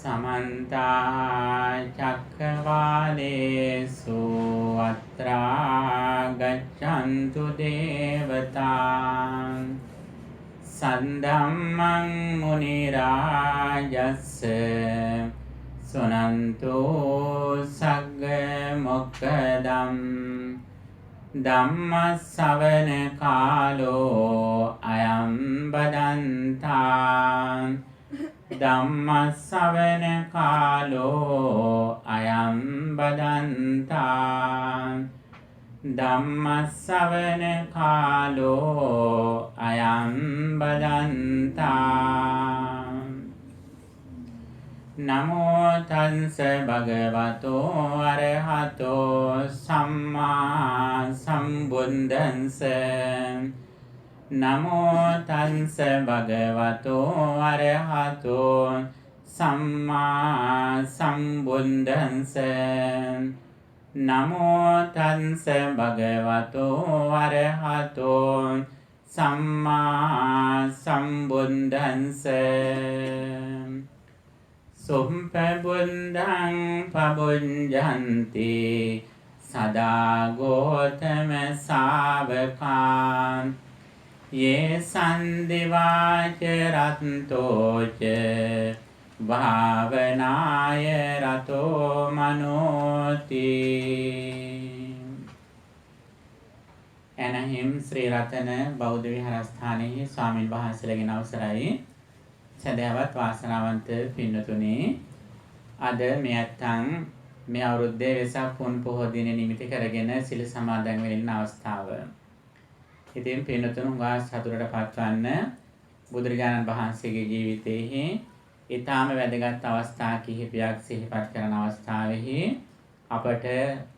समन्ता चक्रवालेषु अत्रा गच्छन्तु देवता सद्धम्मं मुनिराजस्य सुनन्तु सग्गमोक्खदम् ධම්මස්සවන කාලෝ අයං බදන්තා ධම්මස්සවන කාලෝ අයං බදන්තා ධම්මස්සවන කාලෝ අයං බදන්තා නමෝ තස්ස භගවතෝ අරහතෝ සම්මා සම්බුද්දස්ස නමෝ තස්ස භගවතෝ අරහතෝ සම්මා සම්බුද්දස්ස නමෝ තස්ස භගවතෝ අරහතෝ සම්මා සම්බුද්දස්ස සුම්පබුද්ධං පබුඤ්ජන්ති සදා ගෝතම ශාවකාන් යේ සන්දිවාච රත්තෝච භාවනාය රතෝ මනෝති. එනහිම් ශ්‍රී රතන බෞද්ධ විහාරස්ථානයේ ස්වාමීන් වහන්සේලාගෙන් අවසරයි. සදහවත් වාසනාවන්ත පින්නතුනි, අද මේ ඇත්තන් මේ අවුරුද්දේ වෙසක් පුන් පොහෝ දින නිමිති කරගෙන සිල් සමාදන් වෙන්න අවස්ථාව. ඉතින් පින්නතුන් හුඟා සතුටට පත්වන්න බුදුරජාණන් වහන්සේගේ ජීවිතයේ ඊටාම වැදගත් අවස්ථා කිහිපයක් සිහිපත් කරන අවස්ථාවෙහි අපට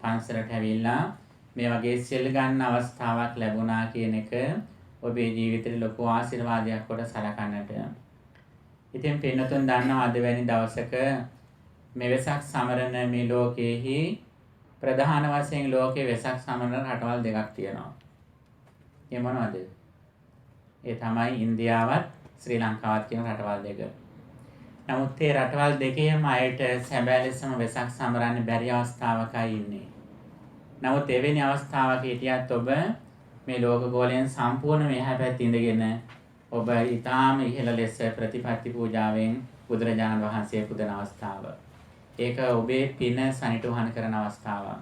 පන්සලට ඇවිල්ලා මේ වගේ සිල් ගන්න අවස්ථාවක් ලැබුණා කියන එක ඔබේ ජීවිතේ ලොකු ආශිර්වාදයක් කොට සලකන්නට. ඉතින් පින්නතුන් දන්නවා අද වැනි දවසක මේ වෙසක් සමරන මේ ලෝකයේහි ප්‍රධාන වශයෙන් ලෝකයේ වෙසක් සමරන රටවල් දෙකක් තියෙනවා. ඒ මොනවද? ඒ තමයි ඉන්දියාවත් ශ්‍රී ලංකාවත් කියන රටවල් දෙක. නමුත් මේ රටවල් දෙකේම අයට සැබෑ ලෙසම වෙසක් සමරන්න බැරි අවස්ථාවකයි ඉන්නේ. නමුත් එවැනි අවස්ථාවක හිටියත් ඔබ මේ ලෝක ගෝලයෙන් සම්පූර්ණ මෙහා පැත්තේ ඉඳගෙන ඔබ ඊටාම ඉහළ ලෙස ප්‍රතිපත්ති පූජාවෙන් බුදුරජාණන් වහන්සේ පුදන අවස්ථාව. ඒක ඔබේ පින සනිටුහන් කරන අවස්ථාව.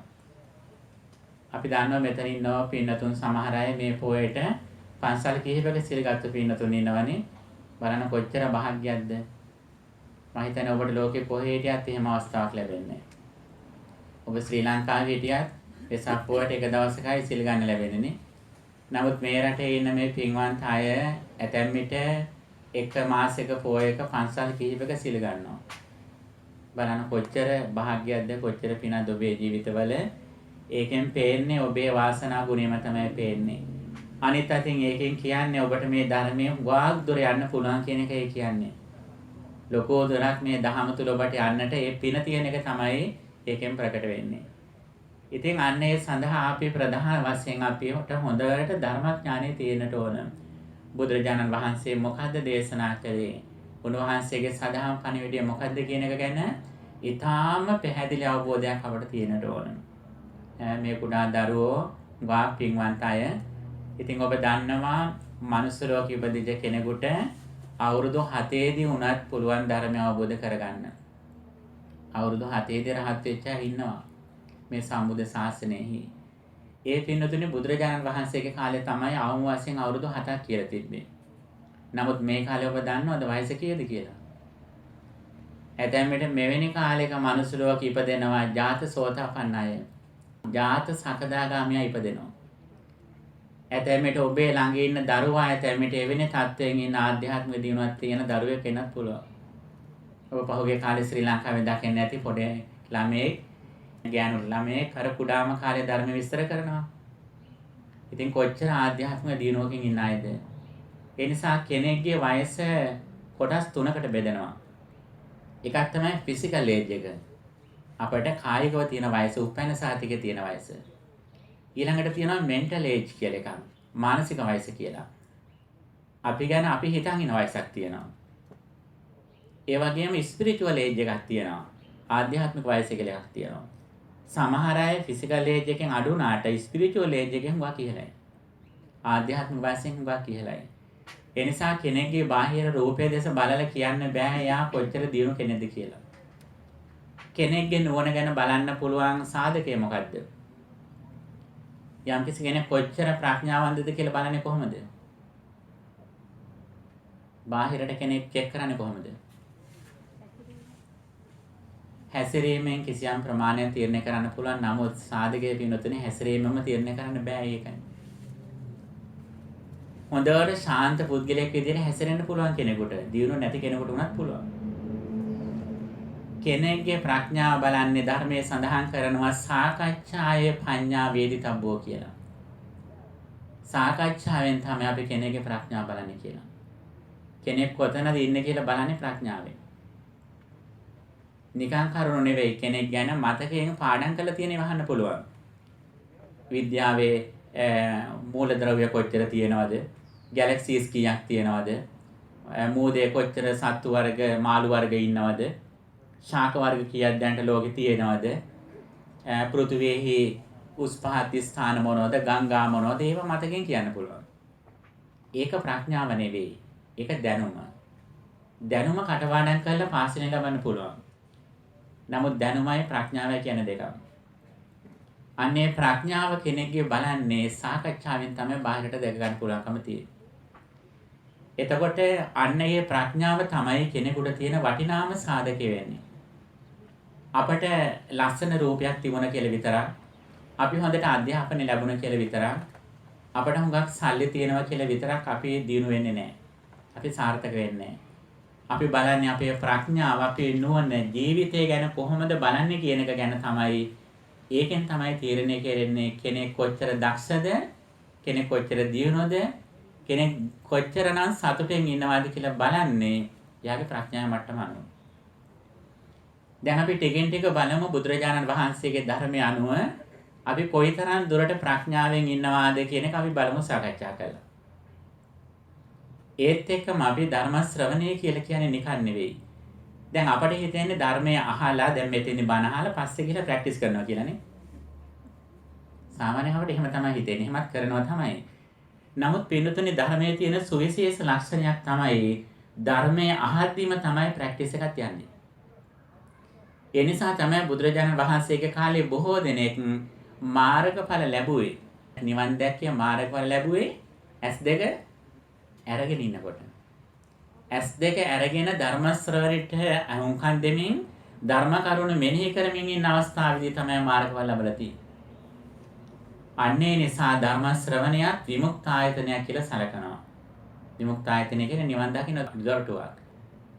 අපි දන්නවා මෙතන ඉන්නව පින්නතුන් සමහර අය මේ පොයට පන්සල් කිහිපයක සිල් ගත්ත පින්නතුන් ඉන්නවනේ. බලන්න කොච්චර භාග්‍යයක්ද. මම හිතන්නේ ඔබට ලෝකේ කොහේ හිටියත් එහෙම අවස්ථාවක් ලැබෙන්නේ. ඔබ ශ්‍රී ලංකාවේ හිටියත් වෙසක් පොයට එක දවසකයි සිල් ගන්න ලැබෙන්නේ. නමුත් මේ රටේ ඉන්න මේ පින්වන්ත අය ඇතැම් විට එක මාසයක පොයක පන්සල් කිහිපයක සිල් ගන්නවා. බලන්න කොච්චර භාග්‍යයක්ද, කොච්චර පිනක්ද ඔබේ ජීවිතවල. ඒකෙන් පේන්නේ ඔබේ වාසනා ගුණයම තමයි පේන්නේ. අනිත් අතින් ඒකෙන් කියන්නේ ඔබට මේ ධර්මයේ වාග් දොර යන්න පුළුවන් කියන එකයි කියන්නේ. ලෝකෝ දොරක් මේ දහම තුල ඔබට යන්නට ඒ පින තියෙන එක තමයි ඒකෙන් ප්‍රකට වෙන්නේ. ඉතින් අන්න ඒ සඳහා අපි ප්‍රධාන වශයෙන් අපිට හොඳට ධර්මඥානෙ තියෙන්නට ඕන. බුදුරජාණන් වහන්සේ මොකද්ද දේශනා කළේ? උන්වහන්සේගේ සදහම් පණිවිඩය මොකද්ද කියන එක ගැන ඊටාම පැහැදිලි අවබෝධයක් අපට තියෙන්නට ඕන. මේ කුඩා දරුවෝ වා පින්වන්ත අය. ඉතින් ඔබ දන්නවා මනුස්ස ලෝකෙ ඉපදිච්ච කෙනෙකුට අවුරුදු 7 දී උනත් පුළුවන් ධර්මය අවබෝධ කරගන්න. අවුරුදු 7 දී රහත් වෙච්ච අය ඉන්නවා මේ සම්බුද්ධ ශාසනයෙහි. ඒ පින්නතුනේ බුදුරජාණන් වහන්සේගේ කාලේ තමයි අවම වශයෙන් අවුරුදු 7ක් කියලා තිබ්බේ. නමුත් මේ කාලේ ඔබ දන්නවද වයස කීයද කියලා? ඇතැම් විට මෙවැනි කාලයක මනුස්ස ලෝකෙ ඉපදෙනවා ජාත සෝතාපන්න අය. ජාත සකදාගාමියා ඉපදෙනවා. ඇතැම් විට ඔබේ ළඟ ඉන්න දරුවා ඇතැම් විට එවැනි තත්ත්වයෙන් ඉන්න ආධ්‍යාත්මික දිනුවක් තියෙන දරුවෙක් වෙන්නත් පුළුවන්. ඔබ පහුගිය කාලේ ශ්‍රී ලංකාවේ දකින්න ඇති පොඩි ළමයෙක් ගෑනු ළමයෙක් අර කුඩාම කාලේ ධර්ම විස්තර කරනවා. ඉතින් කොච්චර ආධ්‍යාත්මික දිනුවකින් ඉන්න අයද? ඒ නිසා කෙනෙක්ගේ වයස කොටස් තුනකට බෙදෙනවා. එකක් තමයි ෆිසිකල් ඒජ් එක. අපිට කායිකව තියෙන වයස, උපැන්න සහතිකේ තියෙන වයස. ඊළඟට තියෙනවා මෙන්ටල් ඒජ් කියලා එකක්. මානසික වයස කියලා. අපි ගැන අපි හිතන් ඉන වයසක් තියෙනවා. ඒ වගේම ස්පිරිචුවල් ඒජ් එකක් තියෙනවා. ආධ්‍යාත්මික වයස කියලා එකක් තියෙනවා. සමහර අය ෆිසිකල් ඒජ් එකෙන් අඩු වුණාට ස්පිරිචුවල් ඒජ් එකෙන් හුඟක් ඉහළයි. ආධ්‍යාත්මික වයසෙන් හුඟක් ඉහළයි. ඒ නිසා කෙනෙක්ගේ බාහිර රූපය දෙස බලලා කියන්න බෑ එයා කොච්චර දියුණු කෙනෙක්ද කියලා. කෙනෙක්ගේ නුවණ ගැන බලන්න පුළුවන් සාධකය මොකද්ද? යම්කිසි කෙනෙක් කොච්චර ප්‍රඥාවන්තද කියලා බලන්නේ කොහොමද? බාහිරට කෙනෙක් චෙක් කරන්නේ කොහොමද? හැසිරීමෙන් කිසියම් ප්‍රමාණයක් තීරණය කරන්න පුළුවන්. නමුත් සාධකයේ පින්නතුනේ හැසිරීමම තීරණය කරන්න බෑ ඒකයි. හොඳට ශාන්ත පුද්ගලයෙක් විදිහට හැසිරෙන්න පුළුවන් කෙනෙකුට, දියුණු නැති කෙනෙකුට උනත් පුළුවන්. කෙනෙක්ගේ ප්‍රඥාව බලන්නේ ධර්මයේ සඳහන් කරනවා සාකච්ඡාය පඤ්ඤා වේදිතබ්බෝ කියලා. සාකච්ඡාවෙන් තමයි අපි කෙනෙක්ගේ ප්‍රඥාව බලන්නේ කියලා. කෙනෙක් කොතනද ඉන්නේ කියලා බලන්නේ ප්‍රඥාවෙන්. නිකං කරුණු නෙවෙයි, කෙනෙක් ගැන මතකයෙන් පාඩම් කරලා තියෙන වහන්න පුළුවන්. විද්‍යාවේ මූලද්‍රව්‍ය කොච්චර තියෙනවද? ගැලැක්සිස් කීයක් තියෙනවද? මූදේ කොච්චර සත්තු වර්ග, මාළු වර්ග ඉන්නවද? ශාක වර්ග කීයක් දැනට ලෝකේ තියෙනවද? පෘථිවියෙහි උස් පහත් ස්ථාන මොනවද? ගංගා මොනවද? ඒව මතකයෙන් කියන්න පුළුවන්. ඒක ප්‍රඥාව නෙවෙයි. ඒක දැනුම. දැනුම කටපාඩම් කරලා පාසලෙන් ලබන්න පුළුවන්. නමුත් දැනුමයි ප්‍රඥාවයි කියන දෙකක්. අන්නේ ප්‍රඥාව කෙනෙක්ගේ බලන්නේ සාකච්ඡාවෙන් තමයි බාහිරට දැක ගන්න පුළුවන්කම තියෙන්නේ. එතකොට අන්න ඒ ප්‍රඥාව තමයි කෙනෙකුට තියෙන වටිනාම සාධකය වෙන්නේ. අපට ලස්සන රූපයක් තිබුණ කියලා විතරක්, අපි හොඳට අධ්‍යාපනය ලැබුණ කියලා විතරක්, අපට හුඟක් සල්ලි තියෙනවා කියලා විතරක් අපි දිනු වෙන්නේ නැහැ. අපි සාර්ථක වෙන්නේ නැහැ. අපි බලන්නේ අපේ ප්‍රඥාව, අපේ නුවණ, ජීවිතය ගැන කොහොමද බලන්නේ කියන එක ගැන තමයි. ඒකෙන් තමයි තීරණය කෙරෙන්නේ කෙනෙක් කොච්චර දක්ෂද, කෙනෙක් කොච්චර දියුණුවද, කෙනෙක් කොච්චරනම් සතුටෙන් ඉන්නවද කියලා බලන්නේ යාගේ ප්‍රඥාව මට්ටම අනුව. දැන් අපි ටිකෙන් ටික බලමු බුදුරජාණන් වහන්සේගේ ධර්මය අනුව අපි කොයිතරම් දුරට ප්‍රඥාවෙන් ඉන්නවාද කියන එක අපි බලමු සාකච්ඡා කරලා. ඒත් එක්කම අපි ධර්ම ශ්‍රවණය කියලා කියන්නේ නිකන් නෙවෙයි. දැන් අපිට හිතෙන්නේ ධර්මය අහලා දැන් මෙතෙන්දි බණ අහලා පස්සේ ගිහලා ප්‍රැක්ටිස් කරනවා කියලානේ. සාමාන්‍යයෙන් අපිට එහෙම තමයි හිතෙන්නේ. එහෙමත් කරනවා තමයි. නමුත් පින්නතුනේ ධර්මයේ තියෙන සුවිශේෂ ලක්ෂණයක් තමයි ධර්මයේ අහද්දීම තමයි ප්‍රැක්ටිස් එකක් යන්නේ. ඒ නිසා තමයි බුදුරජාණන් වහන්සේගේ කාලේ බොහෝ දෙනෙක් මාර්ගඵල ලැබුවේ. නිවන් දැක්කේ මාර්ගඵල ලැබුවේ S2 අරගෙන ඉන්නකොට. S2 අරගෙන ධර්ම ශ්‍රවණයට අහුම්කම් දෙමින් ධර්ම කරුණ මෙනෙහි කරමින් ඉන්න අවස්ථාවේදී තමයි මාර්ගඵල ලැබලා තියෙන්නේ. අන්නේ නිසා ධර්ම ශ්‍රවණයත් විමුක්තායතනයක් කියලා සැලකනවා. විමුක්තායතනය කියන්නේ නිවන් දකින්න දොරටුවක්.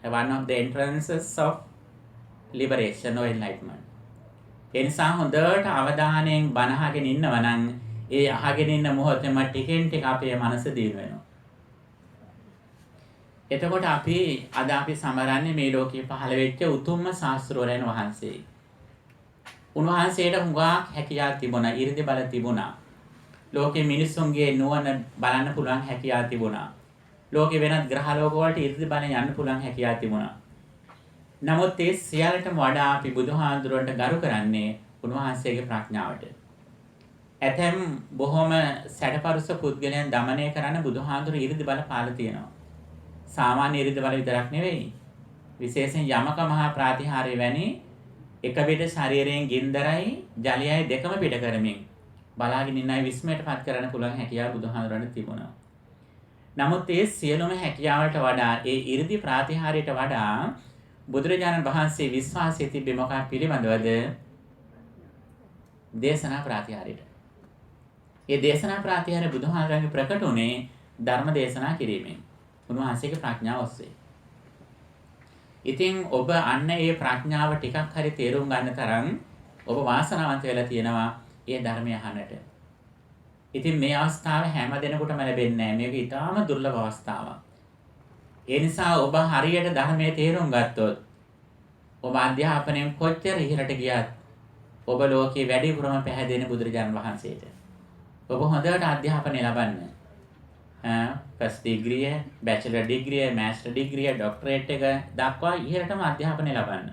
One of the entrances of liberation or enlightenment. ඒ නිසා හොඳට අවධානයෙන් බණ අහගෙන ඉන්නවා නම් ඒ අහගෙන ඉන්න මොහොතේම ටිකෙන් ටික අපේ මනස දියුණු වෙනවා. එතකොට අද අපි සමරන්නේ මේ ලෝකයේ පහළ වෙච්ච උතුම්ම ශාස්ත්‍රවරයන් වහන්සේ. උන්වහන්සේට හුඟක් හැකියාවක් තිබුණා, 이르දි බල තිබුණා. ලෝකේ මිනිස්සුන්ගේ නුවණ බලන්න පුළුවන් හැකියාවක් තිබුණා. ලෝකේ වෙනත් ග්‍රහ ලෝක වලට 이르දි බලෙන් යන්න පුළුවන් හැකියාවක් තිබුණා. නමුත් ඒ සියල්ලටම වඩා අපි බුදුහාඳුරන්ට ගරු කරන්නේ උන්වහන්සේගේ ප්‍රඥාවට. ඇතැම් බොහොම සැඩපරුස පුද්ගලයන් দমনය කරන්න බුදුහාඳුර 이르දි බල පාලා තියෙනවා. සාමාන්‍ය 이르දි බල විතරක් නෙවෙයි. විශේෂයෙන් යමක මහා ප්‍රාතිහාර්ය වැනි එක පිට ශරීරයෙන් ගින්දරයි ජලයයි දෙකම පිට කරමින් බලාගෙන ඉන්න අය විස්මයටපත් කරන්න පුළුවන් හැකියාව බුදුහාඳුරන්ට තිබුණා. නමුත් ඒ සියලුම හැකියාවලට වඩා ඒ 이르දි ප්‍රාතිහාර්යයට වඩා බුදුරජාණන් වහන්සේ විශ්වාසය තිබෙ මොකක් පිළිබඳවද? දේශනා ප්‍රාතිහාර්යයට. ඒ දේශනා ප්‍රාතිහාර්ය බුදුහාඳුරන්ගේ ප්‍රකට උනේ ධර්ම දේශනා කිරීමෙන්. උන්වහන්සේගේ ප්‍රඥාව ඔස්සේ. ඉතින් ඔබ අන්න ඒ ප්‍රඥාව ටිකක් හරි තේරුම් ගන්න තරම් ඔබ වාසනාවන්ත වෙලා තියෙනවා ඒ ධර්මය අහන්නට. ඉතින් මේ අවස්ථාව හැම දිනෙකටම ලැබෙන්නේ නැහැ. මේක ඊටාම දුර්ලභ අවස්ථාවක්. ඒ නිසා ඔබ හරියට ධර්මයේ තේරුම් ගත්තොත් ඔබ අධ්‍යාපනයෙන් කොච්චර ඉහළට ගියත් ඔබ ලෝකේ වැඩිපුරම පැහැදෙන බුදුරජාණන් වහන්සේට. ඔබ හොඳට අධ්‍යාපනය ලබන්න. ෆස්ට් ඩිග්‍රිය, බැචලර් ඩිග්‍රිය, මාස්ටර් ඩිග්‍රිය, ડોක්ටරේට් එක දක්වා ඉහළටම අධ්‍යාපනය ලබන්න.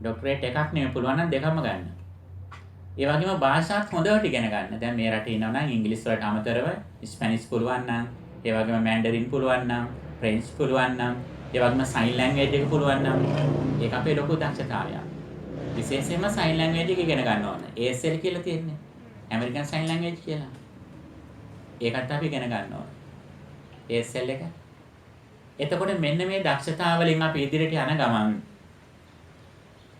ડોක්ටරේට් එකක් නෙමෙයි පුළුවන් නම් දෙකම ගන්න. ඒ වගේම භාෂාත් හොඳට ඉගෙන ගන්න. දැන් මේ රටේ ඉන්නවා නම් ඉංග්‍රීසි වලට අමතරව ස්පැනිෂ් පුළුවන් නම්, ඒ වගේම මැන්ඩරින් පුළුවන් නම්, ෆ්‍රෙන්ච් පුළුවන් නම්, ඒ වගේම සයින් ලැන්ග්වේජ් එක පුළුවන් නම් ඒක අපේ ලොකු දක්ෂතාවයක්. විශේෂයෙන්ම සයින් ලැන්ග්වේජ් එක ඉගෙන ගන්න ඕන. ASL කියලා තියෙන්නේ. ඇමරිකන් සයින් ලැන්ග්වේජ් කියලා. ඒකත් අපි ඉගෙන ගන්න ඕන. ASL එක. එතකොට මෙන්න මේ දක්ෂතාවලින් අපි ඉදිරියට යන ගමන්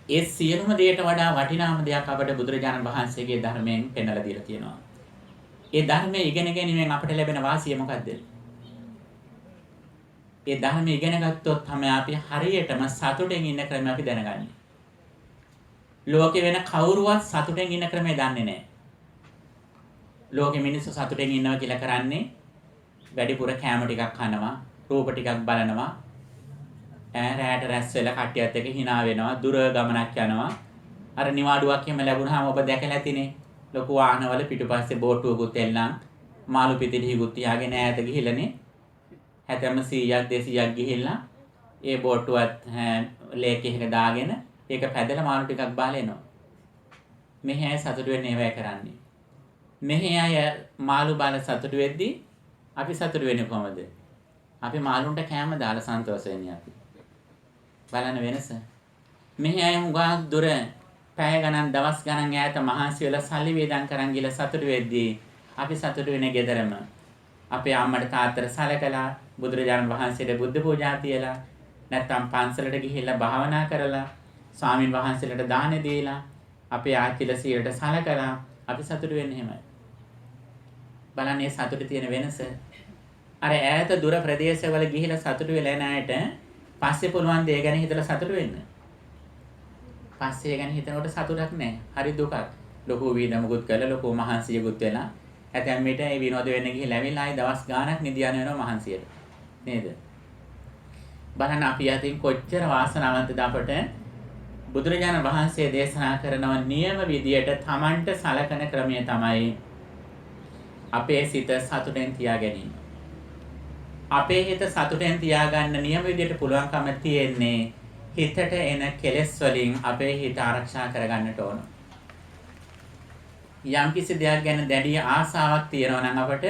ඒ සියලුම දේට වඩා වටිනාම දෙයක් අපට බුදුරජාණන් වහන්සේගේ ධර්මයෙන් පෙන්වලා දීලා තියෙනවා. ඒ ධර්මයේ ඉගෙන ගැනීමෙන් අපට ලැබෙන වාසිය මොකද්ද? ඒ ධර්මයේ ඉගෙන ගත්තොත් තමයි අපි හරියටම සතුටෙන් ඉන්න ක්‍රමය අපි දැනගන්නේ. ලෝකේ වෙන කවුරුවත් සතුටෙන් ඉන්න ක්‍රමය දන්නේ නැහැ. ලෝකෙ මිනිස්සු සතුටෙන් ඉන්නවා කියලා කරන්නේ වැඩිපුර කැම ටිකක් කනවා, රූප ටිකක් බලනවා, රැට රැස් වෙලා කට්ටියත් එක්ක hina වෙනවා, දුර ගමනක් යනවා. අර නිවාඩුවක් එහෙම ලැබුණාම ඔබ දැකලා ඇතිනේ. ලොකු වාහනවල පිටුපස්සේ බෝට්ටුවකුත් එල්ලන් මාළු පිටිලිහිකුත් තියාගෙන ඈත ගිහිල්ලානේ. හැතැම්ම 100ක් 200ක් ගිහිල්ලා ඒ බෝට්ටුවත් ලේකෙක දාගෙන ඒක පැදලා මාළු ටිකක් බාලා එනවා. මෙහි අය සතුටු වෙන්නේ ඒවයි කරන්නේ. මෙහි අය මාළු බාලා සතුටු වෙද්දී අපි සතුටු වෙන්නේ කොහමද? අපි මාළුන්ට කෑම දාලා සන්තෝෂ වෙන්නේ අපි. බලන්න වෙනස. මෙහි අය හුඟා දුර පැය ගණන් දවස් ගණන් ඈත මහන්සි වෙලා සල්ලි වේදම් කරන් ගිහලා සතුටු වෙද්දී අපි සතුටු වෙන්නේ ගෙදරම. අපේ අම්මට තාත්තට සලකලා බුදුරජාණන් වහන්සේට බුද්ධ පූජා තියලා නැත්නම් පන්සලට ගිහිල්ලා භාවනා කරලා ස්වාමින් වහන්සේලාට දාන දීලා අපේ ආච්චිලා සීලට සලකලා අපි සතුටු වෙන්නේ එහෙමයි. බලන්න මේ සතුටේ තියෙන වෙනස. අර ඈත දුර ප්‍රදේශවල ගිහිලා සතුටු වෙලා නැයට පස්සේ පුළුවන් දේ ගැන හිතලා සතුටු වෙන්න. පස්සේ ගැන හිතනකොට සතුටක් නැහැ. හරි දුකක්. ලොකු වීදමුකුත් කරලා ලොකු මහන්සියකුත් වෙලා ඇතැම් විට ඒ විනෝද වෙන්න ගිහිල්ලා ඇවිල්ලා ආයි දවස් ගාණක් නිදියන වෙනවා මහන්සියට. නේද? බලන්න අපි අතින් කොච්චර වාසනාවන්තද අපට බුදුරජාණන් වහන්සේ දේශනා කරනව නියම විදියට Tamanට සලකන ක්‍රමය තමයි අපේ සිත සතුටෙන් තියා ගැනීම. අපේ හිත සතුටෙන් තියාගන්න නියම විදියට පුළුවන්කම තියෙන්නේ හිතට එන කෙලෙස් වලින් අපේ හිත ආරක්ෂා කරගන්නට ඕන. යම් කිසි දෙයක් ගැන දැඩි ආසාවක් තියෙනවා නම් අපට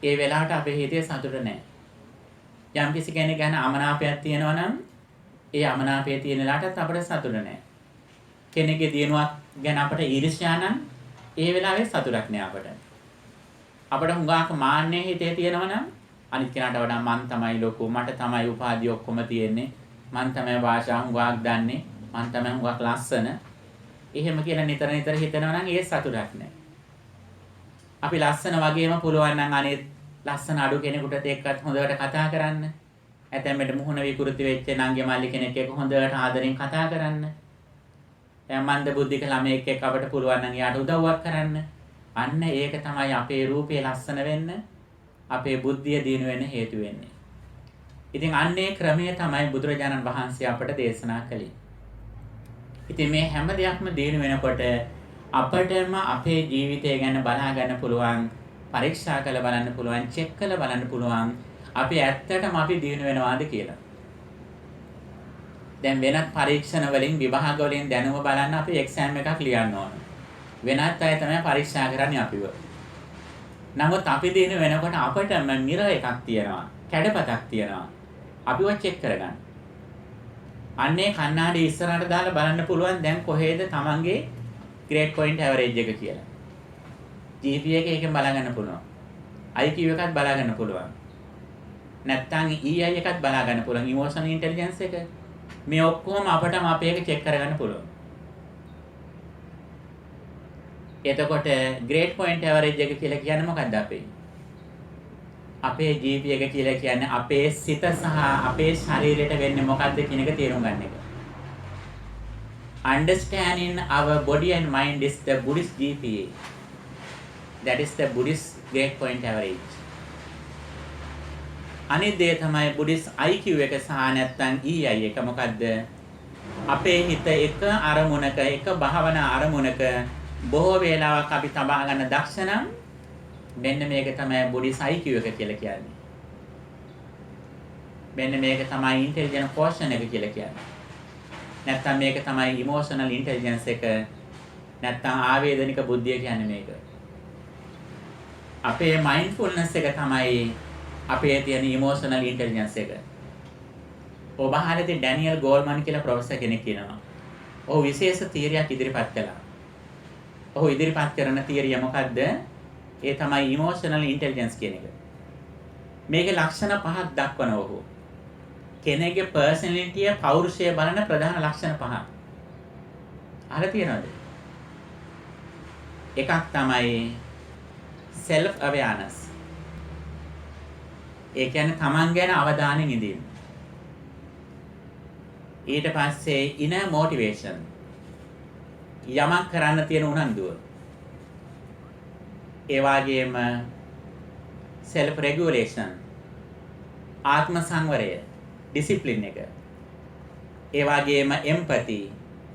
ඒ වෙලාවට අපේ හිතේ සතුට නැහැ. යම් කිසි කෙනෙක් ගැන අමනාපයක් තියෙනවා නම් ඒ අමනාපය තියෙන වෙලාවටත් අපට සතුට නැහැ. කෙනෙක්ගේ දිනුවක් ගැන අපට ඊර්ෂ්‍යා නම් ඒ වෙලාවේ සතුටක් නැහැ අපට. අපට හුඟක් මාන්නේ හිතේ තියෙනවා නම් අනිත් කෙනාට වඩා මං තමයි ලොකු, මට තමයි උපාධිය ඔක්කොම තියෙන්නේ, මං තමයි භාෂා හුඟක් දන්නේ, මං තමයි හුඟක් ලස්සන. එහෙම කියලා නිතර නිතර හිතනවා නම් ඒ සතුටක් නැහැ. අපි ලස්සන වගේම පුළුවන් නම් අනිත් ලස්සන අඩු කෙනෙකුට එක්කත් හොඳට කතා කරන්න. ඇතැම්මට මුහුණ විකෘති වෙච්ච නංගි මල්ලි කෙනෙක් එක්ක හොඳට ආදරෙන් කතා කරන්න. දැන් මන්ද බුද්ධික ළමයෙක් එක්ක අපට පුළුවන් නම් යාට උදව්වක් කරන්න. අන්න ඒක තමයි අපේ රූපේ ලස්සන වෙන්න, අපේ බුද්ධිය දිනු වෙන්න හේතු වෙන්නේ. ඉතින් අන්නේ ක්‍රමය තමයි බුදුරජාණන් වහන්සේ අපට දේශනා කළේ. ඉතින් මේ හැම දෙයක්ම දිනු වෙනකොට අපටම අපේ ජීවිතය ගැන බලා ගන්න පුළුවන්, පරීක්ෂා කරලා බලන්න පුළුවන්, චෙක් කරලා බලන්න පුළුවන් අපි ඇත්තටම අපි දිනු වෙනවාද කියලා. දැන් වෙනත් පරීක්ෂණ වලින් විභාග වලින් දැනුම බලන්න අපි එක්සෑම් එකක් ලියන්න ඕන. වෙනත් අය තමයි පරීක්ෂා කරන්නේ අපිව. නමුත් අපි දිනු වෙනකොට අපටම මිර එකක් තියෙනවා, කැඩපතක් තියෙනවා. අපිව චෙක් කරගන්න. අන්නේ කණ්ණාඩි ඉස්සරහට දාලා බලන්න පුළුවන් දැන් කොහෙද තමන්ගේ grade point average එක කියලා. GPA එක එකෙන් බලා ගන්න පුළුවන්. IQ එකත් බලා ගන්න පුළුවන්. නැත්නම් EI එකත් බලා ගන්න පුළුවන්. emotional intelligence එක. මේ ඔක්කොම අපටම අපේ එක චෙක් කරගන්න පුළුවන්. එතකොට grade point average එක කියලා කියන්නේ මොකක්ද අපේ? අපේ GPA එක කියලා කියන්නේ අපේ සිත සහ අපේ ශරීරයට වෙන්නේ මොකක්ද කියන එක තේරුම් ගන්න එක. Understanding our body and mind is the Buddhist GPA. That is the Buddhist grade point average. අනිත් දේ තමයි Buddhist IQ එක සහ නැත්නම් EI එක මොකද්ද? අපේ හිත එක අරමුණක, එක භාවනා අරමුණක බොහෝ වේලාවක් අපි තබා ගන්න දක්ෂ නම් මෙන්න මේක තමයි බුද්දිස් IQ එක කියලා කියන්නේ. මෙන්න මේක තමයි ඉන්ටෙලිජන්ට් quotient එක කියලා කියන්නේ. නැත්තම් මේක තමයි ඉමෝෂනල් ඉන්ටෙලිජන්ස් එක. නැත්තම් ආවේදනික බුද්ධිය කියන්නේ මේක. අපේ මයින්ඩ්ෆුල්නස් එක තමයි අපේ තියෙන ඉමෝෂනල් ඉන්ටෙලිජන්ස් එක. ඔබ අහලා තියෙන ඩැනියල් ගෝල්මන් කියලා ප්‍රොෆෙසර් කෙනෙක් කියනවා. ඔහු විශේෂ තියරියක් ඉදිරිපත් කළා. ඔහු ඉදිරිපත් කරන තියරිය මොකද්ද? ඒ තමයි ඉමෝෂනල් ඉන්ටෙලිජන්ස් කියන එක. මේකේ ලක්ෂණ පහක් දක්වන ඔහු. කෙනෙකුගේ පර්සනැලිටිය පෞරුෂය බලන ප්‍රධාන ලක්ෂණ පහ. අහලා තියෙනවද? එකක් තමයි self awareness. ඒ කියන්නේ තමන් ගැන අවධානයෙන් ඉඳීම. ඊට පස්සේ inner motivation. යමක් කරන්න තියෙන උනන්දුව. ඒ වගේම self regulation. ආත්ම සංවරය. ඩිසිප්ලින් එක. ඒ වගේම empathy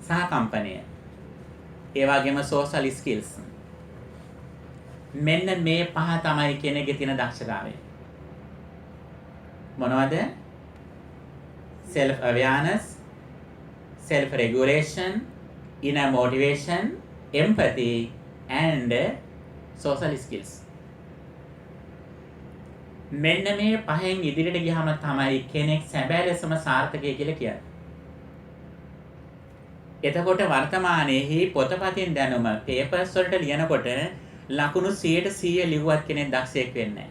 සහකම්පනය. ඒ වගේම social skills. මෙන්න මේ පහ තමයි කෙනෙකුගේ තියෙන දක්ෂතාවය. මොනවද? self awareness, self regulation, inner motivation, empathy and social skills. මෙන්න මේ පහෙන් ඉදිරියට ගියාම තමයි කෙනෙක් සැබෑ ලෙසම සාර්ථකයි කියලා කියන්නේ. එතකොට වර්තමානයේහි පොතපතින් දැනුම පේපර්ස් වලට ලියනකොට ලකුණු 100% ලිව්වත් කෙනෙක් දක්ෂයෙක් වෙන්නේ නැහැ.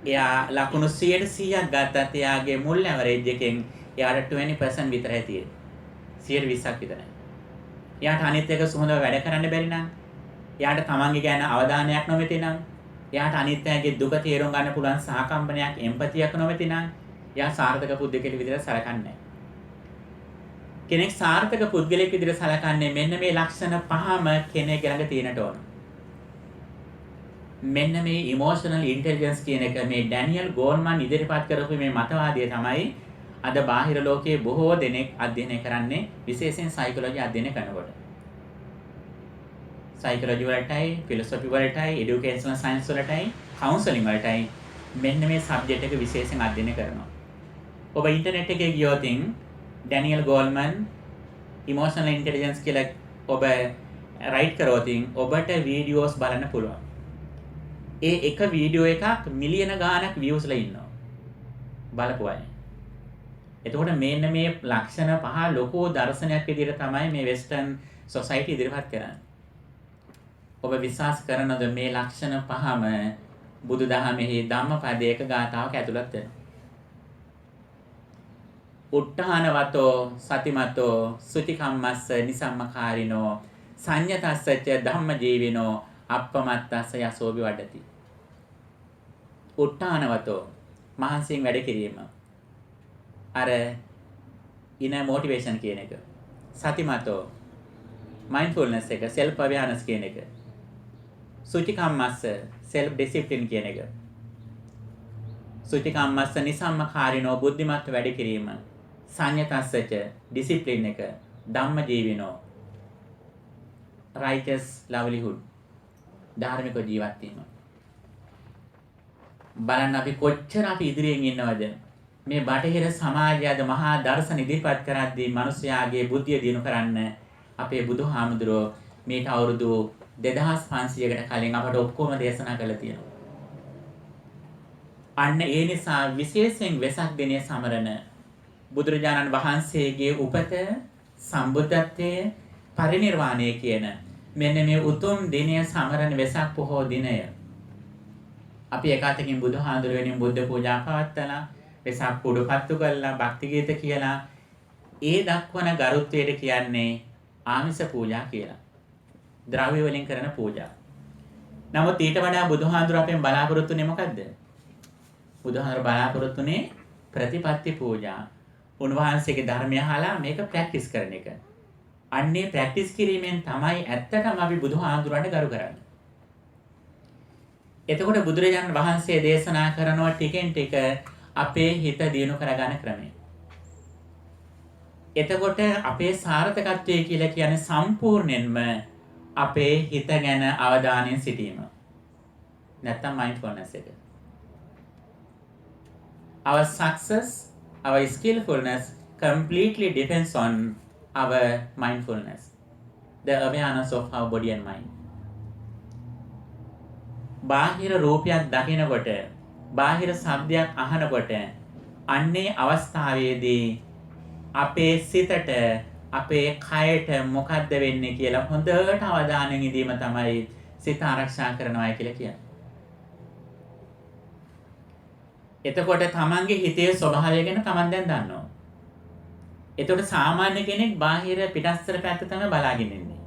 එයා ලකුණු 100%ක් ගත්තත් එයාගේ මුල් ඇවරේජ් එකෙන් එයාට 20% විතරයි තියෙන්නේ. 120ක් විතරයි. එයාට අනිත් එක සුහුඳව වැඩ කරන්න බැරි නම්, එයාට තමන්ගේ ගැන අවධානයක් නොමැති නම්, එයාට අනිත් අයගේ දුක තේරුම් ගන්න පුළුවන් සහකම්පනයක්, එම්පතියක් නොමැති නම්, එයා සාර්ථක පුද්ගලෙක් විදිහට සලකන්නේ නැහැ. කෙනෙක් සාර්ථක පුද්ගලෙක් විදිහට සලකන්නේ මෙන්න මේ ලක්ෂණ පහම කෙනෙක් ළඟ තියෙනට ඕන. මෙන්න මේ ඉමෝෂනල් ඉන්ටෙලිජන්ස් කියන එක මේ ඩැනියල් ගෝල්මන් ඉදිරිපත් කරපු මේ මතවාදය තමයි අද බාහිර ලෝකයේ බොහෝ දෙනෙක් අධ්‍යයනය කරන්නේ, විශේෂයෙන් සයිකොලොජි අධ්‍යයනය කරනකොට. සයිකොලොජි වලටයි, ෆිලොසොෆි වලටයි, এডুকেෂනල් සයන්ස් වලටයි, කවුන්සලින් වලටයි මෙන්න මේ සබ්ජෙක්ට් එක විශේෂයෙන් අධ්‍යයනය කරනවා. ඔබ ඉන්ටර්නෙට් එකේ ගියොත් ඩැනියල් ගෝල්මන් ඉමෝෂනල් ඉන්ටෙලිජන්ස් කියලා ඔබ රයිට් කරොත් ඔබට වීඩියෝස් බලන්න පුළුවන්. ඒ එක වීඩියෝ එකක් මිලියන ගාණක් views ලා ඉන්නවා. බලපු අය. එතකොට මෙන්න මේ ලක්ෂණ පහ ලොකු දර්ශනයක් විදිහට තමයි මේ වෙස්ටර්න් සොසයිටි ඉදිරිපත් කරන්නේ. ඔබ විශ්වාස කරනද මේ ලක්ෂණ පහම බුදුදහමෙහි ධම්මපදයක ගාථාවක ඇතුළත් වෙනවා. උට්ඨානවතෝ සතිමතෝ සුතිකම්මස්ස නිසම්මකාරිනෝ සංයතස්සච ධම්මජීවිනෝ අප්පමත්තස්ස යසෝබි වඩති. උට්ඨානවතෝ මහන්සියෙන් වැඩ කිරීම. අර inner motivation කියන එක. සතිමතෝ mindfulness එක, self awareness කියන එක. සුචිකම්මස්ස self discipline කියන එක. සුචිකම්මස්ස නිසම්මකාරිනෝ බුද්ධිමත් වැඩ කිරීම. සංයතස්සච discipline එක. ධම්මජීවිනෝ righteous livelihood ධාර්මික ජීවත් වීම. බලන්න අපි කොච්චර අපි ඉදිරියෙන් ඉන්නවද? මේ බටහිර සමාජය අද මහා දර්ශන ඉදිරිපත් කරද්දී මිනිස්යාගේ බුද්ධිය දිනු කරන්න අපේ බුදුහාමුදුරුවෝ මේට අවුරුදු 2500කට කලින් අපට ඔක්කොම දේශනා කළා තියෙනවා. අන්න ඒ නිසා විශේෂයෙන් වෙසක් දිනය සමරන බුදුරජාණන් වහන්සේගේ උපත, සම්බුද්ධත්වයේ, පරිනිර්වාණය කියන මෙන්න මේ උතුම් දිනය සමරන වෙසක් පොහෝ දිනය. අපි එකතකින් බුදුහාඳුරුවෙනින් බුද්ධ පූජා පවත්වලා, වෙසක් පුඩුපත්තු කළා, භක්ති ගීත කියලා ඒ දක්වන ගරුත්වයට කියන්නේ ආමිෂ පූජා කියලා. ද්‍රව්‍ය වලින් කරන පූජා. නමුත් ඊට වඩා බුදුහාඳුර අපෙන් බලාපොරොත්තුනේ මොකද්ද? බුදුහාඳුර බලාපොරොත්තුනේ ප්‍රතිපත්ති පූජා. උන්වහන්සේගේ ධර්මය අහලා මේක ප්‍රැක්ටිස් කරන එක. අන්නේ ප්‍රැක්ටිස් කිරීමෙන් තමයි ඇත්තටම අපි බුදුහාඳුරන්ට ගරු කරන්නේ. එතකොට බුදුරජාණන් වහන්සේ දේශනා කරනවා ටිකෙන් ටික අපේ හිත දියුණු කරගන්න ක්‍රමය. එතකොට අපේ සාර්ථකත්වය කියලා කියන්නේ සම්පූර්ණයෙන්ම අපේ හිත ගැන අවධානයෙන් සිටීම. නැත්තම් mindfulness එක. Our success, our skillfulness completely depends on our mindfulness, the awareness of our body and mind. බාහිර රූපයක් දකිනකොට, බාහිර ශබ්දයක් අහනකොට, අන්නේ අවස්ථාවේදී අපේ සිතට, අපේ කයට මොකද්ද වෙන්නේ කියලා හොඳට අවධානයෙන් ඉඳීම තමයි සිත ආරක්ෂා කරනවා කියලා කියන්නේ. එතකොට තමන්ගේ හිතේ ස්වභාවය ගැන තමන් දැන් දන්නවා. එතකොට සාමාන්‍ය කෙනෙක් බාහිර පිටස්තර පැත්ත තමයි බලාගෙන ඉන්නේ.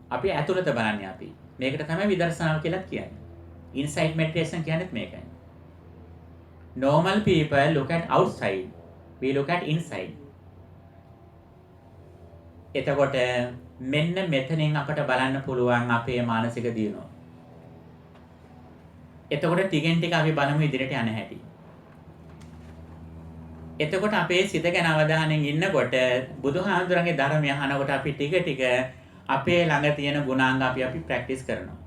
අපි ඇතුළත බලන්නේ අපි. මේකට තමයි විදර්ශනාව කියලා කියන්නේ. Insight meditation කියන්නේත් මේකයි. Normal people look at outside. We look at inside. එතකොට මෙන්න මෙතනින් අපට බලන්න පුළුවන් අපේ මානසික දියුණුව. එතකොට ටිකෙන් ටික අපි බලමු ඉදිරියට යන හැටි. එතකොට අපේ සිත ගැන අවධානයෙන් ඉන්නකොට බුදුහාමුදුරන්ගේ ධර්මය අහනකොට අපි ටික ටික අපේ ළඟ තියෙන ගුණාංග අපි ප්‍රැක්ටිස් කරනවා.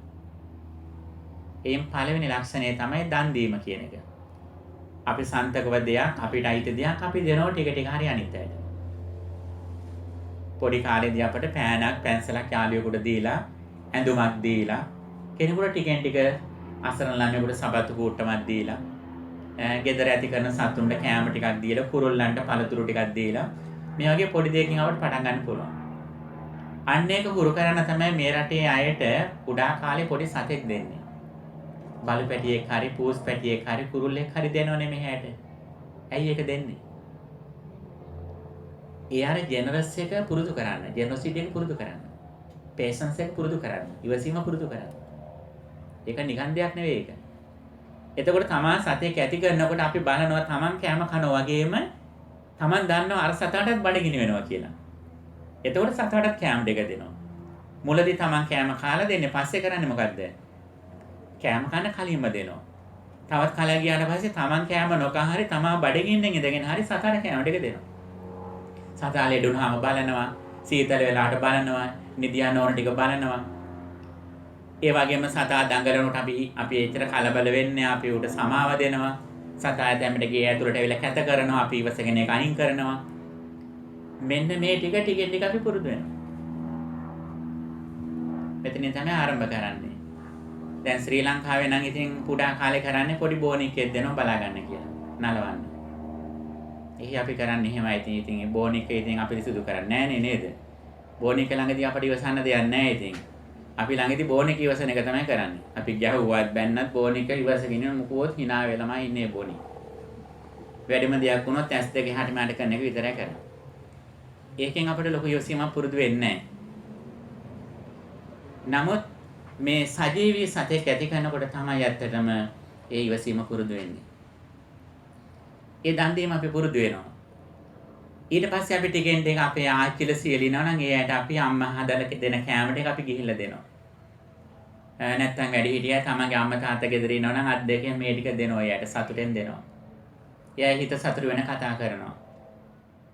එයින් පළවෙනි ලක්ෂණය තමයි දන් දීම කියන එක. අපි සන්තකව දෙයක් අපිට අයිති දෙයක් අපි දෙනවා ටික ටික හරි අනිත් අයට. පොඩි කාලේදී අපට පෑනක් පැන්සලක් යාළුවෙකුට දීලා ඇඳුමක් දීලා කෙනෙකුට ටිකෙන් ටික අසරණ ළමයෙකුට සබත්තු කූට්ටමක් දීලා ගෙදර ඇති කරන සතුන්ට කෑම ටිකක් දීලා කුරුල්ලන්ට පළතුරු ටිකක් දීලා මේ වගේ පොඩි දෙයකින් අපට පටන් ගන්න පුළුවන්. අන්න ඒක හුරු කරන තමයි මේ රටේ අයට කුඩා කාලේ පොඩි සතෙක් දෙන්නේ. බලු පැටියෙක් හරි පූස් පැටියෙක් හරි කුරුල්ලෙක් හරි දෙනවනේ මෙහෙට. ඇයි ඒක දෙන්නේ? ඒ අර ජෙනරස් එක පුරුදු කරන්න, ජෙනොසිටි එක පුරුදු කරන්න, පේෂන්ස් එක පුරුදු කරන්න, ඉවසීම පුරුදු කරන්න. ඒක නිකන් දෙයක් නෙවෙයි ඒක. එතකොට තමා සතෙක් ඇති කරනකොට අපි බලනවා තමන් කෑම කනවා වගේම තමන් දන්නවා අර සතාටත් බඩගිනි වෙනවා කියලා. එතකොට සතාටත් කෑම දෙක දෙනවා. මුලදී තමන් කෑම කාලා දෙන්නේ, පස්සේ කරන්නේ මොකද්ද? කෑම කන කලින්ම දෙනවා. තවත් කලක් ගියාට පස්සේ තමන් කෑම නොකා හරි තමා බඩගින්නෙන් ඉඳගෙන හරි සතාට කෑම දෙක දෙනවා. සතා ලෙඩ වුණාම බලනවා, සීතල වෙලාවට බලනවා, නිදියන ඕන ටික බලනවා. ඒ වගේම සතා දඟලනකොට අපි එච්චර කලබල වෙන්නේ, අපි උට සමාව දෙනවා. සතා දැම්මට ගේ ඇතුළට ඇවිල්ලා කැත කරනවා, අපි ඉවසගෙන ඒක අයින් කරනවා. මෙන්න මේ ටික ටිකෙන් ටික අපි පුරුදු වෙනවා. මෙතනින් තමයි ආරම්භ කරන්නේ. දැන් ශ්‍රී ලංකාවේ නම් ඉතින් කුඩා කාලේ කරන්නේ පොඩි බෝනික්කෙක් දෙනවා බලා ගන්න කියලා. නලවන්න. එහි අපි කරන්නේ එහෙමයි. ඉතින් බෝනික්ක ඉතින් අපි සිදු කරන්නේ නැහැ නේද? බෝනික්ක ළඟදී අපිට ඉවසන්න දෙයක් නැහැ ඉතින්. අපි ළඟදී බෝනික ඉවසන එක තමයි කරන්නේ. අපි ගැහුවත් බැන්නත් බෝනික ඉවසගෙන මුකුවත් hina වෙලමයි ඉන්නේ බෝනික. වැඩිම දෙයක් වුණොත් ඇස් දෙක එහාට මෙහාට කරන එක විතරයි කරන්නේ. ඒකෙන් අපිට ලොකු ඉවසීමක් පුරුදු වෙන්නේ නමුත් මේ සජීවී සතෙක් ඇති කරනකොට තමයි ඇත්තටම ඒ ඉවසීම පුරුදු වෙන්නේ. ඒ දන් දීම අපි පුරුදු වෙනවා. ඊට පස්සේ අපි ටිකෙන් ටික අපේ ආච්චිලා සියලිනවා නම් ඒ ඇයට අපි අම්මා හදලා දෙන කෑම ටික අපි ගිහිල්ලා දෙනවා. නැත්තම් වැඩි හිටියා තමන්ගේ අම්මා තාත්තා ගෙදර ඉන්නවා නම් අත් දෙකෙන් මේ ටික දෙනවා එයාට සතුටෙන් දෙනවා. එයා හිත සතුට වෙන කතා කරනවා.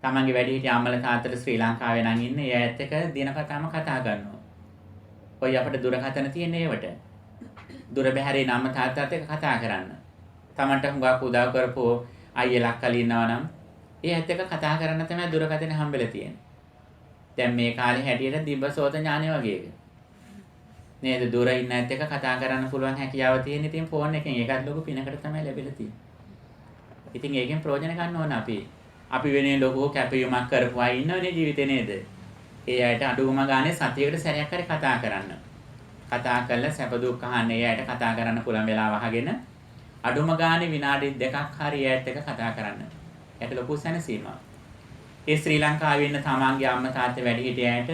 තමන්ගේ වැඩි හිටියා අම්මලා තාත්තලා ශ්‍රී ලංකාවේ නම් ඉන්නේ එයාත් එක්ක දින කතාම කතා කරනවා. ඔය අපිට දුරකථන තියෙන ඒවට. දුර බැහැරේ නම් තාත්තාත් එක්ක කතා කරන්න. තමන්ට හුඟක් උදව් කරපෝ අයියලා අක්කලා ඉන්නවා නම් ඒ ඇත්ත එක කතා කරන්න තමයි දුරකථන හම්බෙලා තියෙන්නේ. දැන් මේ කාලේ හැටියට දිබ්බසෝත ඥානය වගේ එක. නේද? දුර ඉන්න ඇත්ත එක කතා කරන්න පුළුවන් හැකියාව තියෙන ඉතින් ෆෝන් එකෙන් ඒකත් ලොකු පිනකට තමයි ලැබිලා තියෙන්නේ. ඉතින් ඒකෙන් ප්‍රයෝජන ගන්න ඕන අපි. අපි වෙනේ ලොකු කැපවීමක් කරපුවා ඉන්නවනේ ජීවිතේ නේද? ඒ අයට අඩුවම ගානේ සතියකට සැරයක් හරි කතා කරන්න. කතා කරලා සැප දුක් අහන්න ඒ අයට කතා කරන්න පුළුවන් වෙලාව අහගෙන අඩුම ගානේ විනාඩි 2ක් හරි ඒ අයත් එක්ක කතා කරන්න. ඒක ලොකු සැනසීමක්. ඒ ශ්‍රී ලංකාවේ ඉන්න තමන්ගේ අම්මා තාත්තා වැඩි හිටියයට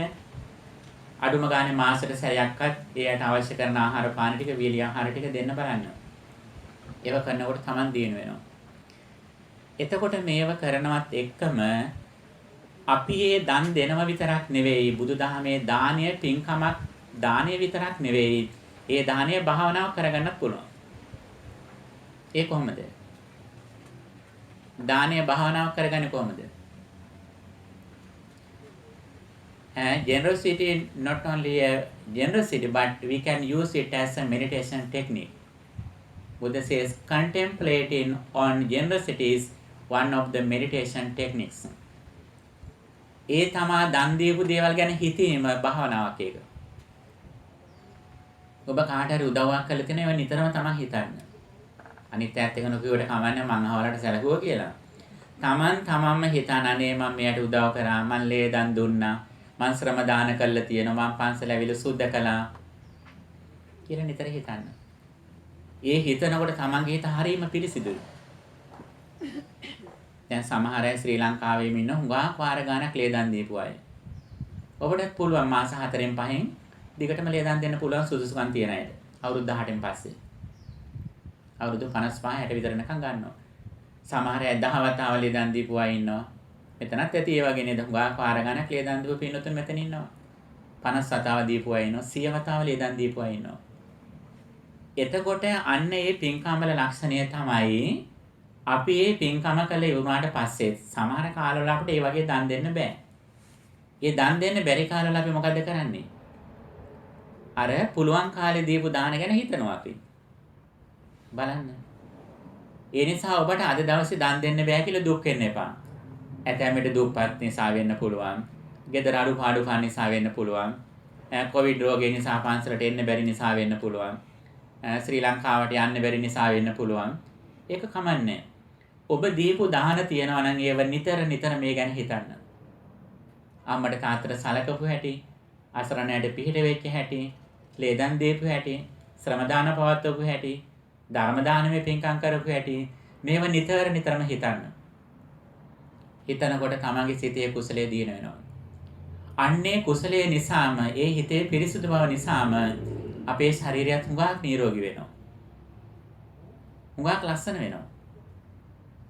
අඩුම ගානේ මාසෙට සැරයක්වත් ඒ අයට අවශ්‍ය කරන ආහාර පාන ටික වීලි ආහාර ටික දෙන්න බලන්න. ඒව කරනකොට තමන් දිනු වෙනවා. එතකොට මේව කරනවත් එක්කම අපි මේ දන් දෙනව විතරක් නෙවෙයි බුදුදහමේ දානීය පින්කමක් දානීය විතරක් නෙවෙයි ඒ දානීය භාවනාව කරගන්නත් පුළුවන්. ඒ කොහොමද? දානීය භාවනාව කරගන්නේ කොහොමද? Generosity not only a generosity, but we can use it as a meditation technique. Buddha says contemplating on generosity is one of the meditation techniques. ඒ තමා දන් දීපු දේවල් ගැන හිතීම භාවනාවක් ඒක. ඔබ කාට හරි උදව්වක් කළා තියෙන ඒවා නිතරම තමයි හිතන්න. අනිත් ඈත් එක නොකියුවට කමන්නේ මං අහවලට සැලකුවා කියලා. තමන්ම හිතන අනේ මම මෙයාට උදව් කරා මං ලේ දන් දුන්නා මං ශ්‍රම දාන කළා තියෙනවා මං පන්සල ඇවිල්ලා සුද්ධ කළා කියලා නිතර හිතන්න. ඒ හිතනකොට තමන්ගේ හිත හරීම පිරිසිදුයි. දැන් සමහර අය ශ්‍රී ලංකාවේම ඉන්න හුඟක් වාර ගානක් ලේ දන් දීපු අය. ඔබට පුළුවන් මාස 4න් 5න් දිගටම ලේ දන් දෙන්න පුළුවන් සුදුසුකම් තියෙන අයට. අවුරුදු 18න් පස්සේ. අවුරුදු 55 60 විතර නිකන් ගන්නවා. සමහර අය 10 වතාව ලේ දන් දීපු අය ඉන්නවා. මෙතනත් ඇති ඒ වගේ නේද හුඟක් වාර ගානක් ලේ දන් දීපු පින්නතුන් මෙතන ඉන්නවා. 50 වතාව දීපු අය ඉන්නවා. 100 වතාව ලේ දන් දීපු අය ඉන්නවා. එතකොට අන්න ඒ පින්කම්වල ලක්ෂණය තමයි අපි මේ පින්කම කළ ඉවරනාට පස්සේ සමහර කාලවල අපිට ඒ වගේ දන් දෙන්න බෑ. ඒ දන් දෙන්න බැරි කාලවල අපි මොකද කරන්නේ? අර පුළුවන් කාලේ දීපු දාන ගැන හිතනවා අපි. බලන්න. ඒ නිසා ඔබට අද දවසේ දන් දෙන්න බෑ කියලා දුක් වෙන්න එපා. ඇතැම්මට දුප්පත් නිසා වෙන්න පුළුවන්. ගෙදර අඩුපාඩුකම් නිසා වෙන්න පුළුවන්. කොවිඩ් රෝගය නිසා පන්සලට එන්න බැරි නිසා වෙන්න පුළුවන්. ශ්‍රී ලංකාවට යන්න බැරි නිසා වෙන්න පුළුවන්. ඒක කමන්නේ. ඔබ දීපු දාන තියනවා නම් ඒව නිතර මේ ගැන හිතන්න. අම්මට තාත්තට සලකපු හැටි, අසරණයට පිහිට වෙච්ච හැටි, ලේදන් දීපු හැටි, ශ්‍රම දාන පවත්වපු හැටි, ධර්ම දානමේ පින්කම් කරපු හැටි මේව නිතරම හිතන්න. හිතනකොට තමන්ගේ සිතේ කුසලයේ දින වෙනවා. අන්නේ කුසලයේ නිසාම ඒ හිතේ පිරිසුදු බව නිසාම අපේ ශරීරයත් හුඟක් නිරෝගී වෙනවා. හුඟක් ලස්සන වෙනවා.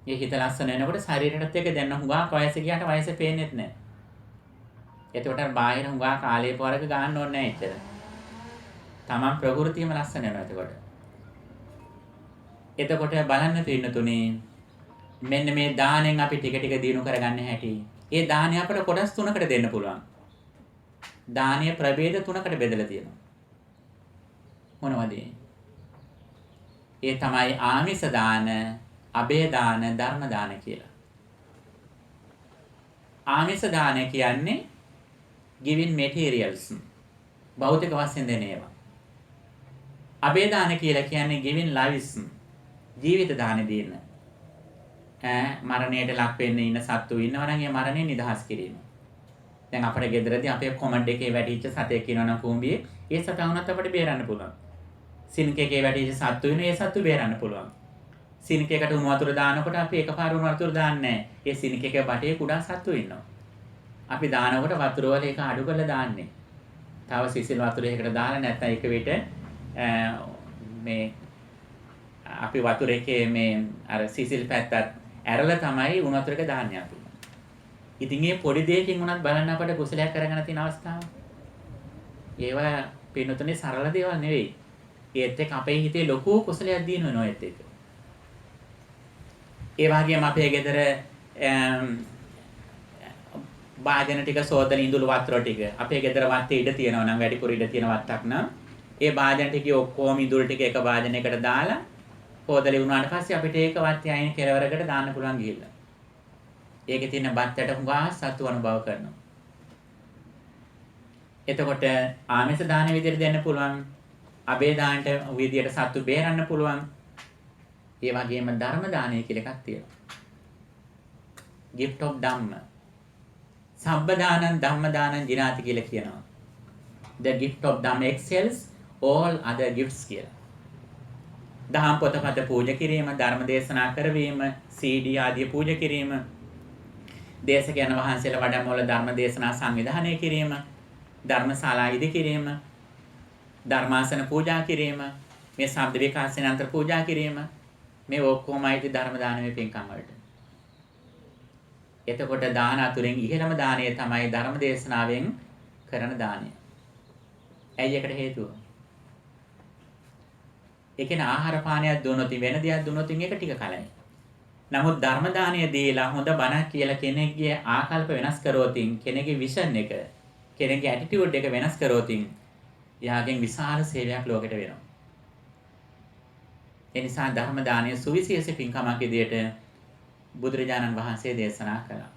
මේ හිත ලස්සන වෙනකොට ශරීරයටත් එක දැන් හුඟක් වයස ගියාට වයස පේන්නේත් නැහැ. එතකොට බාහිර හුඟක් ආලේප වර්ග ගන්න ඕනේ නැහැ එච්චර. තමන් ප්‍රകൃතියම ලස්සන වෙනවා එතකොට. එතකොට බලන්න පින්නතුනේ මෙන්න මේ දාණයෙන් අපි ටික දිනු කරගන්න හැටි. ඒ දාණය අපිට කොටස් තුනකට දෙන්න පුළුවන්. දානීය ප්‍රභේද තුනකට බෙදලා තියෙනවා. මොනවද? ඒ තමයි ආමිෂ දාන, අබේ දාන, ධර්ම දාන කියලා. ආමිෂ දාන කියන්නේ giving materials. භෞතික වශයෙන් දෙන ඒවා. අබේ දාන කියලා කියන්නේ giving lives. ජීවිත දාන දෙන්න. මරණයට ලක් වෙන්න ඉන්න සත්තු ඉන්නවා නම් ඒ මරණය නිදහස් කිරීම. දැන් අපේ ගෙදරදී අපේ කොමඩ් එකේ වැටිච්ච සතෙක් ඉන්නවනම් කුඹියේ ඒ සතා වුණත් අපිට බේරන්න පුළුවන්. සින්ක් එකේ වැටිච්ච සත්තු ඉන්න ඒ සත්තු බේරන්න පුළුවන්. සින්ක් එකට උණු වතුර දානකොට අපි එකපාර උණු වතුර දාන්නේ නැහැ. ඒ සින්ක් එකේ බටේ කුඩා සත්තු ඉන්නවා. අපි දානකොට වතුර වල ඒක අඩු කරලා දාන්නේ. තව සිසිල් වතුරයකට දාලා නැත්නම් එක විට මේ අපි වතුර එකේ මේ අර සිසිල් පැත්තත් ඇරලා තමයි උණු වතුරක දාන්නේ අපි. ඉතින් මේ පොඩි දෙයකින් උනත් බලන්න අපට කුසලයක් කරගෙන තියෙන අවස්ථාව. ඒවා පින්නතුනේ සරල දේවල් නෙවෙයි. ඒත් එක්ක අපේ හිතේ ලොකු කුසලයක් දින වෙනවා ඒත් එක්ක. ඒ වගේම අපේ ගෙදර වාදන ටික සෝදන ඉඳුළු වතුර ටික අපේ ගෙදර වත්තේ ඉඩ තියෙනවා නම් වැඩිපුර ඉඩ තියෙන වත්තක් නම් ඒ වාදන ටික ඔක්කොම ඉඳුළු ටික එක වාදනයකට දාලා හොදලි වුණාට පස්සේ අපිට ඒක වත්තේ අයින් කෙලවරකට දාන්න පුළුවන් ගිහිල්ලා. ඒකේ තියෙන බත්තට හුඟා සතු අනුභව කරනවා. එතකොට ආමිෂ දාන විදිහට දෙන්න පුළුවන්. අබේ දානට විදිහට සතු බේරන්න පුළුවන්. ඒ වගේම ධර්ම දානය කියලා එකක් තියෙනවා. gift of ධම්ම. සබ්බ දානං ධම්ම දානං ජිනාති කියලා කියනවා. The gift of ධම්ම excels all other gifts කියලා. දහම් පොතපත පූජා කිරීම, ධර්ම දේශනා කරවීම, CD ආදී පූජා කිරීම, දේශකයන් වහන්සේලා වඩම්මවල ධර්ම දේශනා සංවිධානය කිරීම, ධර්මශාලා ඉදි කිරීම, ධර්මාසන පූජා කිරීම, මේ ශබ්ද විකාශනාන්තර පූජා කිරීම, මේ ඔක්කොමයි ධර්ම දානමේ පින්කම් වලට. එතකොට දාන අතුරින් ඉහළම දානය තමයි ධර්ම දේශනාවෙන් කරන දානය. ඇයි ඒකට හේතුව? ඒ කියන්නේ ආහාර පානයක් දුන්නොත් වෙන දෙයක් දුන්නොත් ඒක ටික කලයි. නමුත් ධර්ම දානය දීලා හොඳ බණක් කියලා කෙනෙක්ගේ ආකල්ප වෙනස් කරවතින් කෙනෙක්ගේ විෂන් එක කෙනෙක්ගේ ඇටිටියුඩ් එක වෙනස් කරොත් එයාගෙන් විශාල සේවයක් ලෝකෙට වෙනවා. ඒ නිසා ධර්ම දානය සුවිශේෂ පින්කමක් විදියට බුදුරජාණන් වහන්සේ දේශනා කළා.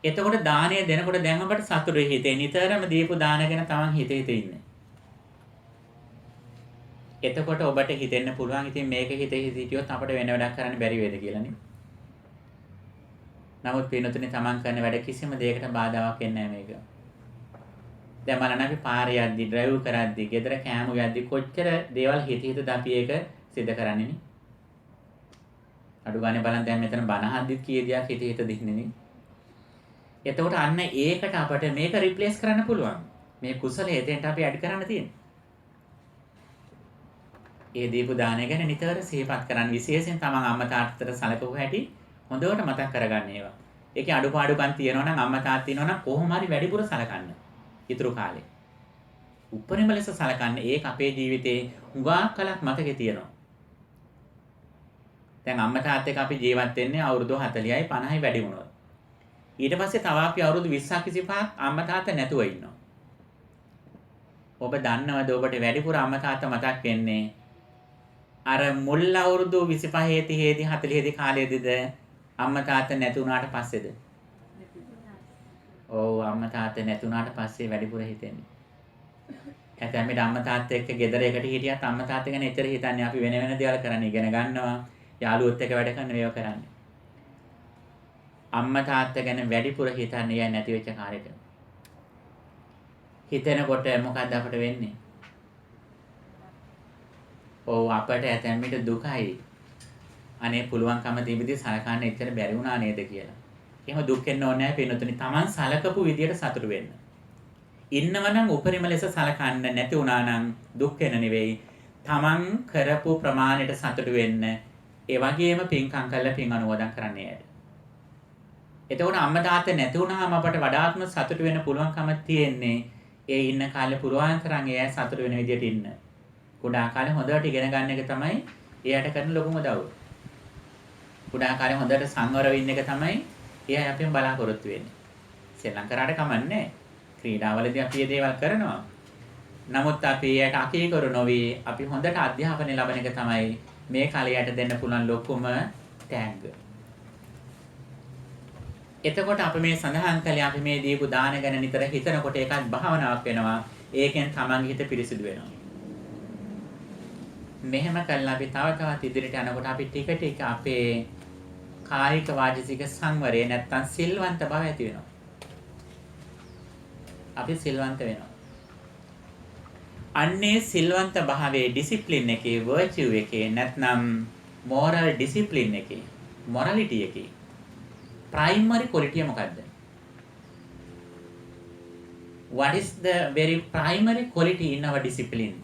එතකොට දානය දෙනකොට දැන් අපට සතුටුයි හිතේ. නිතරම දීපු දාන ගැන තමන් හිතේ ඉන්නේ. එතකොට ඔබට හිතෙන්න පුළුවන් ඉතින් මේක හිතේ හිටියොත් අපිට වෙන වැඩක් කරන්න බැරි වේද කියලානේ. නමුත් පින්නතුනේ තමන් කරන වැඩ කිසිම දෙයකට බාධාවක් එන්නේ නැහැ මේක. දැන් බලන්න අපි පාරේ යද්දි, ඩ්‍රයිව් කරද්දි, ගෙදර කෑම යද්දි කොච්චර දේවල් හිත අපි ඒක සිද්ධ කරන්නේ නේ. අඩු ගානේ බලන්න දැන් මෙතන බණ අහද්දිත් කී දෙයක් හිත දින්නේ නේ. එතකොට අන්න ඒකට අපිට මේක රිප්ලේස් කරන්න පුළුවන්. මේ කුසලයේ එතෙන්ට අපි ඇඩ් කරන්න තියෙන්නේ. ඒ දීපු දාණය ගැන නිතර සිහිපත් කරන්න. විශේෂයෙන් තමන් අම්මා තාත්තට සැලකුව හැටි හොඳට මතක් කරගන්න ඒවා. ඒකේ අඩුපාඩුකම් තියෙනවා නම් අම්මා තාත්තා ඉන්නවා නම් කොහොම හරි වැඩිපුර සැලකන්න. ඊතුරු කාලේ. උපරිම ලෙස සැලකන්න. ඒක අපේ ජීවිතේ හුඟක් කලක් මතකේ තියෙනවා. දැන් අම්මා තාත්තා එක්ක අපි ජීවත් වෙන්නේ අවුරුදු 40යි 50යි වැඩි වුණොත්. ඊට පස්සේ තව අපි අවුරුදු 20ක් 25ක් අම්මා තාත්තා නැතුව ඉන්නවා. ඔබ දන්නවද ඔබට වැඩිපුර අම්මා තාත්තා මතක් වෙන්නේ අර මුල් අවුරුදු 25 30 40 කාලයේදීද අම්මා තාත්තා නැති වුණාට පස්සේද? ඔව් අම්මා තාත්තා නැති වුණාට පස්සේ වැඩිපුර හිතෙන්නේ. ඇතැම් විට අම්මා තාත්තා එක්ක ගෙදර එකට හිටියත් අම්මා තාත්තා ගැන එච්චර හිතන්නේ අපි වෙන දේවල් කරන්නේ ඉගෙන ගන්නවා යාළුවොත් එක්ක වැඩ කරන ඒවා කරන්නේ. අම්මා තාත්තා ගැන වැඩිපුර හිතන්නේ යන්නේ නැති වෙච්ච කාලෙට. හිතෙනකොට මොකක්ද අපට වෙන්නේ? ඔව් අපට ඇතැම් විට දුකයි. අනේ පුළුවන්කම තිබිදී සලකන්න එච්චර බැරි වුණා නේද කියලා. එහෙම දුක් වෙන්න ඕනේ නැහැ පින්නතුනි. Taman සලකපු විදියට සතුටු වෙන්න. ඉන්නවනම් උපරිම ලෙස සලකන්න නැති වුණා නම් දුක් වෙන නෙවෙයි. Taman කරපු ප්‍රමාණයට සතුටු වෙන්න. ඒ වගේම පින්කම් කරලා පින් අනුමෝදන් කරන්න යාට. එතකොට අම්මා තාත්තා නැති වුණාම අපට වඩාත්ම සතුටු වෙන්න පුළුවන්කම තියෙන්නේ ඒ ඉන්න කාලේ පුරවාන් කරන් ඒ සතුටු වෙන විදියට ඉන්න. කුඩා කාලේ හොඳට ඉගෙන ගන්න එක තමයි එයාට කරන ලොකුම දවුව. කුඩා කාලේ හොඳට සංවර වෙන්න එක තමයි එයා අපෙන් බලාපොරොත්තු වෙන්නේ. ශ්‍රී ලංකාවට කමන්නේ ක්‍රීඩාවලදී අපි මේ දේවල් කරනවා. නමුත් අපි එයාට අකීකරු නොවි අපි හොඳට අධ්‍යාපනය ලබන එක තමයි මේ කාලයට දෙන්න පුළුවන් ලොකුම තෑග්ග. එතකොට අපි මේ සඳහන් කළේ අපි මේ දීපු දාන ගැන නිතර හිතනකොට ඒකත් භාවනාවක් වෙනවා. ඒකෙන් තමන්ගේ හිත පිරිසිදු වෙනවා. මෙහෙම කළා අපි තව තවත් ඉදිරියට යනකොට අපි ටික ටික අපේ කායික වාචික සංවරය නැත්තම් සිල්වන්ත බව ඇති වෙනවා. අපි සිල්වන්ත වෙනවා. අන්නේ සිල්වන්ත භාවයේ ඩිසිප්ලින් එකේ වර්චුව් එකේ නැත්නම් මොරල් ඩිසිප්ලින් එකේ මොරැලිටි එකේ primary quality මොකද්ද? What is the very primary quality in our discipline?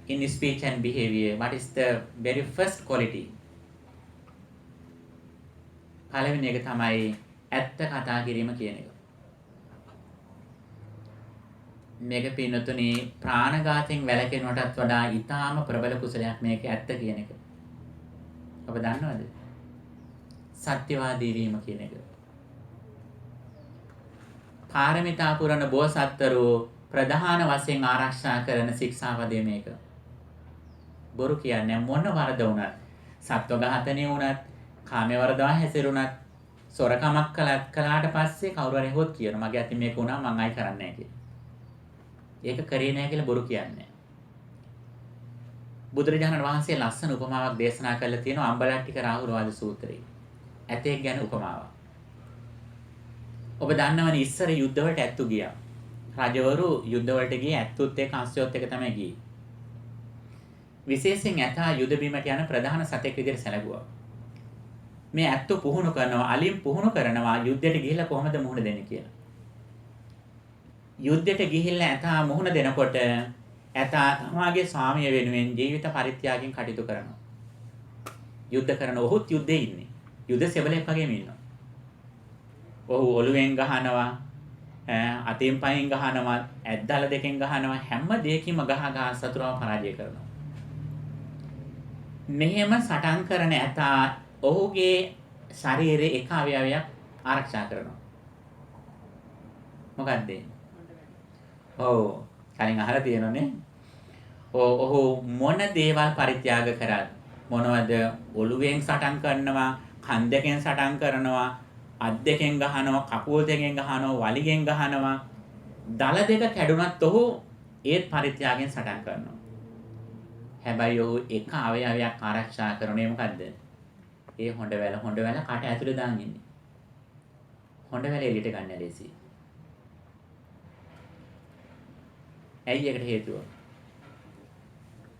In speech and behavior, what is the very first quality? පළවෙනි එක තමයි ඇත්ත කතා කිරීම කියන එක. මේක පින්නතුනි ප්‍රාණඝාතයෙන් වැළකෙනවටත් වඩා ඊටාම ප්‍රබල කුසලයක් මේක ඇත්ත කියන එක. ඔබ දන්නවද? සත්‍යවාදී වීම කියන එක. පාරමිතා පුරන බෝසත්වරු ප්‍රධාන වශයෙන් ආරක්ෂා කරන ශික්ෂාපදය මේක. බොරු කියන්නේ මොන වරද වුණත්, සත්ව ඝාතනය වුණත්, කාම වරදවා හැසිරුණත්, සොරකමක් කළාට පස්සේ කවුරු හරි හොත් කියනවා මගේ අතින් මේක වුණා මං ආයි කරන්නේ නැහැ කියලා. ඒක කරේ නැහැ කියලා බොරු කියන්නේ. බුදුරජාණන් වහන්සේ ලස්සන උපමාවක් දේශනා කළා තියෙනවා අම්බලට්ටික රාහුලවාද සූත්‍රයේ. ඇතෙක් ගැන උපමාවක්. ඔබ දන්නවනේ ඉස්සර යුද්ධ වලට ඇත්තු ගියා. රජවරු යුද්ධ වලට ගියේ ඇත්තුත් එක්ක අංශයොත් එක්ක තමයි ගියේ. විශේෂයෙන් ඇතා යුද බිමට යන ප්‍රධාන සතෙක් විදිහට සැලකුවා. මේ ඇත්තු පුහුණු කරනවා, අලින් පුහුණු කරනවා යුද්ධයට ගිහිල්ලා කොහොමද මුහුණ දෙන්නේ කියලා. යුද්ධයට ගිහිල්ලා ඇතා මුහුණ දෙනකොට ඇතා තමාගේ ස්වාමිය වෙනුවෙන් ජීවිත පරිත්‍යාගයෙන් කටයුතු කරනවා. යුද්ධ කරන ඔහුත් යුද්ධේ ඉන්නේ. යුද සෙබලෙක් වගේම ඉන්නවා. ඔහු ඔළුවෙන් ගහනවා, අතින් පයින් ගහනවා, ඇද්දල දෙකෙන් ගහනවා, හැම දෙයකින්ම ගහ සතුරව පරාජය කරනවා. මෙහෙම සටන් කරන ඇතා ඔහුගේ ශරීරයේ එක අවයවයක් ආරක්ෂා කරනවා. මොකද්ද? ඔව්. කලින් අහලා තියෙනනේ. ඔහු මොන දේවල් පරිත්‍යාග කරත් මොනවද ඔළුවෙන් සටන් කරනවා, කන් දෙකෙන් සටන් කරනවා, අත් දෙකෙන් ගහනවා, කකුල් දෙකෙන් ගහනවා, වලිගෙන් ගහනවා. දල දෙක කැඩුනත් ඔහු ඒත් පරිත්‍යාගයෙන් සටන් කරනවා. හැබැයි ඔහු එක අවයවයක් ආරක්ෂා කරන්නේ මොකද්ද? ඒ හොඬවැල කට ඇතුලේ දාන් ඉන්නේ. හොඬවැල එළියට ගන්න ලේසි. ඇයි ඒකට හේතුව?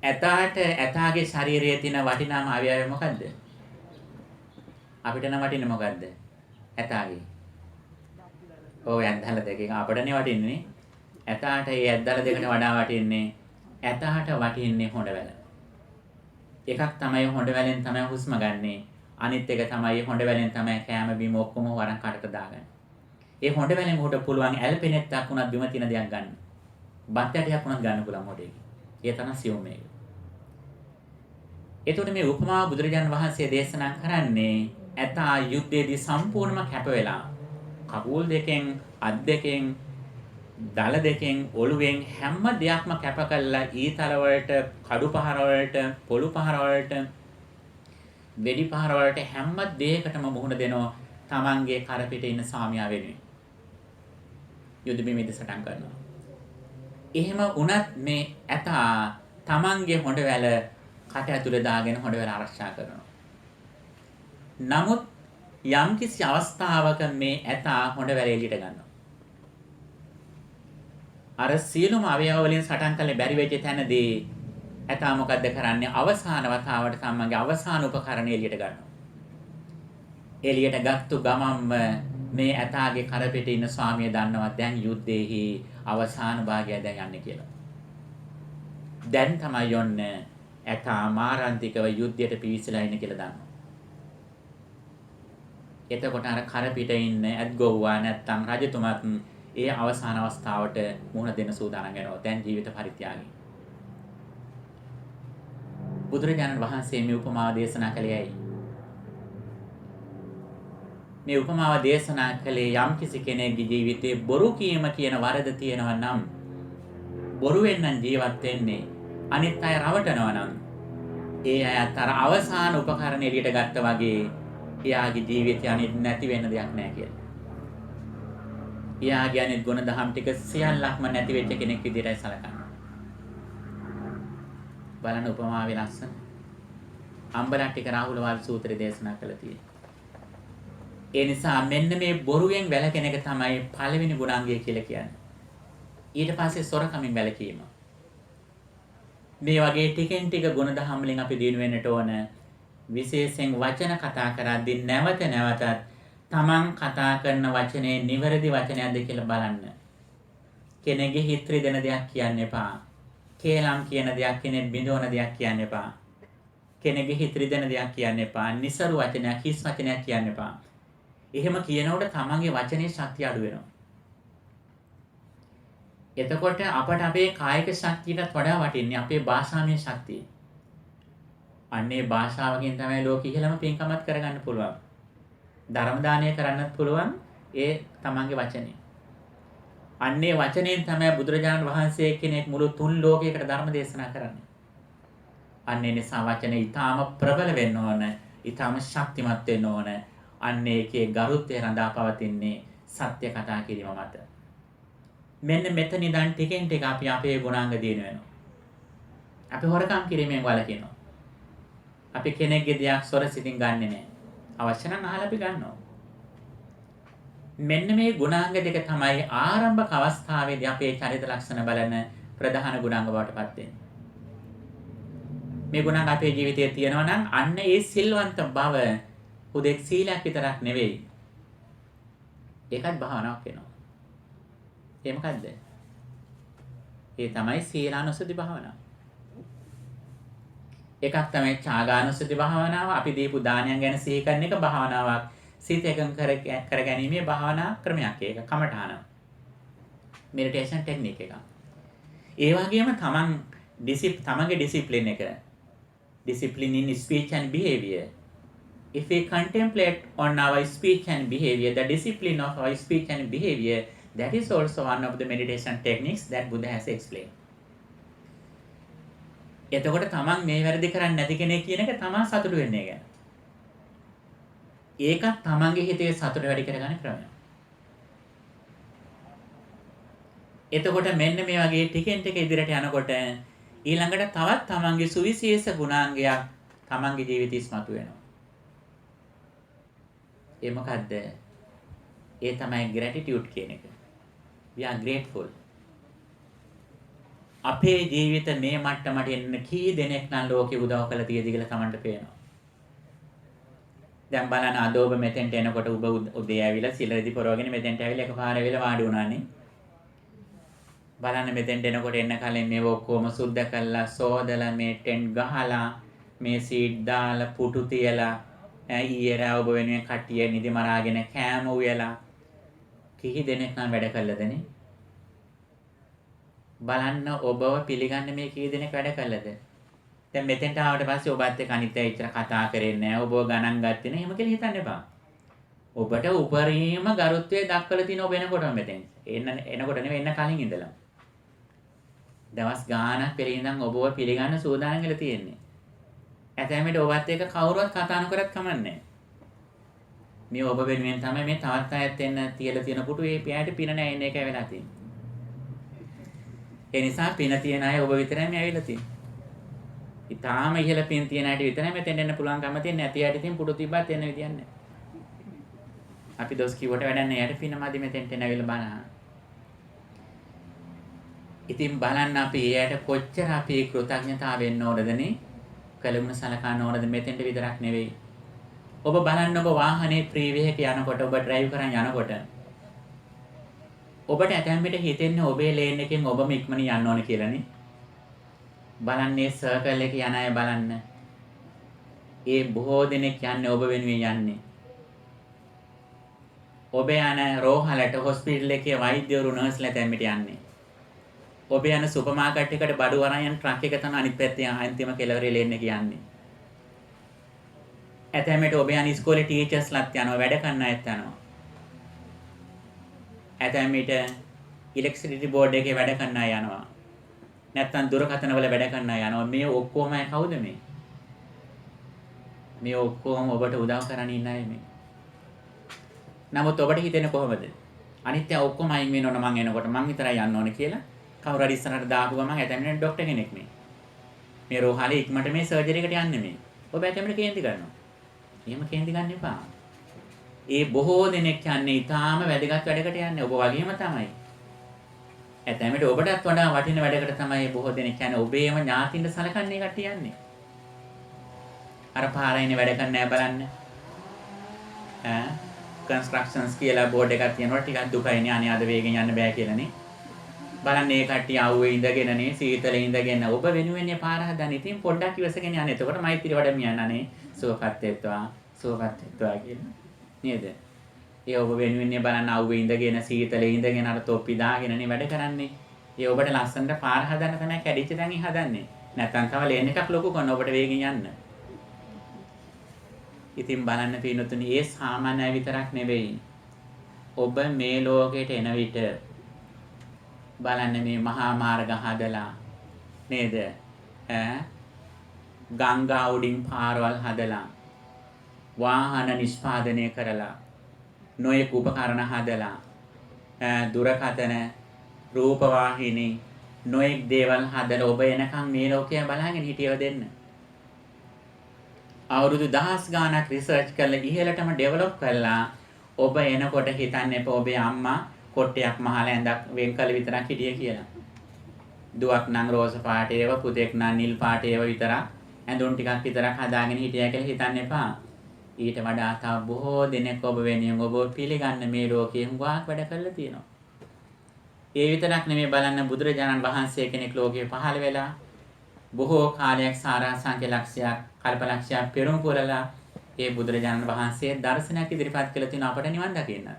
ඇතාගේ ශරීරයේ තියෙන වටිනාම අවයවය මොකද්ද? අපිට නම් වටින්නේ මොකද්ද? ඇතාගේ. ඔව් ඇද්දල දෙකෙන් අපිටනේ වටින්නේ. ඇතාට ඒ ඇද්දල දෙකට වඩා වටින්නේ ඇතාට වටින්නේ හොඬවැල. එකක් තමයි හොඬවැලෙන් තමයි හුස්ම ගන්නෙ. අනිත් එක තමයි හොඬවැලෙන් තමයි කෑම බීම ඔක්කොම වරන් කටට දාගන්නේ. ඒ හොඬවැලෙන් උඩ පුළුවන් ඇල්පෙනෙත්තක් උනත් බිම තියෙන දෙයක් ගන්න. බත් ඇටයක් උනත් ගන්න පුළුවන් හොඬේ. ඒ තරම් සියුම් මේක. එතකොට මේ උපමාව බුදුරජාණන් වහන්සේ දේශනා කරන්නේ ඇතා යුද්ධයේදී සම්පූර්ණම කැප වෙලා කකුල් දෙකෙන් අත් දෙකෙන් දල දෙකෙන් ඔළුවෙන් හැම දෙයක්ම කැප කළා ඊතල වලට කඩු පහර වලට පොළු පහර වලට වෙඩි පහර වලට හැම දෙයකටම මුහුණ දෙනවා තමන්ගේ කර පිට ඉන්න සාමියා වෙනුවෙන් යුද්ධ බිමේදී සටන් කරනවා. එහෙම වුණත් මේ ඇතා තමන්ගේ හොඬවැල කට ඇතුලේ දාගෙන හොඬවැල ආරක්ෂා කරනවා. නමුත් යම්කිසි අවස්ථාවක මේ ඇතා හොඬවැල එළියට ගන්නවා. අර සියලුම අවයව වලින් සටන් කළේ බැරි වෙච්ච තැනදී ඇතා මොකද්ද කරන්නේ? අවසාන වතාවට තමන්ගේ අවසාන උපකරණය එළියට ගන්නවා. එළියට ගත්තු ගමම්ම මේ ඇතාගේ කර පිටේ ඉන්න ස්වාමියා දන්නවා දැන් යුද්ධයේහි අවසාන භාගය දැන් යන්නේ කියලා. දැන් තමයි යන්නේ ඇතා මාරාන්තිකව යුද්ධයට පිවිසලා ඉන්නේ කියලා දන්නවා. එතකොට අර කර පිටේ ඉන්න ඇත්ගොව්වා නැත්තම් රජතුමත් ඒ අවසාන අවස්ථාවට මුහුණ දෙන්න සූදානම් වෙනවා. දැන් ජීවිත පරිත්‍යාගය. බුදුරජාණන් වහන්සේ මේ උපමාව දේශනා කළේ ඇයි? මේ උපමාව දේශනා කළේ යම්කිසි කෙනෙක්ගේ ජීවිතේ බොරු කීම කියන වරද තියෙනවා නම් බොරුවෙන් නම් ජීවත් වෙන්නේ අනිත් අය රවටනවා නම් ඒ අයත් අර අවසාන උපකරණ එළියට ගත්තා වගේ එයාගේ ජීවිතය අනිත් නැති වෙන දෙයක් නැහැ කියලා. එයාගේ අනිත් ගුණ දහම් ටික සියල්ලක්ම නැති වෙච්ච කෙනෙක් විදිහටයි සලකන්නේ. බලන්න උපමාවේ ලස්සන. අම්බලට්ටික රාහුල වාල් සූත්‍රය දේශනා කළා තියෙනවා. ඒ නිසා මෙන්න මේ බොරුවෙන් වැළකෙන එක තමයි පළවෙනි ගුණාංගය කියලා කියන්නේ. ඊට පස්සේ සොරකමින් වැළකීම. මේ වගේ ටිකෙන් ටික ගුණ දහම් වලින් අපි දිනු වෙන්නට ඕන. විශේෂයෙන් වචන කතා කරද්දී නැවත නැවතත් තමන් කතා කරන වචනේ නිවැරදි වචනයක්ද කියලා බලන්න. කෙනෙක්ගේ හිත රිදෙන දෙයක් කියන්න එපා. කේලම් කියන දෙයක් කෙනෙක් බිඳවන දෙයක් කියන්න එපා. කෙනෙක්ගේ හිත රිදෙන දෙයක් කියන්න එපා. නිසරු වචනයක් හිස් වචනයක් කියන්න එපා. එහෙම කියනකොට තමන්ගේ වචනේ ශක්තිය අඩු වෙනවා. එතකොට අපට අපේ කායික ශක්තියටත් වඩා වටින්නේ අපේ භාෂාමය ශක්තිය. අන්නේ භාෂාවකින් තමයි ලෝකෙ ඉහළම පින්කමත් කරගන්න පුළුවන්. ධර්ම දානය කරන්නත් පුළුවන් ඒ තමන්ගේ වචනේ. අන්නේ වචනයෙන් තමයි බුදුරජාණන් වහන්සේ කෙනෙක් මුළු 3 ලෝකයකට ධර්ම දේශනා කරන්නේ. අන්නේ නිසා වචනේ ඊටාම ප්‍රබල වෙන්න ඕන, ඊටාම ශක්තිමත් වෙන්න ඕන. අන්නේ ඒකේ ගරුත්වය රඳා පවතින්නේ සත්‍ය කතා කිරීම මත. මෙන්න මෙතන ඉඳන් ටිකෙන් ටික අපි අපේ ගුණාංග දිනු වෙනවා. අපි හොරකම් කිරීමෙන් වළකිනවා. අපි කෙනෙක්ගේ දෙයක් සොර සිතින් ගන්නෙ නෑ. අවශ්‍ය නම් අහලා අපි ගන්නවා. මෙන්න මේ ගුණාංග දෙක තමයි ආරම්භක අවස්ථාවේදී අපේ චරිත ලක්ෂණ බලන ප්‍රධාන ගුණාංග බවට පත් වෙන්නේ. මේ ගුණාංග අපේ ජීවිතයේ තියෙනවා නම් අන්න ඒ සිල්වන්ත බව උදෙක් සීලයක් විතරක් නෙවෙයි. ඒකත් භාවනාවක් වෙනවා. ඒ මොකද්ද? ඒ තමයි සීලානුස්සති භාවනාව. එකක් තමයි ඡාගානුස්සති භාවනාව. අපි දීපු දානයන් ගැන සිහි කරන එක භාවනාවක්. සිත එකඟ කර ගැනීමේ භාවනා ක්‍රමයක්. ඒක කමඨාන. මෙඩිටේෂන් ටෙක්නික් එක. ඒ වගේම තමන්ගේ ඩිසිප්ලින් එක. Discipline in speech and behavior. If we contemplate on our speech and behavior, the discipline of our speech and behavior, that is also one of the meditation techniques that Buddha has explained. එතකොට තමන් මේ වැරදි කරන්නේ නැති කෙනෙක් කියන එක තමන් සතුටු වෙන්නේ ගැන. ඒකත් තමන්ගේ හිතේ සතුට වැඩි කරගන්න ක්‍රමයක්. එතකොට මෙන්න මේ වගේ ටිකෙන් ටික ඉදිරියට යනකොට ඊළඟට තවත් තමන්ගේ සුවිශේෂ ගුණාංගයක් තමන්ගේ ජීවිතය ඉස්මතු වෙනවා. ඒ මොකද්ද? ඒ තමයි gratitude කියන එක. We are grateful. අපේ ජීවිත මේ මට්ටමට එන්න කී දෙනෙක් නම් ලෝකෙ උදව් කළ තියෙද කියලා Tamanට පේනවා. දැන් බලන්න අද ඔබ මෙතෙන්ට එනකොට ඔබ උදේ ඇවිල්ලා සිලරදි පොරවගෙන මෙතෙන්ට ඇවිල්ලා එකපාර වෙලා වාඩි වුණානේ. බලන්න මෙතෙන්ට එනකොට එන්න කලින් මේව ඔක්කොම සුද්ධ කරලා සෝදලා මේ ටෙන්ට් ගහලා මේ සීට් දාලා පුටු තියලා ඊයේ ඔබ වෙනුවෙන් කට්ටිය නිදි මරාගෙන කෑම උයලා කී දෙනෙක් නම් වැඩ කළදනේ. බලන්න ඔබව පිළිගන්න මේ කී දෙනෙක් වැඩ කළද? දැන් මෙතෙන්ට ආවට පස්සේ ඔබත් එක්ක අනිත් අය ඉතර කතා කරන්නේ නැහැ. ඔබව ගණන් ගත්තේ නැහැ. එහෙම කියලා හිතන්න එපා. ඔබට උපරිම ගරුත්වය දක්වලා තියෙන ඔබ එනකොටම මෙතෙන්. එනකොට නෙවෙයි එන්න කලින් ඉඳලා. දවස් ගාණක් පෙර ඉඳන් ඔබව පිළිගන්න සූදානම් වෙලා තියෙන්නේ. ඇතැමෙට ඔබත් එක්ක කවුරුවත් කතා නොකරත් කමන්නේ. මේ ඔබ වෙනුවෙන් තමයි මේ තවත් අයත් එන්න තියලා තියෙන පුටු ඒ පියාට පින නැහැ එන්න එකයි වෙලා තියෙන්නේ. ඒ නිසා පින තියන අය ඔබ විතරයි මේ ඇවිල්ලා තියෙන්නේ. ඊටාම ඉහළ පින් තියන අයට විතරයි මෙතෙන් එන්න පුළුවන්කම තියෙන්නේ. නැති අයට ඉතින් පුටු තිබ්බත් එන්න විදියක් නැහැ. අපි දොස් කිව්වට වැඩක් නැහැ. යට පින මදි මෙතෙන්ට එන්න ඇවිල්ලා බලන්න. ඉතින් බලන්න අපි එයාට කොච්චර අපි කෘතඥතාව වෙන්න ඕනදනේ. කලමුණ සලකන්න ඕනද මෙතෙන්ට විතරක් නෙවෙයි. ඔබ බලන්න ඔබ වාහනේ ෆ්‍රීවේ එක යනකොට ඔබ ඩ්‍රයිව් කරන් යනකොට ඔබට ඇතැම්මට හිතෙන්නේ ඔබේ ලේන් එකෙන් ඔබම ඉක්මනින් යන්න ඕන කියලානේ. බලන්නේ සර්කල් එක යන අය බලන්න. ඒ බොහෝ දෙනෙක් යන්නේ ඔබ වෙනුවෙන් යන්නේ. ඔබ යන රෝහලට හොස්පිටල් එකේ වෛද්‍යවරු නර්ස්ලා තැම්මිට යන්නේ. ඔබ යන සුපර් මාකට් එකට බඩු අරන් යන ට්‍රක් එක තමයි අනිත් පැත්තේ අන්තිම කෙළවරේ ලේන් එක යන්නේ. ඇතැම්මට ඔබ යන ඉස්කෝලේ ටීචර්ස්ලාත් යනවා වැඩ කරන අයත් යනවා. ඇතැම්මට ඉලෙක්ට්‍රිසිටි බෝඩ් එකේ වැඩ කරන අය යනවා. නැත්තම් දුරකථන වල වැඩ කරන අය යනවා. මේ ඔක්කොම කවුද මේ? මේ ඔක්කොම ඔබට උදව් කරන්න ඉන්න අය මේ. නමුත් ඔබට හිතෙන්නේ කොහොමද? අනිත් අය ඔක්කොම අයින් වෙනවන මං එනකොට මං විතරයි යන්න ඕනේ කියලා. කවුරු හරි ඉස්සරහට දාපු ගමන් ඇතැම්මට ડોක්ටර් කෙනෙක් මේ. මේ රෝහලේ ඉක්මනට මේ සර්ජරි එකට යන්නේ මේ. ඔබ ඇතැම්මට කේන්ති කරනවා. එහෙම කේන්ති ගන්න එපා. ඒ බොහෝ දෙනෙක් යන්නේ ඊටාම වැදගත් වැඩකට යන්නේ ඔබ වගේම තමයි. ඇතැමට ඔබටත් වඩා වටින වැඩකට තමයි බොහෝ දෙනෙක් යන්නේ. ඔබේම ඥාතින්ට සලකන්නේ කට්ටිය යන්නේ. අර පාරයිනේ වැඩ කරන්නේ නැහැ බලන්න. කන්ස්ට්‍රක්ෂන්ස් කියලා බෝඩ් එකක් තියෙනවා ටිකක් දුකයිනේ අනේ අද වේගෙන් යන්න බෑ කියලානේ. බලන්න මේ කට්ටිය ආවේ ඉඳගෙනනේ සීතලේ ඉඳගෙන ඔබ වෙනුවෙන් පාර හදන්න. ඉතින් පොඩ්ඩක් ඉවසගෙන යන්න. එතකොට මෛත්‍රී වඩම් යන්නනේ. සුවපත් වෙත්වා සුවපත් වෙත්වා කියලා. නේද? ඒ ඔබ වෙනුවෙන් බලන්න ආවේ ඉඳගෙන සීතලේ ඉඳගෙන අර තොප්පි දාගෙනනේ වැඩ කරන්නේ. ඒ ඔබට ලස්සනට පාර හදන්න තමයි කැඩිච්ච තැනින් හදන්නේ. නැත්නම් තව ලේන් එකක් ලොකු කරන ඔබට වේගෙන් යන්න. ඉතින් බලන්න පින්නතුනි ඒ සාමාන්‍ය විතරක් නෙවෙයි. ඔබ මේ ලෝකයට එන විට බලන්න මේ මහා මාර්ග හදලා නේද? ගංගා උඩින් පාරවල් හදලා වාහන නිෂ්පාදනය කරලා නොයෙක් උපකරණ හදලා දුරකථන රූපවාහිනී නොයෙක් දේවල් හදලා ඔබ එනකන් මේ ලෝකය බලාගෙන හිටියව දෙන්න. අවුරුදු 10 ගාණක් රිසර්ච් කරලා ඉහළටම ඩෙවලොප් කරලා ඔබ එනකොට හිතන්න එපා ඔබේ අම්මා කොට්ටයක් මහලා ඇඳක් වෙන් කළ විතරක් හිටියේ කියලා. දුවක් නම් රෝස පාට ඒව පුතෙක් නම් නිල් පාට ඒව විතරක් ඇඳුම් ටිකක් විතරක් හදාගෙන හිටියා කියලා හිතන්න එපා. ඊට වඩා තව බොහෝ දෙනෙක් ඔබ වෙනුවෙන් ඔබ පිළිගන්න මේ ලෝකයේ හුඟක් වැඩ කරලා තියෙනවා. ඒ විතරක් නෙමෙයි බලන්න බුදුරජාණන් වහන්සේ කෙනෙක් ලෝකේ පහළ වෙලා බොහෝ කාලයක් සාරාංශක ලක්ෂයක් කල්පලක්ෂයක් පෙරම් පුරලා ඒ බුදුරජාණන් වහන්සේ දර්ශනයක් ඉදිරිපත් කළ තියෙන අපට නිවන් දකින්න.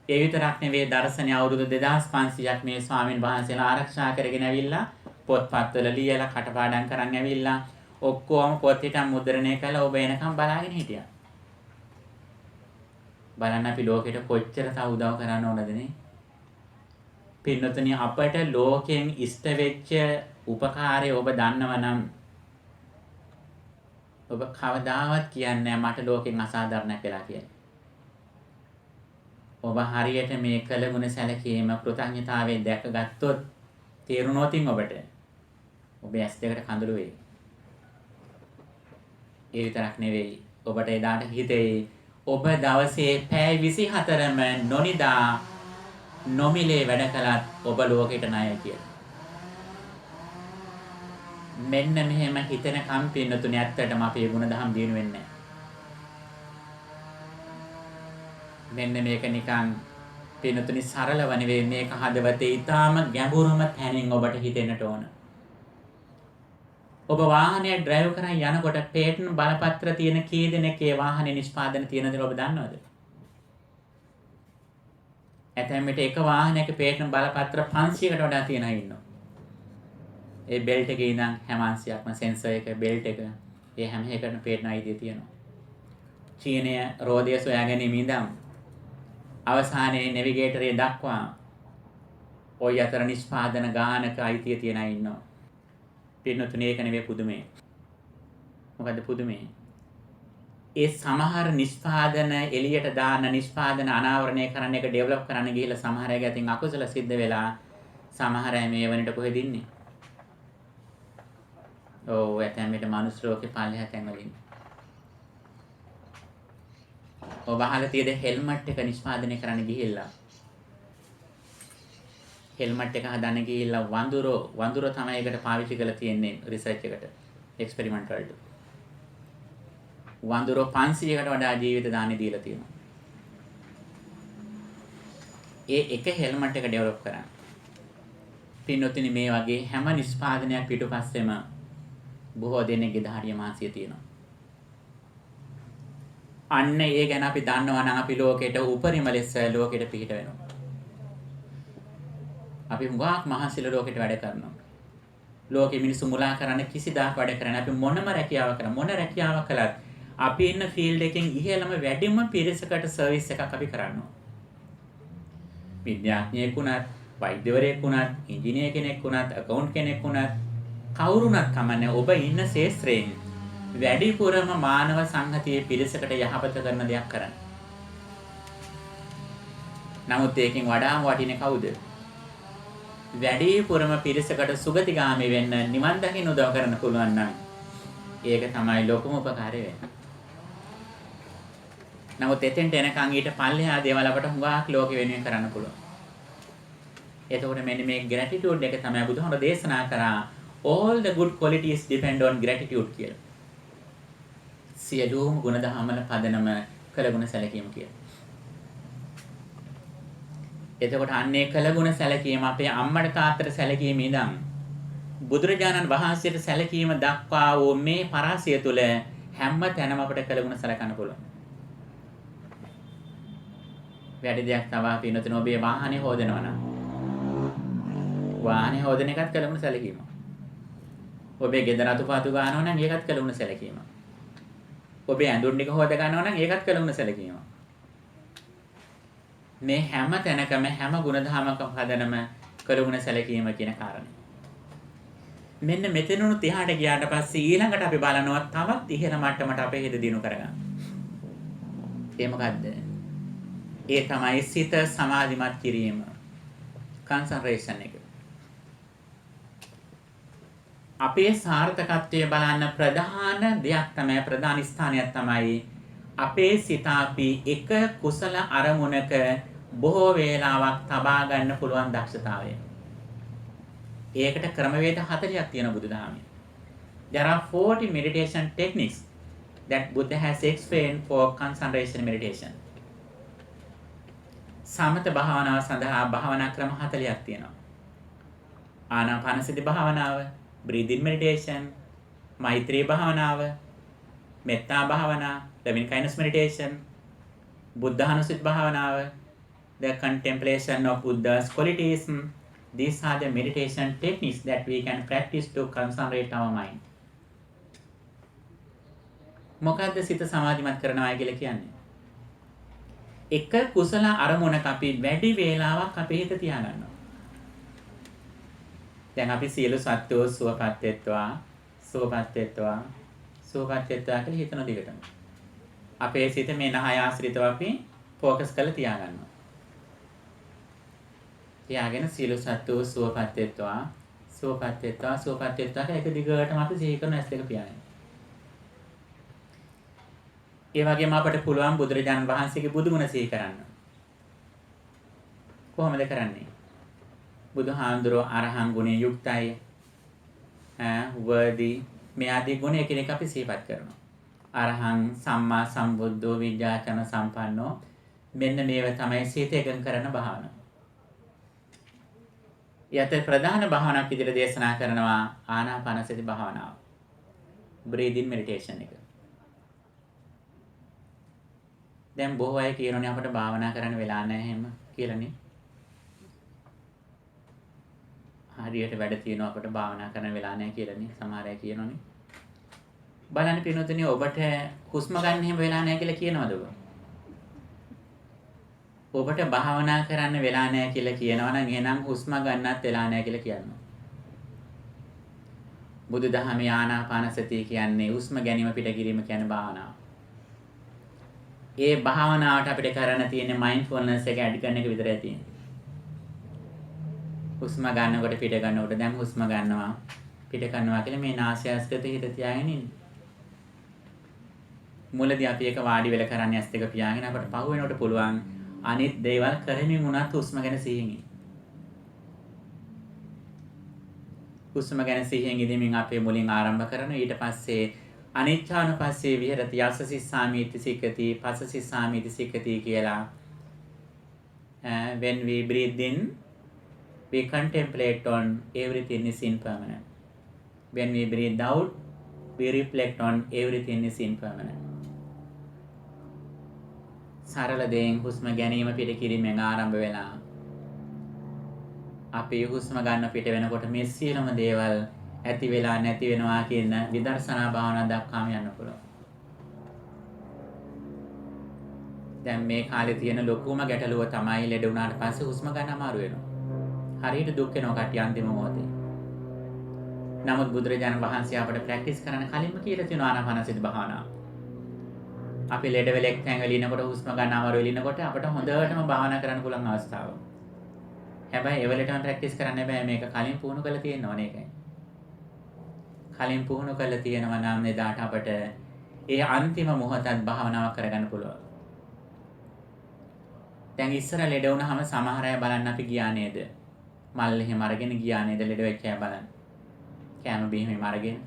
ඒ විතරක් නෙවෙයි දර්ශනය අවුරුදු 2500ක් මේ ස්වාමීන් වහන්සේලා ආරක්ෂා කරගෙන ඇවිල්ලා පොත්පත්වල ලියලා කටපාඩම් කරන් ඇවිල්ලා ඔක්කොම පොත් හිටන් මුද්‍රණය කළා ඔබ එනකම් බලාගෙන හිටියා. බලන්න අපි ලෝකෙට කොච්චර තව උදව් කරන්න ඕනද නේ? පින්නතුනි අපට ලෝකෙන් ඉෂ්ට වෙච්ච උපකාරය ඔබ දන්නවනම් ඔබ කවදාවත් කියන්නේ මට ලෝකෙන් අසාධාරණයක් වෙලා කියලා. ඔබ හරියට මේ කළගුණ සැලකීම කෘතඥතාවයෙන් දැකගත්තොත් තේරුණොතින් ඔබට ඔබ ඇස් දෙකට කඳුළු වෙයි. ඒ විතරක් නෙවෙයි ඔබට එදාට හිතෙයි ඔබ දවසේ පැය 24ම නොනිදා නොමිලේ වැඩ කළත් ඔබ ලෝකෙට ණයයි කියලා. මෙන්න මෙහෙම හිතෙන කම්පින්නතුනේ ඇත්තටම අපේ ගුණධම් දිනු වෙන්නේ මෙන්න මේක නිකන් පින්නතුනි සරලව නෙවෙයි මේක හදවතේ ඊටාම ගැඹුරුම තැනින් ඔබට හිතෙන්නට ඕන. ඔබ වාහනය ඩ්‍රයිව් කරන් යනකොට පේටන් බලපත්‍ර තියෙන කී දෙනෙක් ඒ වාහනේ නිෂ්පාදන තියෙනද ඔබ දන්නවද? ඇතැම් විට එක වාහනයක පේටන් බලපත්‍ර 500කට වඩා තියෙන අය ඉන්නවා. ඒ බෙල්ට් එකේ ඉඳන් හැම අංශයක්ම සෙන්සර් එක බෙල්ට් එක ඒ හැම එකකටම පේටන් අයිතිය තියෙනවා. චීනය රෝදය සොයා ගැනීම ඉඳන් අවසානයේ නැවිගේටරේ දක්වා ඔය අතර නිෂ්පාදන ගානක අයිතිය තියන අය ඉන්නවා. පින්නතුනේ ඒක නෙවෙයි පුදුමේ. මොකද්ද පුදුමේ? ඒ සමහර නිෂ්පාදන එළියට දාන නිෂ්පාදන අනාවරණය කරන්න එක ඩෙවලොප් කරන්න ගිහිල්ලා සමහර අය ගැතින් අකුසල සිද්ධ වෙලා සමහර අය මේ වෙනට කොහෙද ඉන්නේ? ඔව් ඇතැම් විට මනුස්ස ලෝකේ පල්ලෙහා තැන්වල ඉන්නේ. ඔබ අහලා තියෙද හෙල්මට් එක නිෂ්පාදනය කරන්න ගිහිල්ලා හෙල්මට් එක හදන්න ගිහිල්ලා වඳුර තමයි ඒකට පාවිච්චි කරලා තියෙන්නේ රිසර්ච් එකට එක්ස්පෙරිමන්ට් වලට. වඳුර 500කට වඩා ජීවිත දානෙ දීලා තියෙනවා. ඒ එක හෙල්මට් එක ඩෙවලොප් කරන්න. පින්නොතිනි මේ වගේ හැම නිෂ්පාදනයක් පිටුපස්සෙම බොහෝ දෙනෙක්ගේ ධාර්ය මාසිය තියෙනවා. අන්න ඒ ගැන අපි දන්නවා නම් අපි ලෝකෙට උපරිම ලෙස ලෝකෙට පිහිට වෙනවා. අපි හුඟක් මහසිල ලෝකෙට වැඩ කරනවා. ලෝකෙ මිනිස්සු මුලා කරන්න කිසිදාක වැඩ කරන්නේ අපි මොනම රැකියාවක් කරා මොන රැකියාවක් කළත් අපි ඉන්න ෆීල්ඩ් එකෙන් ඉහළම වැඩිම පිරිසකට සර්විස් එකක් අපි කරනවා. විද්‍යාඥයෙක් වුණත්, වෛද්‍යවරයෙක් වුණත්, ඉංජිනේර කෙනෙක් වුණත්, අකවුන්ට් කෙනෙක් වුණත් කවුරුණත් කමන්නේ ඔබ ඉන්න ශාස්ත්‍රයෙන් වැඩිපුරම මානව සංහතියේ පිරිසකට යහපත කරන දෙයක් කරන්න. නමුත් ඒකෙන් වඩාම වටින්නේ කවුද? වැඩිපුරම පිරිසකට සුගතිගාමී වෙන්න නිවන් දකින්න උදව් කරන්න පුළුවන් නම් ඒක තමයි ලොකුම උපකාරය වෙන්නේ. නමුත් එතෙන්ට එනකන් ඊට පල්ලෙහා දේවල් අපට හුඟක් ලෝකෙ වෙනුවෙන් කරන්න පුළුවන්. එතකොට මෙන්න මේ gratitude එක තමයි බුදුහාමුදුරුවෝ දේශනා කරා all the good qualities depend on gratitude කියලා. සියලුම ගුණධර්මවල පදනම කළගුණ සැලකීම කියලා. එතකොට අන්නේ කළගුණ සැලකීම අපේ අම්මට තාත්තට සැලකීම ඉඳන් බුදුරජාණන් වහන්සේට සැලකීම දක්වා වූ මේ පරාසය තුළ හැම තැනම අපට කළගුණ සැලකන්න පුළුවන්. වැඩි දෙයක් තවා පින්නතුන ඔබේ වාහනේ හොදනවා නම් වාහනේ හොදන එකත් කළගුණ සැලකීම. ඔබේ ගෙදර අතුපාතු ගන්නවා නම් ඒකත් කළගුණ සැලකීම. ඔබේ ඇඳුම් ටික හොද ගන්නවා නම් ඒකත් කළගුණ සැලකීම. මේ හැම තැනකම හැම ගුණධර්මයක පදනම කළගුණ සැලකීම කියන කාරණේ. මෙන්න මෙතනුත් එහාට ගියාට පස්සේ ඊළඟට අපි බලනවා තවත් ඉහළ මට්ටමට අපේ හිත දිනු කරගන්න. ඒ මොකද්ද? ඒ තමයි සිත සමාධිමත් කිරීම. කන්සන්ට්‍රේෂන් එක. අපේ සාර්ථකත්වයේ බලන්න ප්‍රධාන දෙයක් තමයි ප්‍රධාන ස්ථානයක් තමයි අපේ සිත අපි එක කුසල අරමුණක බොහෝ වේලාවක් තබා ගන්න පුළුවන් දක්ෂතාවය. ඒකට ක්‍රමවේද 40ක් තියෙනවා බුදුදහමේ. There are 40 meditation techniques that Buddha has explained for concentration meditation. සමත භාවනාව සඳහා භාවනා ක්‍රම 40ක් තියෙනවා. ආනාපානසති භාවනාව, breathing meditation, මෛත්‍රී භාවනාව, මෙත්තා භාවනාව, loving kindness meditation, බුද්ධානුස්සති භාවනාව, the contemplation of Buddha's qualities. These are the meditation techniques that we can practice to concentrate our mind. මොකද්ද සිත සමාධිමත් කරනවා කියලා කියන්නේ? එක කුසල අරමුණක අපි වැඩි වේලාවක් අපේ හිත තියාගන්නවා. දැන් අපි සියලු සත්වෝ සුවපත් වෙත්වා සුවපත් වෙත්වා සුවපත් වෙත්වා කියලා හිතන දිගටම. අපේ සිත මේ නහය ආශ්‍රිතව අපි ફોකස් කරලා තියාගන්නවා. තියාගෙන සියලු සත්වෝ සුවපත් වෙත්වා සුවපත් වෙත්වා සුවපත් වෙත්වා කියලා එක දිගටම අපි සිහි කරන ඇස් දෙක පියාගෙන. ඒ වගේම අපට පුළුවන් බුදුරජාණන් වහන්සේගේ බුදුගුණ සිහි කරන්න. කොහොමද කරන්නේ? බුදුහාඳුරෝ අරහං ගුණේ යුක්තයි. වර්ධි මේ ආදී ගුණ එකිනෙක අපි සිහිපත් කරනවා. අරහං සම්මා සම්බුද්ධෝ විද්‍යාචන සම්පන්නෝ මෙන්න මේව තමයි සිත එකඟ කරන භාවනාව. යත ප්‍රධාන භාවනාවක් විදිහට දේශනා කරනවා ආනාපානසති භාවනාව. breathing meditation එක. දැන් බොහෝ අය කියනෝනේ අපට භාවනා කරන්න වෙලා නැහැ එහෙම කියලානේ. හරියට වැඩ තියෙනවා අපට භාවනා කරන්න වෙලා නැහැ කියලානේ සමහර අය කියනෝනේ. බලන්න පිනොතනේ ඔබට හුස්ම ගන්න එහෙම වෙලා නැහැ කියලා කියනවද ඔබ? ඔබට භාවනා කරන්න වෙලා නැහැ කියලා කියනවා නම් එහෙනම් හුස්ම ගන්නත් වෙලා නැහැ කියලා කියනවා. බුදුදහමේ ආනාපානසතිය කියන්නේ හුස්ම ගැනීම පිට කිරීම කියන භාවනාව. ඒ භාවනාවට අපිට කරන්න තියෙන්නේ මයින්ඩ්ෆුල්නස් එක ඇඩ් කරන එක විතරයි තියෙන්නේ. හුස්ම ගන්නකොට පිට ගන්නකොට දැන් හුස්ම ගන්නවා පිට කරනවා කියලා මේ නාසය ඇස්කට හිත තියාගෙන ඉන්න. මුලදී අපි ඒක වාඩි වෙලා කරන්නේ ඇස් දෙක පියාගෙන අපට පහු වෙනකොට පුළුවන් අනිත් දේවල් කරමින් උනත් හුස්ම ගැන සිහියෙන් ඉන්න. හුස්ම ගැන සිහියෙන් ඉඳීමින් අපේ මුලින් ආරම්භ කරනවා. ඊට පස්සේ අනිච්චානුපස්සේ විහෙරති යස්සසිස්සාමීති සික්කති පස්සසිස්සාමීති සික්කති කියලා when we breathe in we contemplate on everything is impermanent. When we breathe out we reflect on everything is impermanent. සරල දෙයින් හුස්ම ගැනීම පිට කිරීමෙන් ආරම්භ වෙලා අපි හුස්ම ගන්න පිට වෙනකොට මේ සියලුම දේවල් ඇති වෙලා නැති වෙනවා කියන විදර්ශනා භාවනා දක්වාම යන්න පුළුවන්. දැන් මේ කාලේ තියෙන ලොකුම ගැටලුව තමයි ලෙඩ වුණාට පස්සේ හුස්ම ගන්න අමාරු වෙනවා. හරියට දුක් වෙනවා කට්ටිය අන්තිම මොහොතේ. නමුත් බුදුරජාණන් වහන්සේ අපට ප්‍රැක්ටිස් කරන්න කලින්ම කියලා තියෙනවා ආනාපානසති භාවනාව. අපි ලෙඩ වෙලෙක් තැන් වල ඉනකොට හුස්ම ගන්න අමාරු වෙල ඉනකොට අපට හොඳටම භාවනා කරන්න පුළුවන් අවස්ථාවක්. හැබැයි ඒ වෙලටම ප්‍රැක්ටිස් කරන්න බෑ මේක කලින් පුහුණු කරලා තියෙනවා නේකයි. කලින් පුහුණු කරලා තියෙනවා නම් එදාට අපට ඒ අන්තිම මොහොතත් භාවනාවක් කරගන්න පුළුවන්. දැන් ඉස්සර ලෙඩ වුණාම සමහර අය බලන්න අපි ගියා නේද? මල් එහෙම අරගෙන ගියා නේද ලෙඩ වෙච්ච අය බලන්න. කැම බීමෙම අරගෙන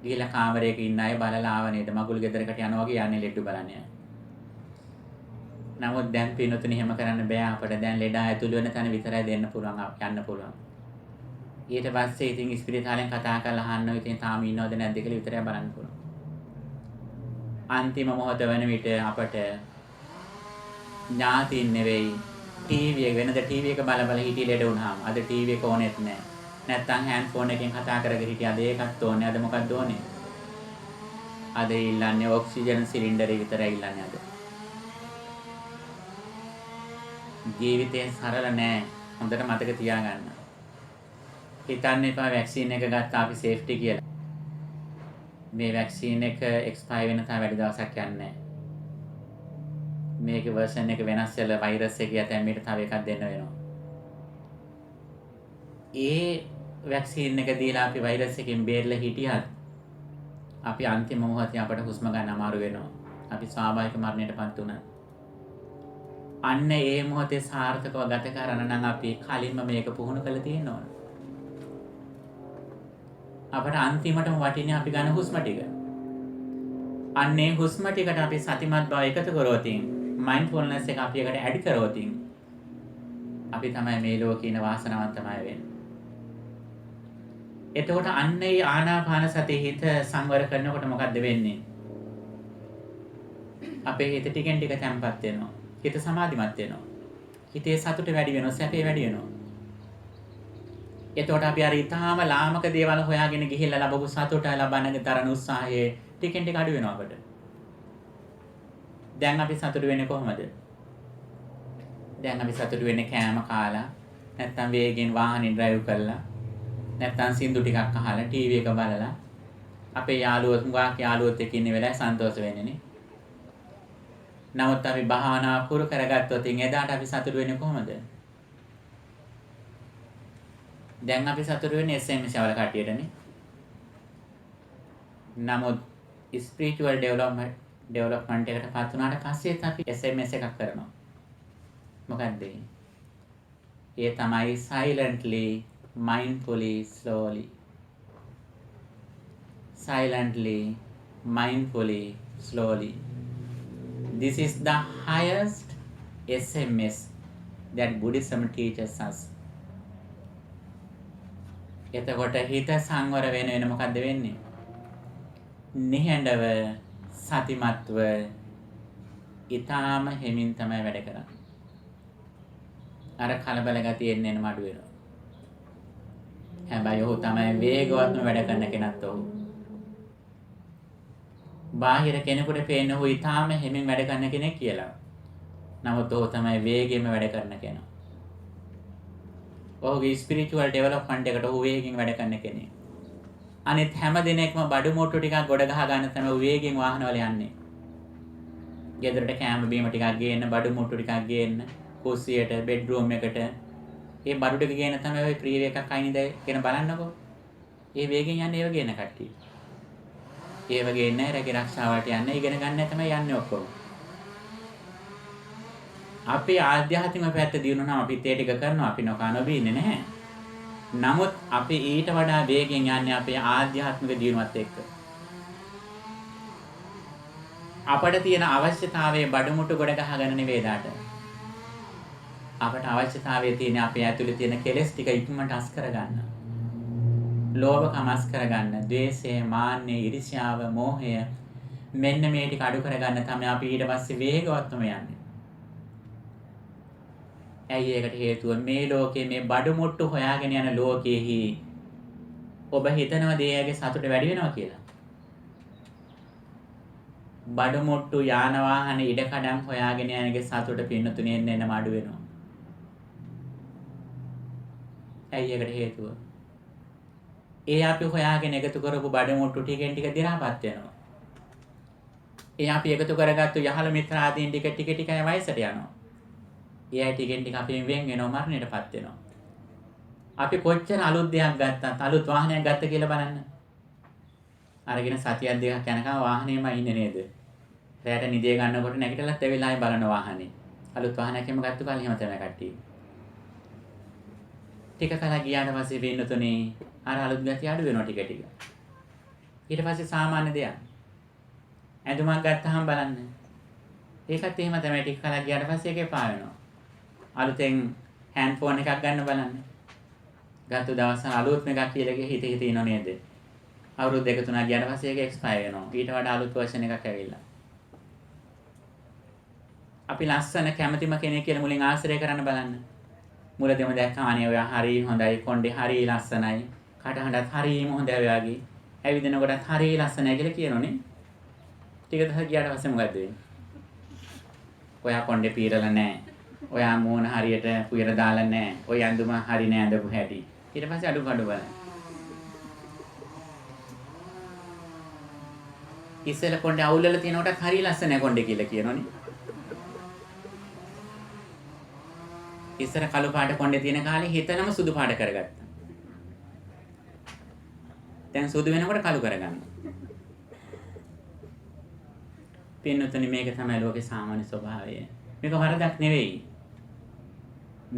ගිහලා කාමරයක ඉන්න අය බලලා ආව නේද? මගුල් ගෙදරකට යනවා වගේ යන්නේ ලෙඩ බලන්න යන. නමුත් දැන් පිනතුනේ එහෙම කරන්න බෑ අපට. දැන් ලෙඩ ඇතුළු වෙන තැන විතරයි දෙන්න පුළුවන් යන්න පුළුවන්. ඊට පස්සේ ඉතින් ඉස්පිරිතාලෙන් කතා කරලා අහන්න ඉතින් තාම ඉන්නවද නැද්ද කියලා විතරයි බලන්න පුළුවන්. අන්තිම මොහොත වෙන විට අපට ඥාතින් නෙවෙයි ටීවී එක වෙනද ටීවී එක බල බල හිටිය ලෙඩ වුණාම අද ටීවී එක ඕනෙත් නැහැ. නැත්තම් හෑන්ඩ් ෆෝන් එකෙන් කතා කරගෙන හිටිය අද ඒකත් ඕනේ. අද මොකක්ද ඕනේ? අද ඉල්ලන්නේ ඔක්සිජන් සිලින්ඩර් එක විතරයි ඉල්ලන්නේ අද. ජීවිතේ සරල නෑ. හොඳට මතක තියාගන්න. හිතන්න එපා වැක්සින් එක ගත්තා අපි සේෆ්ටි කියලා. මේ වැක්සින් එක එක්ස්පයර් වෙන තා වැඩි දවසක් යන්නේ නැහැ. මේකේ version එක වෙනස් වෙලා වෛරස් එක යතෙන් මේට තව එකක් දෙන්න වෙනවා. ඒ වැක්සින් එක දීලා අපි වෛරස් එකෙන් බේරලා හිටියත් අපි අන්තිම මොහොතේ අපට හුස්ම ගන්න අමාරු වෙනවා. අපි ස්වාභාවික මරණයටපත් වුණා. අන්න ඒ මොහොතේ සාර්ථකව ගත කරන නම් අපි කලින්ම මේක පුහුණු කරලා තියෙන්න ඕන. අපට අන්තිමටම වටින්නේ අපි ගන්න හුස්ම ටික. අන්නේ හුස්ම ටිකට අපි සතිමත් බව එකතු කරවතින් මයින්ඩ්ෆුල්නස් එක අපි එකට ඇඩ් කරවතින් අපි තමයි මේ ලෝකේ ඉන වාසනාවන්තමයි වෙන්නේ. එතකොට අන්නේ ආනාපාන සතිය හිත සංවර කරනකොට මොකද්ද වෙන්නේ? අපේ හිත ටිකෙන් ටික තැම්පත් වෙනවා. හිත සමාධිමත් වෙනවා. හිතේ සතුට වැඩි වෙනවා, සැපේ වැඩි වෙනවා. එතකොට අපි අර ඊටාම ලාමක දේවල් හොයාගෙන ගිහිල්ලා ලැබපු සතුට ලබන්න තරන උත්සාහයේ ටිකෙන් ටික අඩු වෙනවා අපිට. දැන් අපි සතුටු වෙන්නේ කොහොමද? දැන් අපි සතුටු වෙන්නේ කෑම කාලා, නැත්නම් වේගෙන් වාහනේ ඩ්‍රයිව් කරලා, නැත්නම් සින්දු ටිකක් අහලා, ටීවී එක බලලා, අපේ යාළුවොත් එක්ක ඉන්න වෙලාවේ සන්තෝෂ වෙන්නේ නේ. නමුත් අපි භාවනාව පුරු කරගත්තොත් එදාට අපි සතුටු වෙන්නේ කොහොමද? දැන් අපි සතුටු වෙන්නේ SMS වල කට්ටියටනේ. නමුත් spiritual development එකට පත් වුණාට පස්සෙත් අපි SMS එකක් කරනවා. මොකක්ද ඒ? ඒ තමයි silently, mindfully, slowly. Silently, mindfully, slowly. This is the highest SMS that Buddhism teaches us. එතකොට හිත සංවර වෙන මොකද්ද වෙන්නේ? නිහඬව සතිමත්ව ඊටාම හිමින් තමයි වැඩ කරන්නේ. අර කලබල ගතිය එන්න මඩු වෙනවා. හැබැයි ඔහු තමයි වේගවත්ම වැඩ කරන කෙනත් ඔහු. බාහිර කෙනෙකුට පේන ඔහු ඊටාම හිමින් වැඩ කරන කෙනෙක් කියලා. නමුත් ඔහු තමයි වේගෙම වැඩ කරන කෙනා. ඔහුගේ ස්පිරිචුවල් ඩෙවලොප්මන්ට් එකට ඔහු වේගෙන් වැඩ කරන කෙනෙක්. අනිත් හැම දිනෙකම බඩු මුට්ටු ටිකක් ගොඩ ගහ ගන්න තමයි ඔහු වේගෙන් වාහනවල යන්නේ. ගෙදරට කෑම බීම ටිකක් ගේන්න, බඩු මුට්ටු ටිකක් ගේන්න, කුස්සියට, බෙඩ්රූම් එකට. ඒ බඩු ටික ගේන තමයි ඔය ප්‍රීවි එකක් අයිනිද කියන බලන්නකෝ. ඒ වේගෙන් යන්නේ ඒව ගේන කට්ටිය. ඒ වගේ නෑ රැකී ආරක්ෂාවට යන්නේ ඉගෙන ගන්න තමයි යන්නේ ඔක්කොම. අපි ආධ්‍යාත්මික පැත්ත දිනුනම අපි ඒ ටික කරනවා, අපි නොකනොබී ඉන්නේ නැහැ. නමුත් අපි ඊට වඩා වේගෙන් යන්නේ අපේ ආධ්‍යාත්මික දිනුවත් එක්ක. අපට තියෙන අවශ්‍යතාවයේ බඩමුට්ටු ගොඩ ගහගෙන නෙවෙයි දාට. අපට අවශ්‍යතාවයේ තියෙන අපේ ඇතුලේ තියෙන කෙලෙස් ටික ඉක්මනට අස් කරගන්න. ලෝභකම අස් කරගන්න, ද්වේෂය, මාන්නය, ඊර්ෂ්‍යාව, මෝහය මෙන්න මේ ටික අඩු කරගන්න තමයි අපි ඊට පස්සේ වේගවත්වම යන්නේ. ඇයි ඒකට හේතුව මේ ලෝකයේ මේ බඩමුට්ටු හොයාගෙන යන ලෝකයේහි ඔබ හිතනවා දේයගේ සතුට වැඩි වෙනවා කියලා. බඩමුට්ටු යාන වාහන ඉඩකඩම් හොයාගෙන යනගේ සතුට පින්නතුනේ එන්න අඩු වෙනවා. ඇයි ඒකට හේතුව? ඒ අපි හොයාගෙන එකතු කරපු බඩමුට්ටු ටිකෙන් ටික දි รา පත් වෙනවා. ඒ අපි එකතු කරගත්තු යහළ මිත්‍රාදීන් ටික ටික වයසට යනවා. ඒ ටිකෙන් ටික අපි වෙන් වෙනවා, මරණයටපත් වෙනවා. අපි කොච්චර අලුත් දෙයක් ගත්තත්, අලුත් වාහනයක් ගත්ත කියලා බලන්න. අරගෙන සතියක් දෙකක් යනකම් වාහනේම ඉන්නේ නේද? රැයට නිදිය ගන්නකොට නැගිටලත් ඒ වෙලාවේ බලන වාහනේ. අලුත් වාහනයක් එම ගත්ත කාලේ එහෙම තමයි කට්ටිය. ටික කලක් ගියාට පස්සේ වෙන්නතුනේ අර අලුත් ගතිය අඩු වෙනවා ටික ටික. ඊට පස්සේ සාමාන්‍ය දෙයක්. ඇඳුමක් ගත්තාම බලන්න. ඒකත් එහෙම තමයි ටික කලක් ගියාට පස්සේ ඒකේ පා වෙනවා. අලුතෙන් හෑන්ඩ් ෆෝන් එකක් ගන්න බලන්න. ගත්ත දවස් අලුත්ම එකක් කියලා හිත ඉනෝ නේද? අවුරුදු 2-3 ගියාට පස්සේ ඒක එක්ස්පයර් වෙනවා. ඊට වඩා අලුත් වර්ෂන් එකක් ඇවිල්ලා. අපි ලස්සන කැමතිම කෙනෙක් කියලා මුලින් ආශ්‍රය කරන්න බලන්න. මුලදීම දැක්කම අනේ ඔයා හරි හොඳයි, කොණ්ඩේ හරි ලස්සනයි, කටහඬත් හරිම හොඳයි ඔයාගේ. ඇවිදිනකොටත් හරි ලස්සනයි කියලා කියනෝනේ. ටික දවසක් ගියාට පස්සේ මොකද වෙන්නේ? ඔයා කොණ්ඩේ පීරලා නැහැ. ඔයා මූණ හරියට පුයර දාලා නැහැ. ඔය ඇඳුම හරි නෑ ඇඳපු හැටි. ඊට පස්සේ අඩු බලන්න. ඉස්සෙල්ලා කොණ්ඩේ අවුල්වල තියෙනකොටත් හරි ලස්සනයි කොණ්ඩේ කියලා කියනෝනේ. ඉස්සර කළු පාට කොණ්ඩේ තියෙන කාලේ හිතනම සුදු පාට කරගත්තා. දැන් සුදු වෙනකොට කළු කරගන්න. පින්නතුනි මේක තමයි ලෝකේ සාමාන්‍ය ස්වභාවය. මේක වරදක් නෙවෙයි.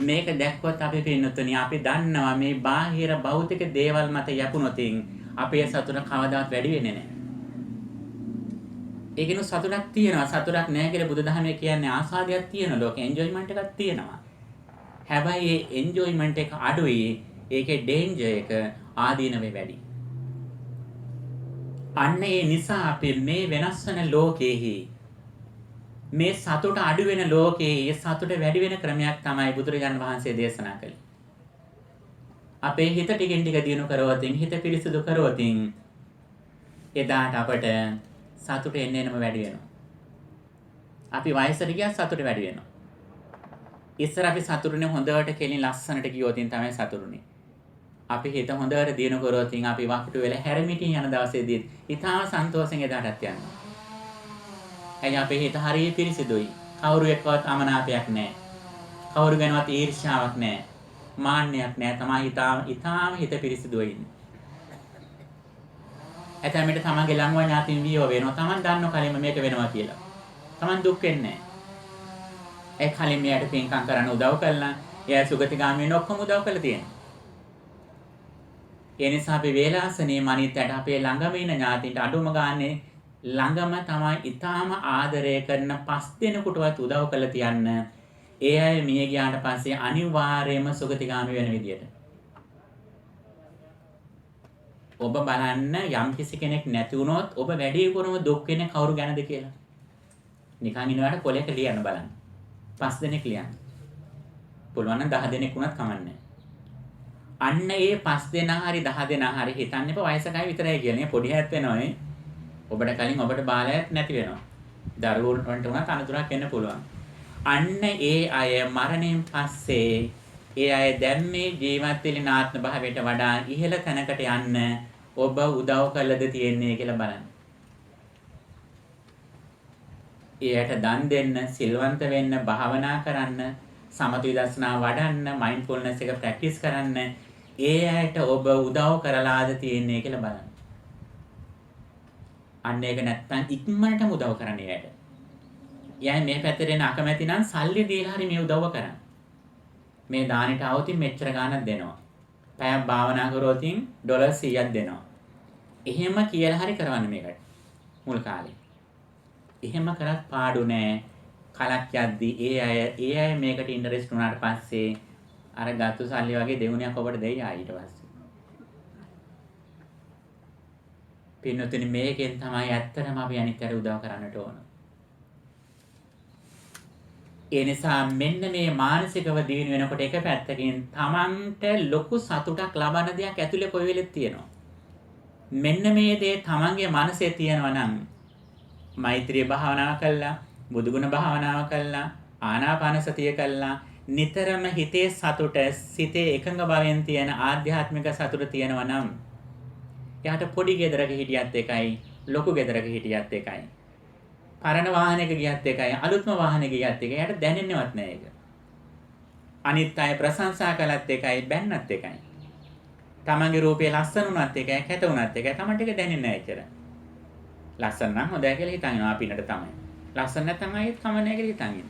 මේක දැක්කොත් අපි පින්නතුනි අපි දන්නවා මේ බාහිර භෞතික දේවල් මත යපුනොතින් අපේ සතුට කවදාවත් වැඩි වෙන්නේ නැහැ. ඒකිනු සතුටක් තියෙනවා. සතුටක් නැහැ කියලා බුදුදහමේ කියන්නේ ආසාදයක් තියෙන ලෝකේ එන්ජොයිමන්ට් එකක් තියෙනවා. හැබැයි ඒ එන්ජොයිමන්ට් එක අඩුයි. ඒකේ ඩේන්ජර් එක ආදීනවේ වැඩි. අන්න ඒ නිසා අපි මේ වෙනස් වෙන ලෝකෙහි මේ සතුට අඩු වෙන ලෝකයේ සතුට වැඩි වෙන ක්‍රමයක් තමයි බුදුරජාණන් වහන්සේ දේශනා කළේ. අපේ හිත ටිකෙන් ටික දියුණු කරවතින්, හිත පිරිසිදු කරවතින් එදාට අපට සතුට එන්න එනම වැඩි වෙනවා. අපි වයසට ගියා සතුට වැඩි වෙනවා. ඉස්සර අපි සතුටුනේ හොඳට කෙලින් ලස්සනට ගියොතින් තමයි සතුටුනේ. අපි හිත හොඳට දිනු කරොතින් අපි වක්ටු වෙලා හැරමිටින් යන දවසේදී ඊටාම සන්තෝෂෙන් එදාටත් යනවා. එයි අපේ හිත හරිය පිරිසිදුයි. කවුරු එක්කවත් අමනාපයක් නැහැ. කවුරු ගැනවත් ඊර්ෂ්‍යාවක් නැහැ. මාන්නයක් නැහැ. තමයි ඊටාම හිත පිරිසිදුයි ඉන්නේ. එතැමිට තමන්ගේ ළඟව ඥාතින් වියෝ වෙනවා. තමන් දන්නව කලින්ම මේක වෙනවා කියලා. තමන් දුක් වෙන්නේ නැහැ. ඒ කලින් මෙයාට පින්කම් කරන්න උදව් කළා. එයා සුගතිගාමී වෙන ඔක්කොම උදව් කළා තියෙනවා. ඒ නිසා අපි වේලාසනේ මනිතට අපේ ළඟම ඉන්න ඥාතින්ට අඩුම ගානේ ළඟම තමයි ඊටාම ආදරය කරන 5 දෙනෙකුටවත් උදව් කළා තියන්න. ඒ අය මිය ගියාට පස්සේ අනිවාර්යයෙන්ම සුගතිගාමී වෙන විදියට. ඔබ බලන්න යම් කිසි කෙනෙක් නැති වුණොත් ඔබ වැඩිපුරම දුක් වෙන්නේ කවුරු ගැනද කියලා. නිකන් ඉනවට කොලයක ලියන්න බලන්න. 5 දෙනෙක් ලියන්න. පුළුවන් නම් 10 දෙනෙක් වුණත් කමන්නේ. අන්න ඒ 5 දෙනා හරි 10 දෙනා හරි හිතන්න එපා වයසකයි විතරයි කියලා. නේ පොඩි හැත් වෙනවනේ. ඔබට කලින් ඔබට බාලයක් නැති වෙනවා. දරුවන්ට උනත් අනතුරක් එන්න පුළුවන්. අන්න ඒ අය මරණයෙන් පස්සේ ඒ අය දැන් මේ ජීවත් වෙන ආත්ම භාවයට වඩා ඉහළ තැනකට යන්න ඔබ උදව් කළද තියෙන්නේ කියලා බලන්න. එයාට දන් දෙන්න, සිල්වන්ත වෙන්න, භාවනා කරන්න, සමථ විදර්ශනා වඩන්න, මයින්ඩ්ෆුල්නස් එක ප්‍රැක්ටිස් කරන්න ඒ අයට ඔබ උදව් කරලාද තියෙන්නේ කියලා බලන්න. අන්න ඒක නැත්තම් ඉක්මනටම උදව් කරන්න එයාට. එයා මේ පැත්තට එන අකමැති නම් සල්ලි දීලා හරි මේ උදව්ව කරන්න. මේ දානෙට આવොතින් මෙච්චර ගාණක් දෙනවා. පැයක් භාවනා කරොතින් ඩොලර් 100ක් දෙනවා. එහෙම කියලා හරි කරවන්න මේකට. මුල් කාලේ. එහෙම කරත් පාඩු නෑ. කලක් යද්දි ඒ අය මේකට ඉන්ටරෙස්ට් වුණාට පස්සේ අර ගත්තු සල්ලි වගේ දෙවුණියක් ඔබට දෙයි ඊට පස්සේ. පින්නතුනි මේකෙන් තමයි ඇත්තටම අපි අනිත්යට උදව් කරන්නට ඕන. ඒ නිසා මෙන්න මේ මානසිකව දිනු වෙනකොට එක පැත්තකින් තමන්ට ලොකු සතුටක් ලබන දෙයක් ඇතුලේ කොයි වෙලෙත් තියෙනවා. මෙන්න මේ දේ තමන්ගේ මනසේ තියෙනවා නම් මෛත්‍රී භාවනාව කළා, බුදුගුණ භාවනාව කළා, ආනාපාන සතිය කළා, නිතරම හිතේ සතුට, සිතේ එකඟ භාවයෙන් තියෙන ආධ්‍යාත්මික සතුට තියෙනවා නම් එයාට පොඩි ගෙදරක හිටියත් එකයි, ලොකු ගෙදරක හිටියත් එකයි. පරණ වාහනයක ගියත් එකයි, අලුත්ම වාහනයක ගියත් එකයි. එයාට දැනෙන්නේවත් නෑ ඒක. අනිත් අය ප්‍රශංසා කළත් එකයි, බැන්නත් එකයි. තමන්ගේ රූපේ ලස්සන වුණත් එකයි, කැත වුණත් එකයි. තමන්ට ඒක දැනෙන්නේ නෑ ඇත්තට. ලස්සන නම් හොඳයි කියලා හිතනවා අපිනට තමයි. ලස්සන නැත්නම් ආයෙත් කමන්නේ කියලා හිතන්නේ.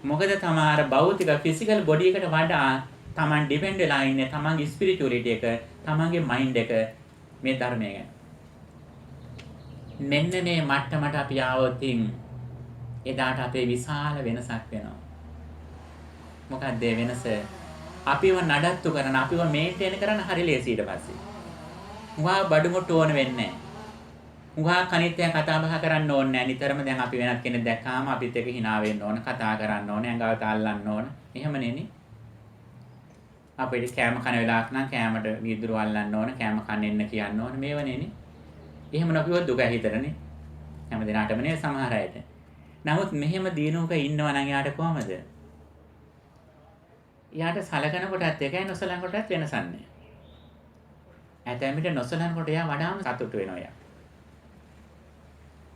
මොකද තමාර භෞතික ෆිසිකල් බොඩි එකට වඩා තමන් ඩිපෙන්ඩ් වෙලා ඉන්නේ තමන්ගේ ස්පිරිචුවලිටි එක, තමන්ගේ මයින්ඩ් එක මේ ධර්මය ගැන. මෙන්න මේ මට්ටමට අපි ආවොතින් එදාට අපේ විශාල වෙනසක් වෙනවා. මොකක්ද ඒ වෙනස? අපිව නඩත්තු කරන, අපිව මේන්ටේන් කරන හරි ලේසි ඊට පස්සේ. උවා බඩමුට්ටු ඕන වෙන්නේ නැහැ. උවා කනිත්‍ය කතා බහ කරන්න ඕනේ නැහැ. නිතරම දැන් අපි වෙනත් කෙනෙක් දැක්කාම අපිත් එක්ක hina වෙන්න ඕන, කතා කරන්න ඕන, ඇඟවත අල්ලන්න ඕන. එහෙම නෙනේ. අපිට කෑම කන වෙලාවක් නම් කෑමට වීදුරු අල්ලන්න ඕන, කෑම කන්න එන්න කියන්න ඕන. මේව නෙනේ. එහෙම නොකියුව දුක හිතරනේ. හැම දිනාටම නේ සමහර අයට. නමුත් මෙහෙම දිනුවක ඉන්නවා නම් යාට කොහමද? යාට සලකන කොටත් එකයි නොසලකන කොටත් වෙනසක් නැහැ. ඇතැම්මිට නොසලකන කොට යා වඩාම සතුටු වෙනවා යා.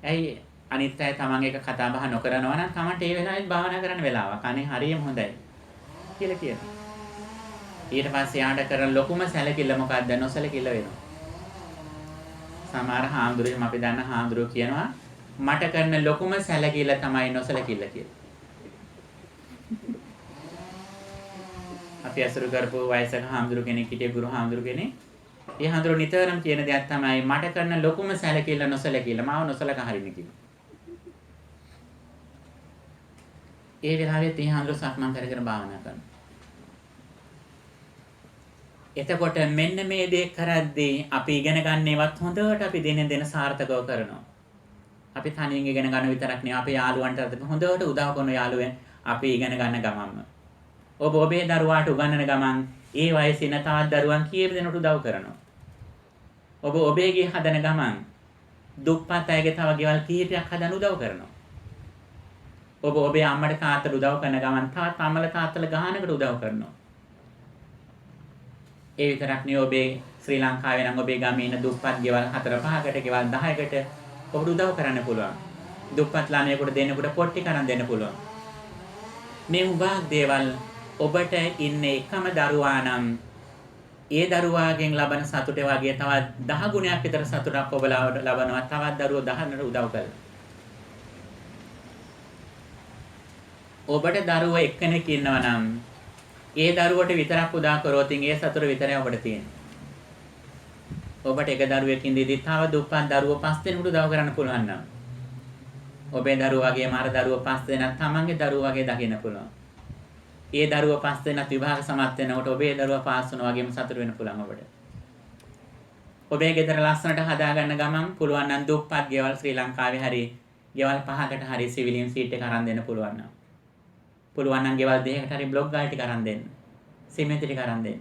ඇයි අනිත් අය තමන් එක කතා බහ නොකරනවා නම් තමන්ට ඒ වෙලාවෙත් භාවනා කරන්න වෙලාවක්. අනේ හරියම හොඳයි කියලා කියනවා. ඊට පස්සේ යාට කරන ලොකුම සැලකිල්ල මොකක්ද? නොසලකිල්ල වෙනවා. සමහර හාමුදුරුවෝ අපි දන්න හාමුදුරුවෝ කියනවා මට කරන ලොකුම සැලකිල්ල තමයි නොසලකිල්ල කියලා. අපි අසුරු කරපු වයසක හාමුදුරුවෝ කෙනෙක් හිටිය ගුරු හාමුදුරුවෝ කෙනෙක්. ඒ හාමුදුරුවෝ නිතරම කියන දෙයක් තමයි මට කරන ලොකුම සැලකිල්ල නොසලකිල්ල මාව නොසලක හරින්න කියලා. ඒ වෙලාවෙත් ඒ හාමුදුරුවෝ සක්මන් කර භාවනා කරනවා. එතකොට මෙන්න මේ දේ කරද්දී අපි ඉගෙන ගන්නේවත් හොඳට අපි දිනෙන් සාර්ථකව කරනවා. අපි තනියෙන් ඉගෙන ගන්න විතරක් නෙවෙයි අපේ යාළුවන්ට හොඳට උදව් කරන යාළුවෙන් අපි ඉගෙන ගන්න ගමන්ම. ඔබ ඔබේ දරුවාට උගන්වන ගමන් ඒ වයසේ ඉන්න තවත් දරුවන් කීප දෙනෙකුට උදව් කරනවා. ඔබ ඔබේ ගේ හදන ගමන් දුප්පත් අයගේ තව ගෙවල් කීපයක් හදන්න උදව් කරනවා. ඔබ ඔබේ අම්මට තාත්තට උදව් කරන ගමන් තාත්තා අම්මලා තාත්තලා ගහනකට උදව් කරනවා. ඒ විතරක් නෙවෙයි ඔබේ ශ්‍රී ලංකාවේ නම් ඔබේ ගමේ ඉන්න දුප්පත් ගෙවල් 4-5කට ගෙවල් 10කට ඔබට උදව් කරන්න පුළුවන්. දුප්පත් ළමයෙකුට දෙන්නෙකුට පොට්ටි කරන් දෙන්න පුළුවන්. මේ උගා දේවල් ඔබට ඉන්නේ එකම දරුවා නම් ඒ දරුවාගෙන් ලබන සතුට වගේ තවත් 10 ගුණයක් විතර සතුටක් ඔබ ලබනවා තවත් දරුවෝ 10කට උදව් කරලා. ඔබට දරුවෝ එක්කෙනෙක් ඉන්නවා නම් ඒ දරුවට විතරක් උදා කරොත් ඒ සතුට විතරයි ඔබට තියෙන්නේ. ඔබට එක දරුවෙක් ඉඳිදී තව දුප්පත් දරුවෝ 5 දෙනෙකුට උදව් කරන්න පුළුවන් නම් ඔබේ දරුවා වගේම අර දරුවෝ 5 දෙනෙක් තමන්ගේ දරුවා වගේ දකින්න පුළුවන්. ඒ දරුවා 5 දෙනෙක් විභාග සමත් වෙනකොට ඔබේ දරුවා පාස් වෙනවා වගේම සතුට වෙන්න පුළුවන් ඔබට. ඔබේ ගෙදර ලස්සනට හදාගන්න ගමන් පුළුවන් නම් දුප්පත් ගෙවල් ශ්‍රී ලංකාවේ හරි ගෙවල් 5කට හරි සිවිලියම් සීට් එක අරන් දෙන්න පුළුවන් නම්. පුළුවන් නම් ගෙවල් 2කට හරි බ්ලොක් ගාල් ටික අරන් දෙන්න. සිමෙන්ති ටික අරන් දෙන්න.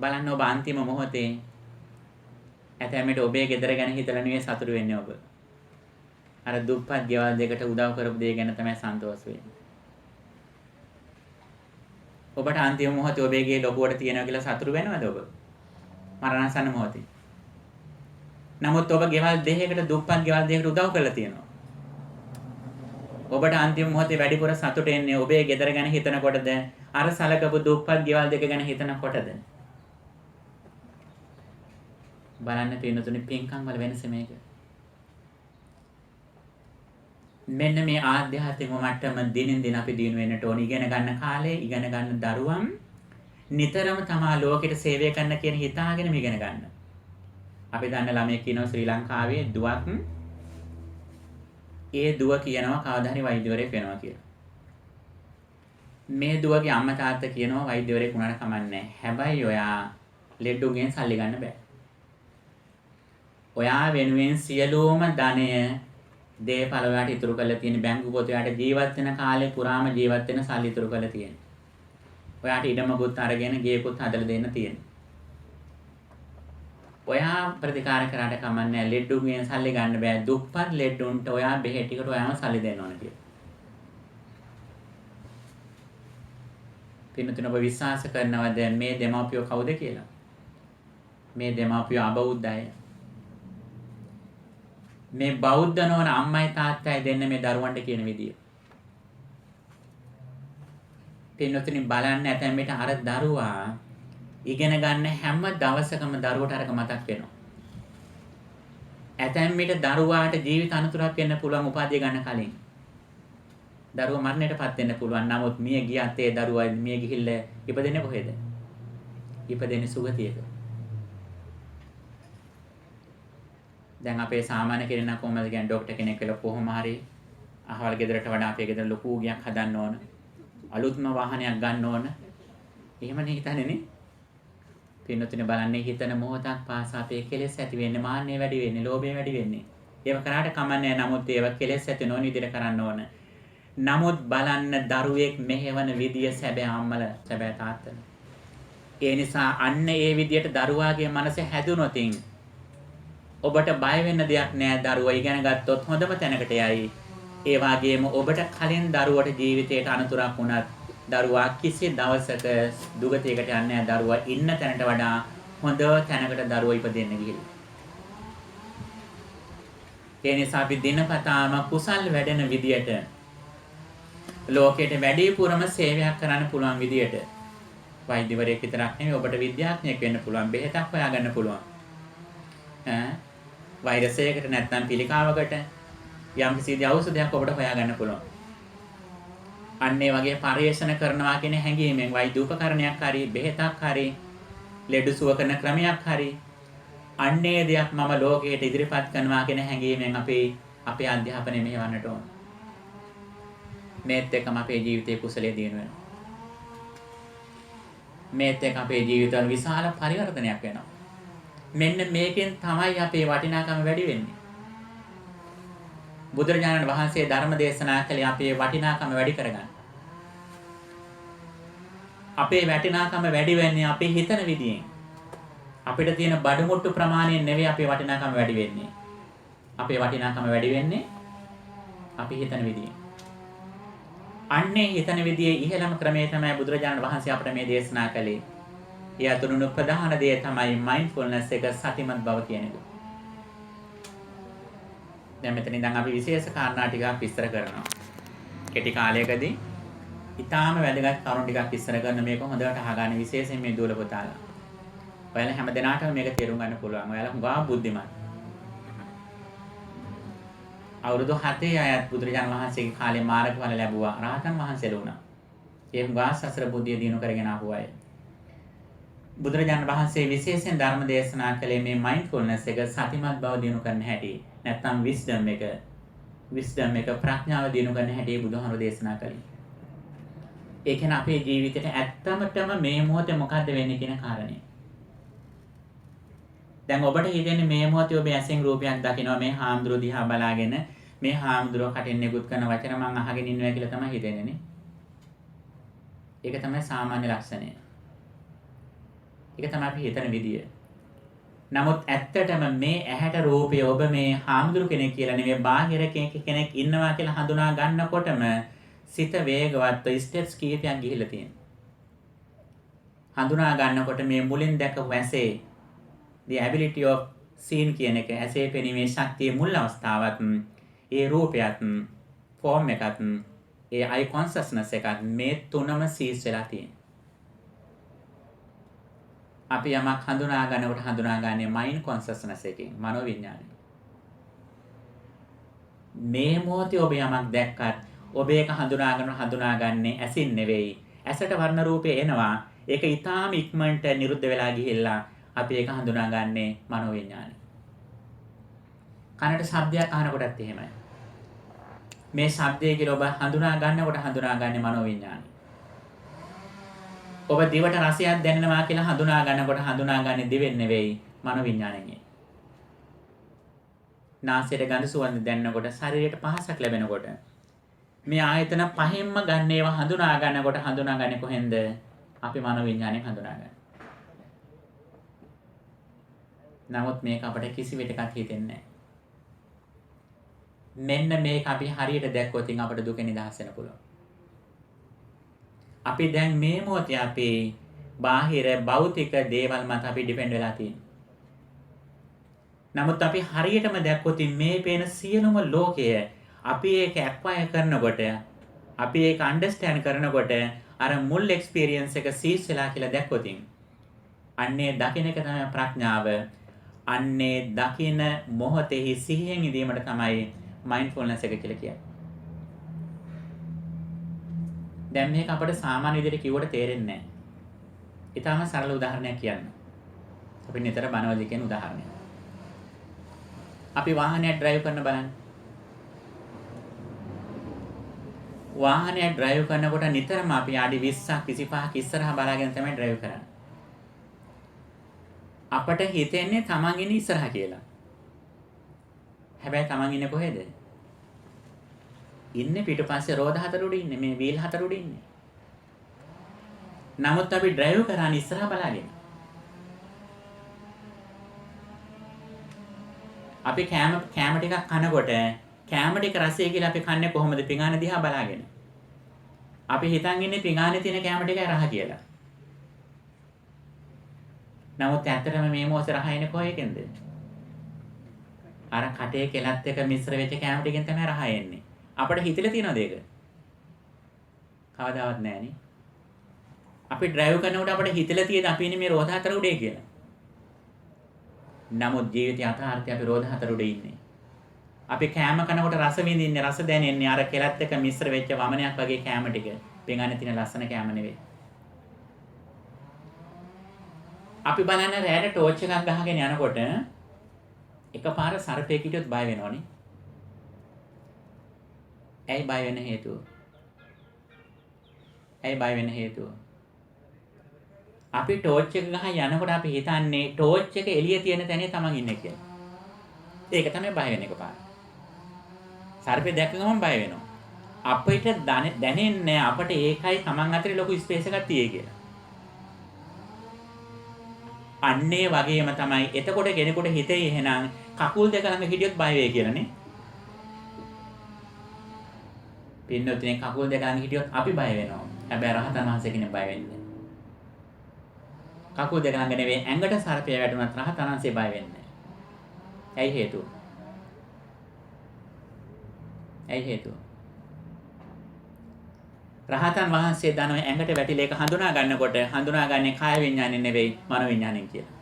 බලන්න ඔබ අන්තිම මොහොතේ ඇතැම්මට ඔබේ ගෙදර ගැන හිතලා නෙවෙයි සතුටු වෙන්නේ ඔබ. අර දුප්පත් ගෙවල් දෙකට උදව් කරපු දේ ගැන තමයි සන්තෝෂ වෙන්නේ. ඔබට අන්තිම මොහොතේ ඔබේ ගේ ලොකුවට තියනවා කියලා සතුටු වෙනවද ඔබ? මරණාසන්න මොහොතේ. නමුත් ඔබ ගෙවල් දෙකකට දුප්පත් ගෙවල් දෙකකට උදව් කරලා තියෙනවා. ඔබට අන්තිම මොහොතේ වැඩිපුර සතුට එන්නේ ඔබේ ගෙදර ගැන හිතනකොටද අර සලකපු දුප්පත් ගෙවල් දෙක ගැන හිතනකොටද? බලන්න පින්නතුනි පින්කම් වල වෙනස මේක. මෙන්න මේ ආධ්‍යාත්මික මට්ටම දිනෙන් දින අපි දිනු වෙන්නට ඕන. ඉගෙන ගන්න කාලේ ඉගෙන ගන්න දරුවන් නිතරම තමා ලෝකෙට සේවය කරන්න කියන හිතාගෙන ඉගෙන ගන්න. අපි දන්න ළමයෙක් ඉන්නවා ශ්‍රී ලංකාවේ දුවක්. ඒ දුව කියනවා කවදා හරි වෛද්‍යවරයෙක් වෙනවා කියලා. මේ දුවගේ අම්මා තාත්තා කියනවා වෛද්‍යවරයෙක් වුණාට කමන්නේ. හැබැයි ඔයා ලෙඩුගෙන් සල්ලි ගන්න බෑ. ඔයා වෙනුවෙන් සියලුම ධනය දේපල වලට ඉතුරු කරලා තියෙන බැංකු පොත වලට ජීවත් වෙන කාලේ පුරාම ජීවත් වෙන සල්ලි ඉතුරු කරලා තියෙන. ඔයාට ඉඩමකුත් අරගෙන ගේකුත් හදලා දෙන්න තියෙන. ඔයා ප්‍රතිකාර කරාට කමන්නේ ලෙඩුගෙන් සල්ලි ගන්න බෑ. දුප්පත් ලෙඩුන්ට ඔයා බෙහෙත් ටිකට ඔයාම සල්ලි දෙන්න ඕන කියලා. පින්නතුන ඔබ විශ්වාස කරනවද මේ දෙමාපියෝ කවුද කියලා? මේ දෙමාපියෝ අබෞද්ධය. මේ බෞද්ධ නොවන අම්මයි තාත්තයි දෙන්න මේ දරුවන්ට කියන විදිය. පින්නතුනි බලන්න ඇතැම් විට අර දරුවා ඉගෙන ගන්න හැම දවසකම දරුවට අරක මතක් වෙනවා. ඇතැම් විට දරුවාට ජීවිත අනතුරක් වෙන්න පුළුවන් උපාධිය ගන්න කලින්. දරුවා මරණයටපත් වෙන්න පුළුවන්. නමුත් මිය ගියත් ඒ දරුවා මිය ගිහිල්ලා ඉපදෙන්නේ කොහෙද? ඉපදෙන්නේ සුගතියක. දැන් අපේ සාමාන්‍ය කෙනෙක් කොහමද කියන්නේ ડોක්ටර් කෙනෙක් කියලා කොහොම හරි අහවල් ගෙදරට වඩා අපේ ගෙදර ලොකු ගියක් හදන්න ඕන. අලුත්ම වාහනයක් ගන්න ඕන. එහෙමනේ හිතන්නේ නේ. පින්නතුනේ බලන්නේ හිතන මොහොතක් පාසා අපේ කෙලෙස් ඇති වෙන්නේ මාන්නේ වැඩි වෙන්නේ ලෝභය වැඩි වෙන්නේ. ඒව කරාට කමන්නේ නමුත් ඒව කෙලෙස් ඇති නොවන විදිහට කරන්න ඕන. නමුත් බලන්න දරුවෙක් මෙහෙවන විදිය සැබෑ අම්මල සැබෑ තාත්තල. ඒ නිසා අන්න ඒ විදියට දරුවාගේ මනස හැදුනොතින් ඔබට බය වෙන්න දෙයක් නෑ. දරුවා ඉගෙන ගත්තොත් හොඳම තැනකට යයි. ඒ වගේම ඔබට කලින් දරුවට ජීවිතයට අනතුරක් වුණත් දරුවා කිසි දවසක දුගතියකට යන්නේ නෑ. දරුවා ඉන්න තැනට වඩා හොඳ තැනකට දරුවා ඉපදෙන්න ගිහිල්ලා. ඒ නිසා අපි දිනපතාම කුසල් වැඩෙන විදියට ලෝකයට වැඩිපුරම සේවයක් කරන්න පුළුවන් විදියට වෛද්‍යවරයෙක් විතරක් නෙවෙයි ඔබට විද්‍යාඥයෙක් වෙන්න පුළුවන්. බෙහෙතක් හොයාගන්න පුළුවන්. වෛරසයකට නැත්නම් පිළිකාවකට යම් කිසි ඖෂධයක් ඔබට හොයාගන්න පුළුවන්. අන්න ඒ වගේ පරිශන කරනවා කියන හැඟීමෙන් වෛද්‍ය උපකරණයක් හරි බෙහෙතක් හරි ලෙඩ සුව කරන ක්‍රමයක් හරි අන්නේ දෙයක් මම ලෝකයට ඉදිරිපත් කරනවා කියන හැඟීමෙන් අපේ අධ්‍යාපනය මෙහෙවන්නට ඕන. මේත් එක්කම අපේ ජීවිතයේ කුසලයේ දිනු වෙනවා. මේත් එක්ක අපේ ජීවිතවල විශාල පරිවර්තනයක් වෙනවා. මෙන්න මේකෙන් තමයි අපේ වටිනාකම වැඩි වෙන්නේ. බුදුරජාණන් වහන්සේ ධර්ම දේශනා කළේ අපේ වටිනාකම වැඩි කරගන්න. අපේ වටිනාකම වැඩි වෙන්නේ අපි හිතන විදියෙන්. අපිට තියෙන බඩමුට්ටු ප්‍රමාණයෙන් නෙවෙයි අපේ වටිනාකම වැඩි වෙන්නේ. අපේ වටිනාකම වැඩි වෙන්නේ අපි හිතන විදිය. අන්නේ හිතන විදියේ ඉහළම ක්‍රමය තමයි බුදුරජාණන් වහන්සේ අපට මේ දේශනා කළේ. ඒ අතුරුණු ප්‍රධාන දේ තමයි මයින්ඩ්ෆුල්නස් එක, සතිමත් බව කියන එක. දැන් මෙතන ඉඳන් අපි විශේෂ කාරණා ටිකක් විස්තර කරනවා. කෙටි කාලයකදී ඊටාම වැදගත් කරුණු ටිකක් විස්තර කරන මේක හොඳට අහගන්න, විශේෂයෙන් මේ දුවල පුතාලා. ඔයාලා හැම දිනාටම මේක තේරුම් ගන්න පුළුවන්. ඔයාලා හුඟා බුද්ධිමත්. අවුරුදු 7 අයත් බුදුරජාණන් වහන්සේගේ කාලේ මාර්ගඵල ලැබුවා. රහතන් වහන්සේලා වුණා. ඒ හුඟා සසර බුද්ධිය දිනු කරගෙන ආපු අය. බුදුරජාණන් වහන්සේ විශේෂයෙන් ධර්ම දේශනා කළේ මේ මයින්ඩ්ෆුල්නස් එක, සතිමත් බව දිනු කරන්න හැටි. නැත්නම් විස්ඩම් එක ප්‍රඥාව දිනු කරන්න හැටි බුදුහාමුදුරේ දේශනා කළේ. ඒ කියන්නේ අපේ ජීවිතේට ඇත්තමටම මේ මොහොතේ මොකද්ද වෙන්නේ කියන කාරණේ. දැන් ඔබට හිතෙන්නේ මේ මොහොතේ ඔබ ඇසෙන් රූපයක් දකිනවා, මේ හාමුදුරුවෝ දිහා බලාගෙන මේ හාමුදුරුවෝ කටින් නිකුත් කරන වචන මං අහගෙන ඉන්නවා කියලා තමයි හිතෙන්නේ නේ. ඒක තමයි සාමාන්‍ය ලක්ෂණය. ඒක තමයි අපි හිතන විදිය. නමුත් ඇත්තටම මේ ඇහැට රූපය ඔබ මේ හාමුදුරු කෙනෙක් කියලා නෙමෙයි, බාහිර කෙනෙක් ඉන්නවා කියලා හඳුනා ගන්නකොටම සිත වේගවත් ස්ටෙප්ස් කීපයක් ගිහිල්ලා තියෙනවා. හඳුනා ගන්නකොට මේ මුලින් දැකපු ඇසේ the ability of seeing කියන එක, ඇසේ පෙනීමේ ශක්තිය මුල් අවස්ථාවත්, ඒ රූපයත්, ෆෝම් එකත්, ඒ eye consciousness එකත්, මේ තුනම සීස් වෙලා තියෙනවා. අපි යමක් හඳුනා ගන්නකොට හඳුනාගන්නේ මයින්ඩ් කොන්ෂස්නස් එකෙන්, මනෝ විඥානය. මේ මොහොතේ ඔබ යමක් දැක්කත් ඔබ ඒක හඳුනාගන්නේ ඇසින් නෙවෙයි. ඇසට වර්ණ රූපේ එනවා. ඒක ඊටාම ඉක්මනට නිරුද්ධ වෙලා ගිහිල්ලා අපි ඒක හඳුනාගන්නේ මනෝ විඥානය. කනට ශබ්දයක් අහනකොටත් එහෙමයි. මේ ශබ්දය කියලා ඔබ හඳුනා ගන්නකොට මනෝ විඥානය. ඔබ දිවට රසයක් දැනෙනවා කියලා හඳුනා ගන්නකොට හඳුනාගන්නේ දිවෙන් නෙවෙයි, මනෝ විඥාණයෙන්. නාසයට ගඳ සුවඳ දැනෙනකොට, ශරීරයට පහසක් ලැබෙනකොට මේ ආයතන පහෙන්ම ගන්න ඒවා හඳුනා ගන්නකොට හඳුනාගන්නේ කොහෙන්ද? අපි මනෝ විඥාණයෙන් හඳුනාගන්නේ. නමුත් මේක අපිට කිසි විදිහකට හිතෙන්නේ නැහැ. මෙන්න මේක අපි හරියට දැක්කොත් අපිට දුක නිදහස් වෙන්න පුළුවන්. අපි දැන් මේ මොහොතේ අපේ බාහිර භෞතික දේවල් මත අපි ඩිපෙන්ඩ් වෙලා තියෙනවා. නමුත් අපි හරියටම දැක්කොත් මේ පේන සියලුම ලෝකය අපි ඒක ඇක්වයර් කරනකොට, අපි ඒක අන්ඩර්ස්ටෑන්ඩ් කරනකොට අර මුල් එක්ස්පීරියන්ස් එක සීස් වෙලා කියලා දැක්කොත් අන්නේ දකින්න එක තමයි ප්‍රඥාව. අන්නේ දකින මොහොතේ සිහියෙන් ඉඳීමට තමයි මයින්ඩ්ෆුල්නස් එක කියලා කියන්නේ. දැන් මේක අපිට සාමාන්‍ය විදිහට කිව්වට තේරෙන්නේ නැහැ. ඊටම සරල උදාහරණයක් කියන්න. අපි නිතර බනවලදී කියන උදාහරණයක්. අපි වාහනයක් ඩ්‍රයිව් කරන බලන්න. වාහනයක් ඩ්‍රයිව් කරනකොට නිතරම අපි ආඩි 20ක් 25ක් ඉස්සරහා බලාගෙන තමයි ඩ්‍රයිව් කරන්නේ. අපට හිතෙන්නේ තමන් ඉන්නේ ඉස්සරහා කියලා. හැබැයි තමන් ඉන්නේ කොහෙද? ඉන්නේ පිටුපස්සේ රෝද හතර උඩ ඉන්නේ, මේ වීල් හතර උඩ ඉන්නේ. නමුත් අපි ඩ්‍රයිව් කරන්නේ ඉස්සරහා බලාගෙන. අපි කෑම ටිකක් කනකොට කෑම ටික රසය කියලා අපි කන්නේ කොහොමද? පිඟාන දිහා බලාගෙන. අපි හිතන් ඉන්නේ පිඟානේ තියෙන කෑම ටිකයි රහ කියලා. නමුත් ඇත්තටම මේ මොහොතේ රහ එන්නේ කොහේකින්ද? අර කටේ කෙලත් එක මිශ්‍ර වෙච්ච කෑම ටිකෙන් තමයි රහ එන්නේ. අපිට හිතලා තියෙනවද ඒක? කවදාවත් නැහැ නේ. අපි ඩ්‍රයිව් කරනකොට අපිට හිතලා තියෙද අපි ඉන්නේ මේ රෝද හතර උඩේ කියලා. නමුත් ජීවිතය අතහරිත අපි රෝද හතර උඩේ ඉන්නේ. අපි කෑම කනකොට රස විඳින්නේ, රස දැනෙන්නේ අර කෙලත් එක මිශ්‍ර වෙච්ච වමනයක් වගේ කෑම ටික. පිඟානේ තියෙන ලස්සන කෑම නෙවෙයි. අපි බලන්න රෑට ටෝච් එකක් ගහගෙන යනකොට එකපාර සර්පෙක් හිටියොත් බය වෙනවනේ. ඇයි බය වෙන්න හේතුව? ඇයි බය වෙන්න හේතුව? අපි ටෝච් එක ගහ යනකොට අපි හිතන්නේ ටෝච් එක එළිය තියෙන තැනේ තමන් ඉන්නේ කියලා. ඒක තමයි බය වෙන එක පාර. සර්පේ දැක්ක ගමන් බය වෙනවා. අපිට දැනෙන්නේ අපිට ඒකයි තමන් අතරේ ලොකු ස්පේස් එකක් තියෙයි කියලා. අන්නේ වගේම තමයි එතකොට කෙනෙකුට හිතේ එහෙනම් කකුල් දෙක ළඟ හිටියොත් බය වෙයි කියලානේ. පින්නොතිනේ කකුල් දෙක ළඟ හිටියොත් අපි බය වෙනවා. හැබැයි රහතන් වහන්සේ කෙනෙක් බය වෙන්නේ නැහැ. කකුල් දෙක ළඟ නෙවෙයි ඇඟට සර්පය වැටුණත් රහතන් වහන්සේ බය වෙන්නේ නැහැ. ඇයි හේතුව? ඇයි හේතුව? රහතන් වහන්සේ දනෝ ඇඟට වැටිලා ඒක හඳුනා ගන්නකොට හඳුනාගන්නේ කාය විඥානේ නෙවෙයි මනෝ විඥානෙන් කියලා.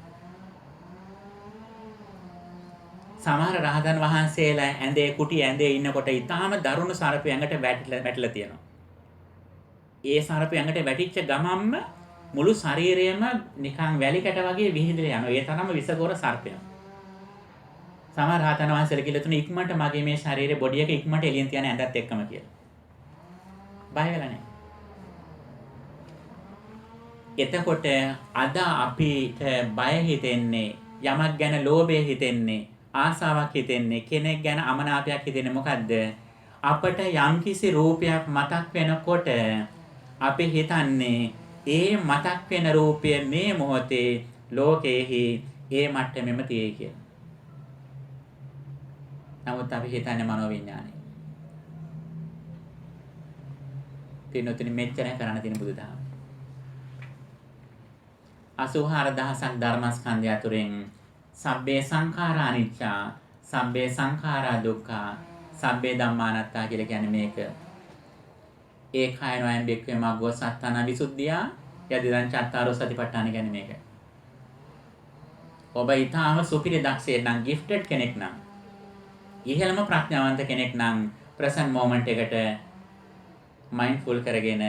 සමහර රහතන් වහන්සේලා ඇඳේ කුටි ඇඳේ ඉන්නකොට ඊටාම දරුණු සර්පය ඇඟට වැටිලා තියෙනවා. ඒ සර්පය ඇඟට වැටිච්ච ගමම්ම මුළු ශරීරයම නිකන් වැලි කැට වගේ විහිදලා යනවා. ඒ තරම්ම විසගොර සර්පයක්. සමහර රහතන් වහන්සේලා කියලා තුන ඉක්මනට මගේ මේ ශරීරේ බොඩි එක ඉක්මනට එළියෙන් තියන ඇඳත් එක්කම කියලා. බය වෙලා නැහැ. එතකොට අද අපිට බය හිතෙන්නේ යමක් ගැන ලෝභය හිතෙන්නේ ආසාවක් හිතෙන්නේ කෙනෙක් ගැන අමනාපයක් හිතෙන්නේ මොකද්ද? අපට යම්කිසි රූපයක් මතක් වෙනකොට අපි හිතන්නේ ඒ මතක් වෙන රූපය මේ මොහොතේ ලෝකයේහි ඒ මට්ටමෙම තියෙයි කියලා. නමුත් අපි හිතන්නේ මනෝවිඤ්ඤාණය. පින්නොතිනි මෙච්චර කරන්න තියෙන බුදුදහම. 84000ක් ධර්මස්කන්ධය අතුරෙන් සබ්බේ සංඛාරා අනිච්චා, සබ්බේ සංඛාරා දුක්ඛා, සබ්බේ ධම්මානත්තා කියලා කියන්නේ මේක. ඒකයන්වයන් බෙක්කේ මග්ගෝ සත්තාන විසුද්ධියා යදිදං චත්තාරෝ සතිපට්ඨාන කියන්නේ මේක. ඔබ ඊටාම සුපිරි දක්ෂයෙක් නම් gifted කෙනෙක් නම් ඉහළම ප්‍රඥාවන්ත කෙනෙක් නම් present moment එකට mindful කරගෙන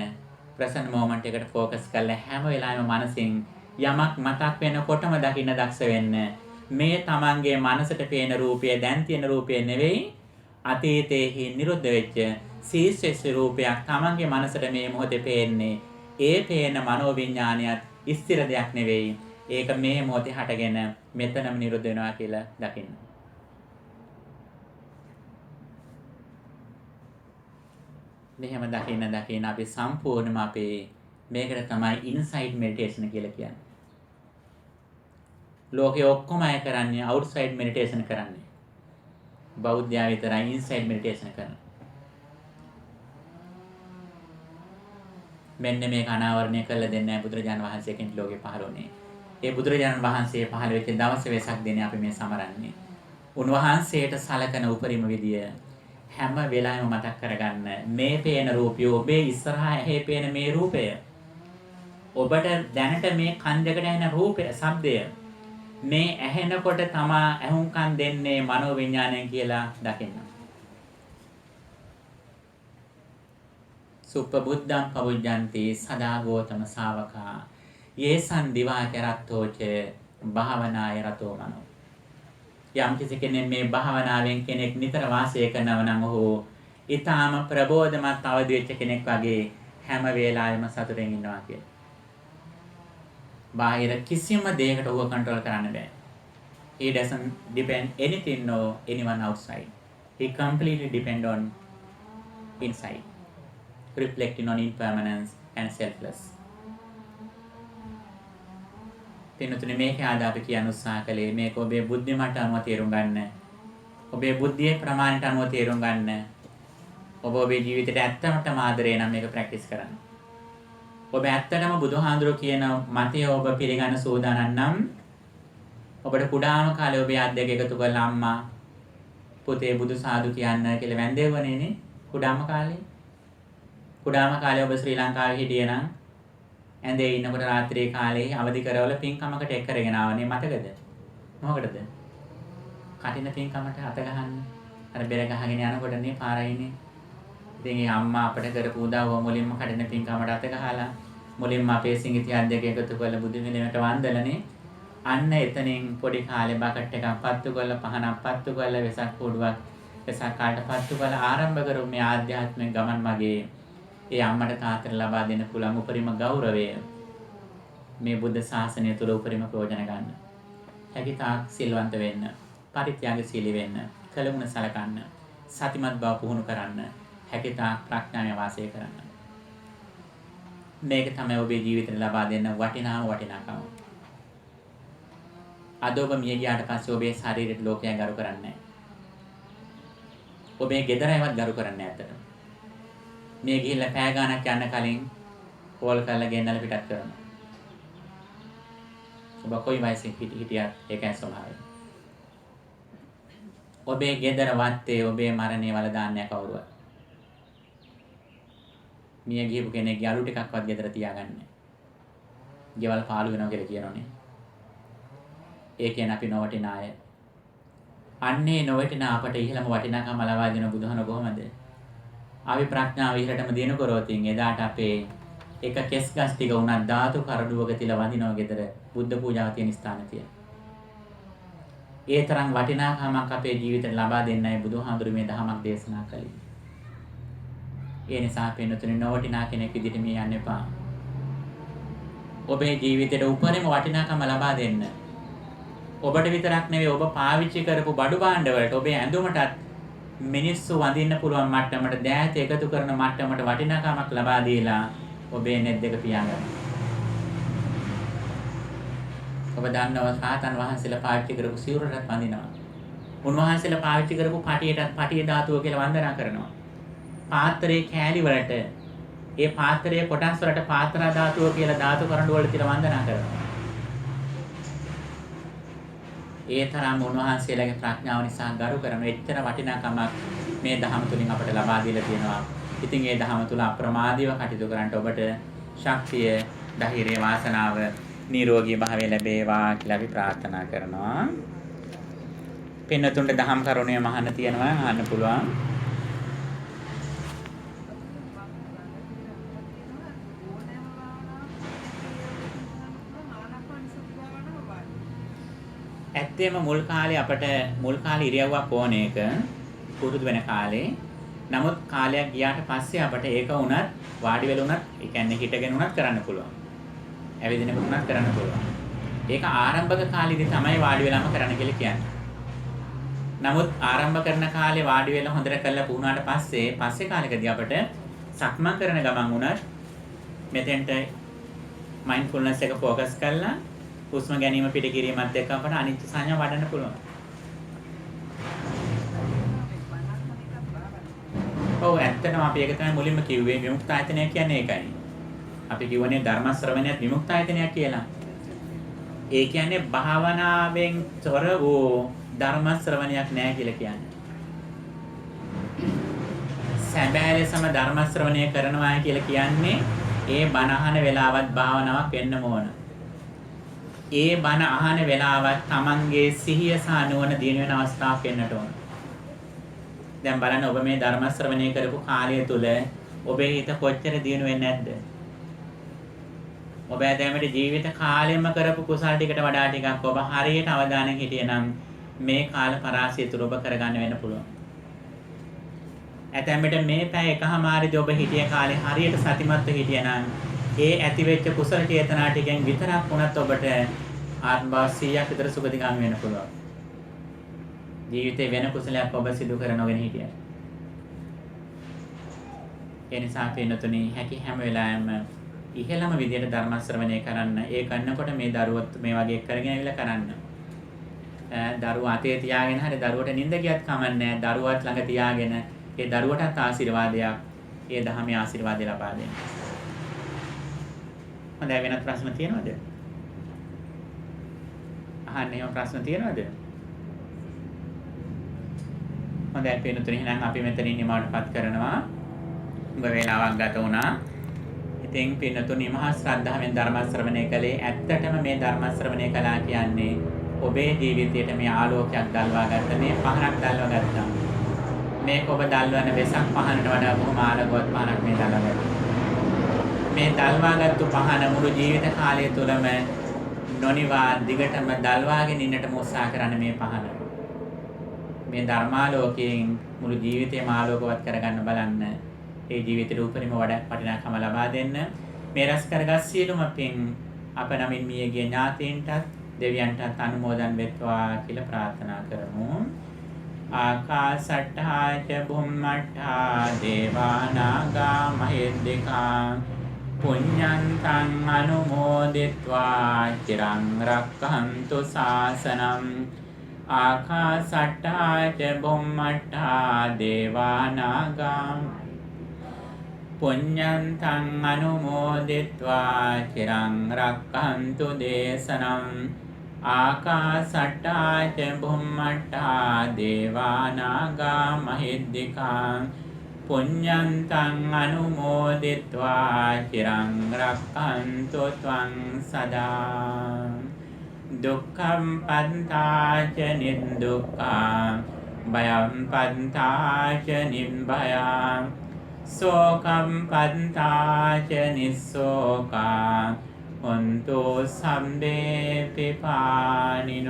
present moment එකට focus කරලා හැම වෙලාවෙම මනසින් යමක් මතක් වෙනකොටම දකින්න දක්ෂ වෙන්න. මේ තමන්ගේ මනසට පේන රූපය දැන් තියෙන රූපය නෙවෙයි අතීතයේ නිරුද්ධ වෙච්ච සීසෙස් රූපයක් තමන්ගේ මනසට මේ මොහොතේ පේන්නේ. ඒ පේන මනෝවිඤ්ඤාණයත් ස්ථිර දෙයක් නෙවෙයි. ඒක මේ මොහොතේ හටගෙන මෙතනම නිරුද්ධ වෙනවා කියලා දකින්න. මෙහෙම දකින්න අපි සම්පූර්ණයෙන්ම අපේ මේකට තමයි ඉන්සයිඩ් මෙඩිටේෂන් කියලා කියන්නේ. ලෝකේ ඔක්කොම අය කරන්නේ අවුට්සයිඩ් මෙඩිටේෂන් කරන්නේ. බෞද්ධයා විතරයි ඉන්සයිඩ් මෙඩිටේෂන් කරන්නේ. මෙන්න මේක අනාවරණය කරලා දෙන්නේ බුදුරජාණන් වහන්සේ කෙනෙක් ලෝකේ පහළ වුණේ. ඒ බුදුරජාණන් වහන්සේ පහළ වෙච්ච දවස් වෙසක් දිනේ අපි මේ සමරන්නේ. උන්වහන්සේට සලකන උපරිම විදිය හැම වෙලාවෙම මතක් කරගන්න. මේ පේන රූපය ඔබේ ඉස්සරහා ඇහි පේන මේ රූපය. ඔබට දැනට මේ කන් දෙකට ඇහෙන රූපය, ශබ්දය මේ ඇහෙනකොට තමා ඇහුම්කන් දෙන්නේ මනෝවිඤ්ඤාණයෙන් කියලා දකින්න. සුප්පබුද්ධං පවුජ්ජන්ති සදා ගෝතම ශාවකා යේසන් දිවාචරත්තෝච භාවනාය රතෝ මනෝ. යම් කිසි කෙනෙක් මේ භාවනාවෙන් කෙනෙක් නිතර වාසය කරනවා නම් ඔහු ඊටාම ප්‍රබෝධමත් අවදි වෙච්ච කෙනෙක් වගේ හැම වෙලාවෙම සතුටින් ඉන්නවා කියලා. බාහිර කිසිම දෙයකට ඔහුව කන්ට්‍රෝල් කරන්න බෑ. He doesn't depend anything or anyone outside. He completely depend on inside, reflecting on impermanence and selfless. පින්තුනේ මේක ආද අපි කියන උත්සාහ කළේ මේක ඔබේ බුද්ධිමට අනුව තේරුම් ගන්න. ඔබේ බුද්ධියේ ප්‍රමාණයට අනුව තේරුම් ගන්න. ඔබ ඔබේ ජීවිතයට ඇත්තටම ආදරේ නම් මේක ප්‍රැක්ටිස් කරන්න. ඔබ ඇත්තටම බුදුහාඳුරෝ කියන මතය ඔබ පිළිගන්න සූදානම් නම් ඔබට කුඩාම කාලේ ඔබේ අත් දෙක එකතු කරලා අම්මා පුතේ බුදු සාදු කියන්න කියලා වැන්දෙවනේ නේ කුඩාම කාලේ. කුඩාම කාලේ ඔබ ශ්‍රී ලංකාවේ හිටියේ නම් ඇඳේ ඉන්නකොට රාත්‍රියේ කාලේ අවදි කරවල පින්කමකට එක් කරගෙන ආවනේ මතකද? මොකටද? කටින පින්කමට අත ගහන්න. අර බෙර ගහගෙන යනකොටනේ පාරයිනේ. ඉතින් ඒ අම්මා අපට කරපු උදව්ව මුලින්ම කටින පින්කමට අත ගහලා මුලින්ම අපේ සිඟිතියන් දෙක එකතු කරලා බුදු මිනිමට වන්දනනේ. අන්න එතනින් පොඩි කාලේ බකට් එකක් පත්තු කරලා පහනක් පත්තු කරලා වෙසක් කූඩුවක් වෙසක් කාලට පත්තු කරලා ආරම්භ කරු මේ ආධ්‍යාත්මික ගමන් මගේ ඒ අම්මට තාත්තට ලබා දෙන්න පුළුවන් උපරිම ගෞරවය මේ බුද්ධ ශාසනය තුළ උපරිම ප්‍රයෝජන ගන්න. හැකිතාක් සිල්වන්ත වෙන්න, පරිත්‍යාගශීලී වෙන්න, කලමුණ සලකන්න, සතිමත් බව පුහුණු කරන්න, හැකිතාක් ප්‍රඥාවෙන් වාසය කරන්න. මේක තමයි ඔබේ ජීවිතේ ලබා දෙන්න වටිනාකම. අද ඔබ මිය ගියාට පස්සේ ඔබේ ශරීරයට ලෝකයා ගරු කරන්නේ නැහැ. ඔබේ ගෙදරයිවත් ගරු කරන්නේ නැහැ අතට. මේ ගිහිල්ලා පෑ ගානක් යන්න කලින් කෝල් කරලා ගෙන්නලා පිටත් කරනවා. ඔබ කොයි වයසේ හිටියත් ඒකයි ස්වභාවය. ඔබේ ගෙදර වත්තේ ඔබේ මරණය වල දාන්නේ කවුරුවත්. මිය ගිහපු කෙනෙක්ගේ අලු ටිකක්වත් ගෙදර තියාගන්නේ. ගෙවල් පාළු වෙනවා කියලා කියනෝනේ. ඒ කියන්නේ අපි නොවටිනා අය. අන්නේ නොවටිනා අපට ඉහළම වටිනාකම ලබා දෙන බුදුහන කොහමද? ආවි ප්‍රඥාව ඉහළටම දිනු කරෝතින් එදාට අපේ එක කෙස් ගස් ටික උනත් ධාතු කරඩුවක තියලා වඳිනවා ගෙදර බුද්ධ පූජාව තියෙන ස්ථාන තියලා. ඒ තරම් වටිනාකමක් අපේ ජීවිතේ ලබා දෙන්නයි බුදුහාඳුරු මේ දහමක් දේශනා කළේ. ඒ නිසා පින්නතුනි නොවටිනා කෙනෙක් විදිහට මේ යන්න එපා. ඔබේ ජීවිතේට උපරිම වටිනාකම ලබා දෙන්න. ඔබට විතරක් නෙවෙයි ඔබ පාවිච්චි කරපු බඩු භාණ්ඩ වලට ඔබේ ඇඳුමටත් මිනිස්සු වඳින්න පුළුවන් මට්ටමට දෑත එකතු කරන මට්ටමට වටිනාකමක් ලබා දීලා ඔබේ net දෙක පියාගන්න. ඔබ දන්නවා සාතන් වහන්සේලා පාවිච්චි කරපු සිවුරටත් වඳිනවා. උන්වහන්සේලා පාවිච්චි කරපු පටියටත් පටිය ධාතුව කියලා වන්දනා කරනවා. පාත්‍රයේ කෑලි වලට ඒ පාත්‍රයේ කොටස් වලට පාත්‍රා ධාතුව කියලා ධාතු කරඬු වල තියලා වන්දනා කරනවා. ඒ තරම් උන්වහන්සේලාගේ ප්‍රඥාව නිසා ගරු කරන එච්චර වටිනාකමක් මේ ධහම තුලින් අපට ලබා දීලා තියෙනවා. ඉතින් මේ ධහම තුල අප්‍රමාදීව කටයුතු කරන්නට ඔබට ශක්තිය, ධෛර්යය, වාසනාව, නිරෝගී භාවය ලැබේවා කියලා අපි ප්‍රාර්ථනා කරනවා. පින්නතුන්ට ධහම් කරුණේ මහන්න තියෙනවා අහන්න පුළුවන්. ඇත්තෙම මුල් කාලේ අපට මුල් කාලේ ඉරියව්වක් ඕන එක පුරුදු වෙන කාලේ. නමුත් කාලයක් ගියාට පස්සේ අපට ඒක උනත් වාඩි වෙලා උනත් ඒ කියන්නේ හිටගෙන උනත් කරන්න පුළුවන්. ඇවිදිනකොට උනත් කරන්න පුළුවන්. ඒක ආරම්භක කාලේදී තමයි වාඩි වෙලාම කරන්න කියලා කියන්නේ. නමුත් ආරම්භ කරන කාලේ වාඩි වෙලා හොඳට කරලා පුහුණුවාට පස්සේ කාලෙකදී අපට සක්මන් කරන ගමන් උනත් මෙතෙන්ට මයින්ඩ්ෆුල්නස් එක ફોකස් කරලා හුස්ම ගැනීම පිට කිරීමත් එක්ක අපට අනිත්‍ය සංඥා වඩන්න පුළුවන්. ඔව් ඇත්තටම අපි ඒක තමයි මුලින්ම කිව්වේ විමුක්ත ආයතනය කියන්නේ ඒකයි. අපි කියවනේ ධර්ම ශ්‍රවණයත් විමුක්ත ආයතනයක් කියලා. ඒ කියන්නේ භාවනාවෙන් තොර වූ ධර්ම ශ්‍රවණයක් නෑ කියලා කියන්නේ. සැබෑ ලෙසම ධර්ම ශ්‍රවණය කරනවා කියලා කියන්නේ ඒ බණ අහන වෙලාවත් භාවනාවක් වෙන්න ඕන. ඒ බණ අහන වෙලාවත් Tamanගේ සිහිය සහ නුවණ දින වෙන අවස්ථාවක් වෙන්නට ඕන. දැන් බලන්න ඔබ මේ ධර්ම ශ්‍රවණය කරපු කාලය තුල ඔබේ හිත කොච්චර දියුණු වෙන්නේ නැද්ද? ඔබ ඇදැමට ජීවිත කාලෙම කරපු කුසල් ටිකට වඩා ටිකක් ඔබ හරියට අවධානයෙන් හිටියනම් මේ කාල පරාසය තුල ඔබ කරගන්න වෙන්න පුළුවන්. ඇතැම්මට මේ පැය එකමාරදී ඔබ හිටිය කාලේ හරියට සතිමත්ව හිටියනම් ඒ ඇතිවෙච්ච කුසල චේතනා ටිකෙන් විතරක් වුණත් ඔබට ආත්ම භාව 100ක් විතර සුගතිගාමී වෙන්න පුළුවන්. ජීවිතේ වෙන කුසලයක් ඔබ සිදු කරනගෙන හිටියා. ඒ නිසා පින්නතුනි හැකි හැම වෙලාවෙම ඉහෙළම විදියට ධර්ම ශ්‍රවණය කරන්න. ඒ කරනකොට මේ දරුවත් මේ වගේ කරගෙන ඇවිල්ලා කරන්න. දරුවා අතේ තියාගෙන හරි දරුවට නිින්ද ගියත් කමන්නේ නැහැ. දරුවත් ළඟ තියාගෙන ඒ දරුවටත් ආශිර්වාදයක්, ඒ ධර්මයේ ආශිර්වාදය ලබා දෙන්න. හොඳයි වෙනත් ප්‍රශ්න තියෙනවද? අහන්න එහෙම ප්‍රශ්න තියෙනවද? හොඳයි පින්නතුනි එහෙනම් අපි මෙතනින් නිමාවටපත් කරනවා. ඔබ වේලාවක් ගත වුණා. ඉතින් පින්නතුනි මහා ශ්‍රද්ධාවෙන් ධර්ම ශ්‍රවණය කළේ ඇත්තටම මේ ධර්ම ශ්‍රවණය කළා කියන්නේ ඔබේ ජීවිතයට මේ ආලෝකයක් දල්වා ගත්ත මේ පහනක් දල්වා ගත්තා. මේක ඔබ දල්වන වෙසක් පහනට වඩා බොහොම ආලෝකවත් පහනක් මේ දල්වා මේ දල්වාගත්තු පහන මුළු ජීවිත කාලය තුළම නොනිවා දිගටම දල්වාගෙන ඉන්නටම උත්සාහ කරන්න මේ පහන. මේ ධර්මාලෝකයෙන් මුළු ජීවිතේම ආලෝකවත් කරගන්න බලන්න. ඒ ජීවිතේ උපරිම වටිනාකම ලබා දෙන්න. මේ රැස් කරගත් සියලුම පින් අප නමින් මියගිය ඥාතීන්ටත් දෙවියන්ටත් අනුමෝදන් වෙත්වා කියලා ප්‍රාර්ථනා කරමු. ආකාසට්ඨා ච බුම්මට්ඨා දේවානාගා මහිද්దికා පුඤ්ඤන්තං අනුමෝදිत्वा චිරං රක්ඛන්තු ශාසනං ආකාසට්ඨා ච බුම්මට්ඨා දේවානාගා ปุญญันทังอนุโมดิตวาจิรังรักขันตุเดสนังอาคาสัตตาเจบุมมัตตาเดวานากามหิดดิคังปุญญันตังอนุโมดิตวาจิรังรักขันตุตวังสดาดุขัมปันทาเจนินดุขังบยัมปันทาเจนิมบยัมโสคัมปันทาเจนิโสกังหุนตุสัมเดปิปานิโน